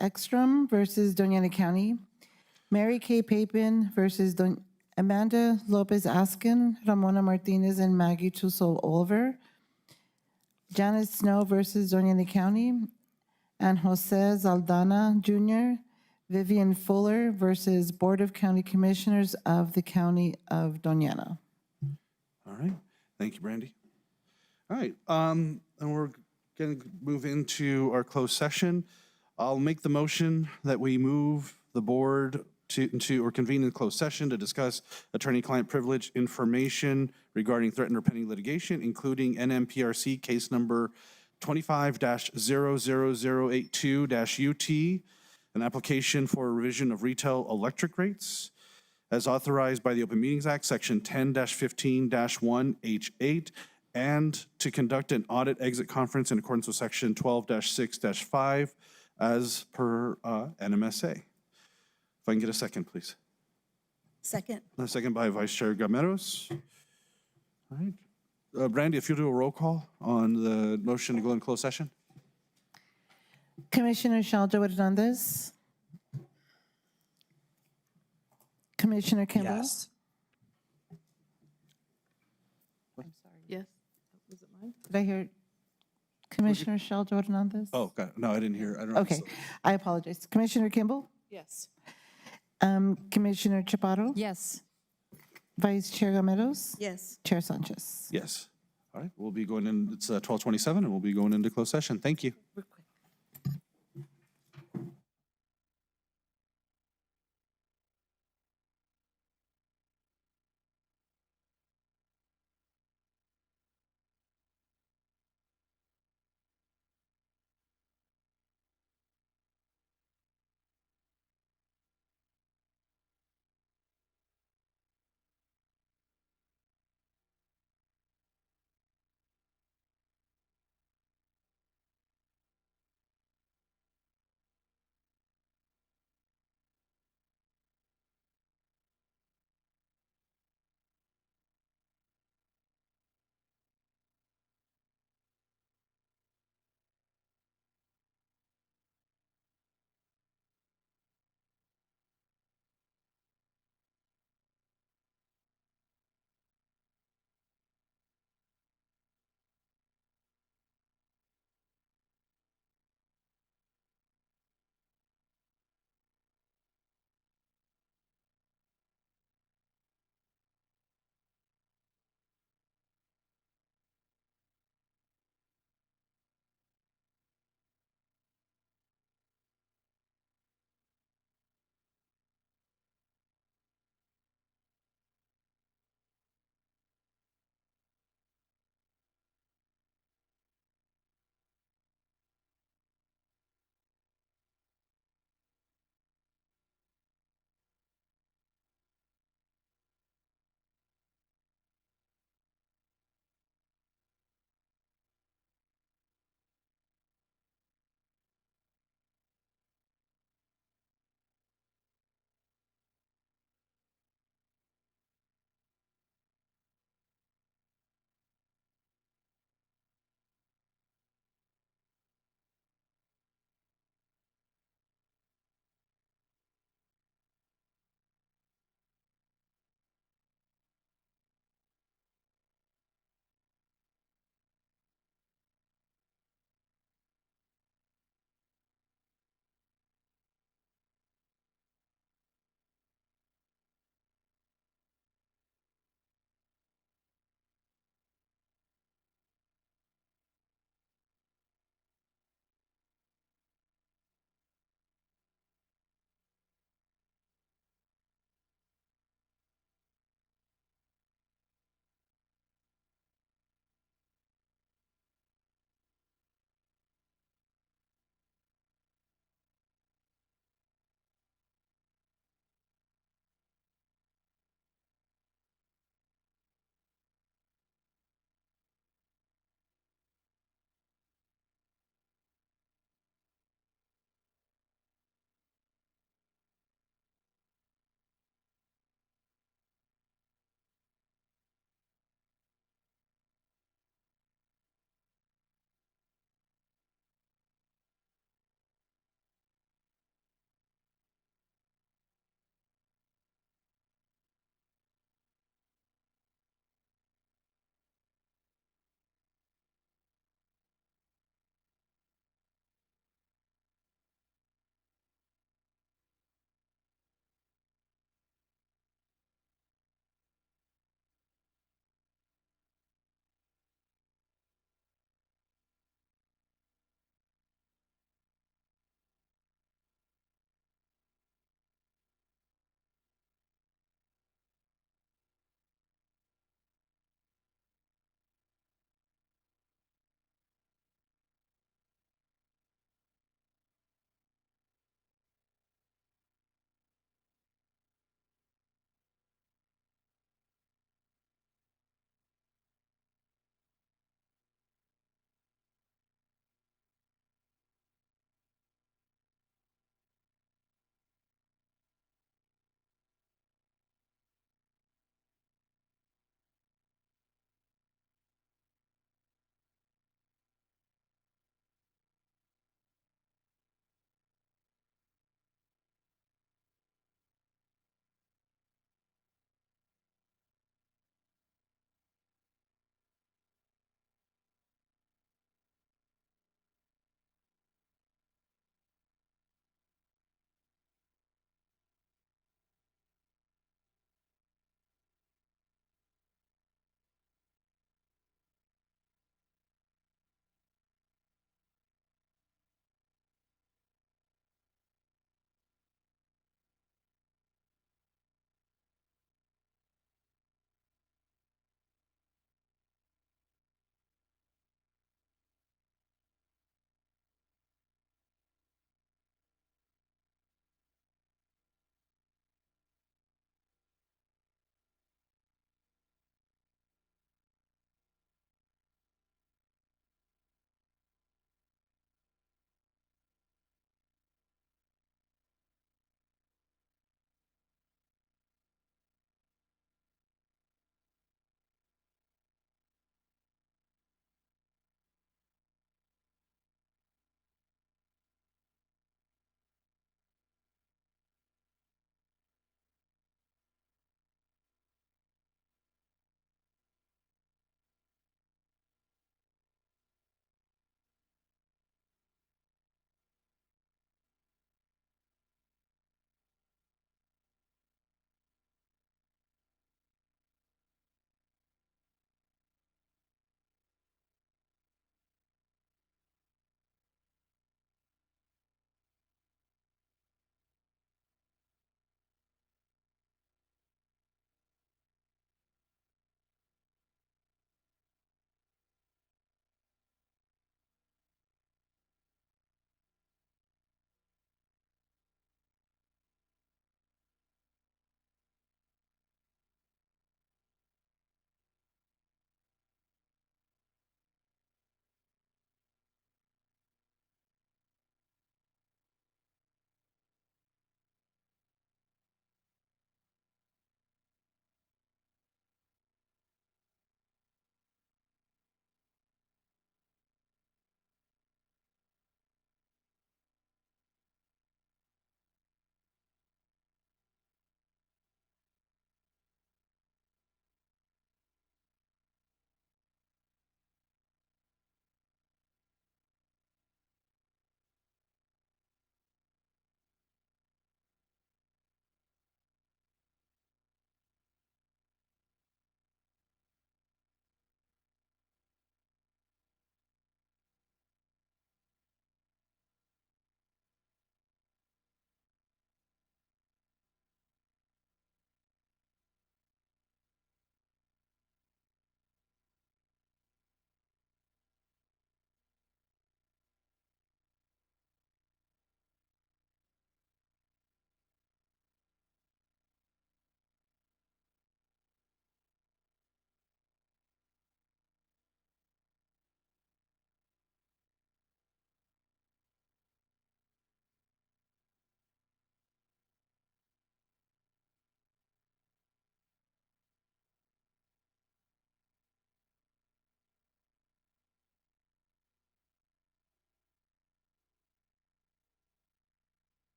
Ekstrom versus Doña County, Mary Kay Papin versus Amanda Lopez Askin, Ramona Martinez, and Maggie Tusol Oliver, Janice Snow versus Doña County, and Jose Zaldana Jr., Vivian Fuller versus Board of County Commissioners of the County of Doñana. All right, thank you, Brandy. All right, and we're going to move into our closed session. I'll make the motion that we move the board to or convene in closed session to discuss attorney-client privilege information regarding threatened or pending litigation, including NMPRC case number 25-00082-UT, an application for a revision of retail electric rates, as authorized by the Open Meetings Act, Section 10-15-1H8, and to conduct an audit exit conference in accordance with Section 12-6-5 as per NMSA. If I can get a second, please. Second. A second by Vice Chair Gameros. All right. Brandy, if you'll do a roll call on the motion to go in closed session. Commissioner Shalja Hernandez. Commissioner Kimball. Yes. Yes, was it mine? Did I hear Commissioner Shalja Hernandez? Oh, God, no, I didn't hear. I don't know. Okay, I apologize. Commissioner Kimball? Yes. Commissioner Chaparro? Yes. Vice Chair Gameros? Yes. Chair Sanchez? Yes. All right, we'll be going in, it's 12:27, and we'll be going into closed session. Thank you.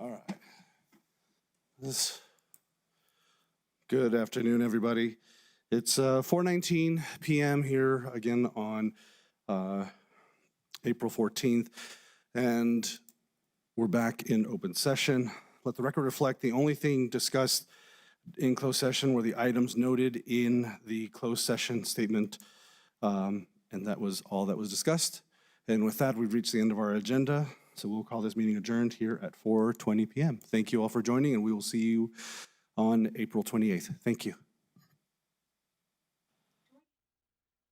All right. Good afternoon, everybody. It's 4:19 p.m. here again on April 14th, and we're back in open session. Let the record reflect the only thing discussed in closed session were the items noted in the closed session statement, and that was all that was discussed. And with that, we've reached the end of our agenda, so we'll call this meeting adjourned here at 4:20 p.m. Thank you all for joining, and we will see you on April 28th. Thank you.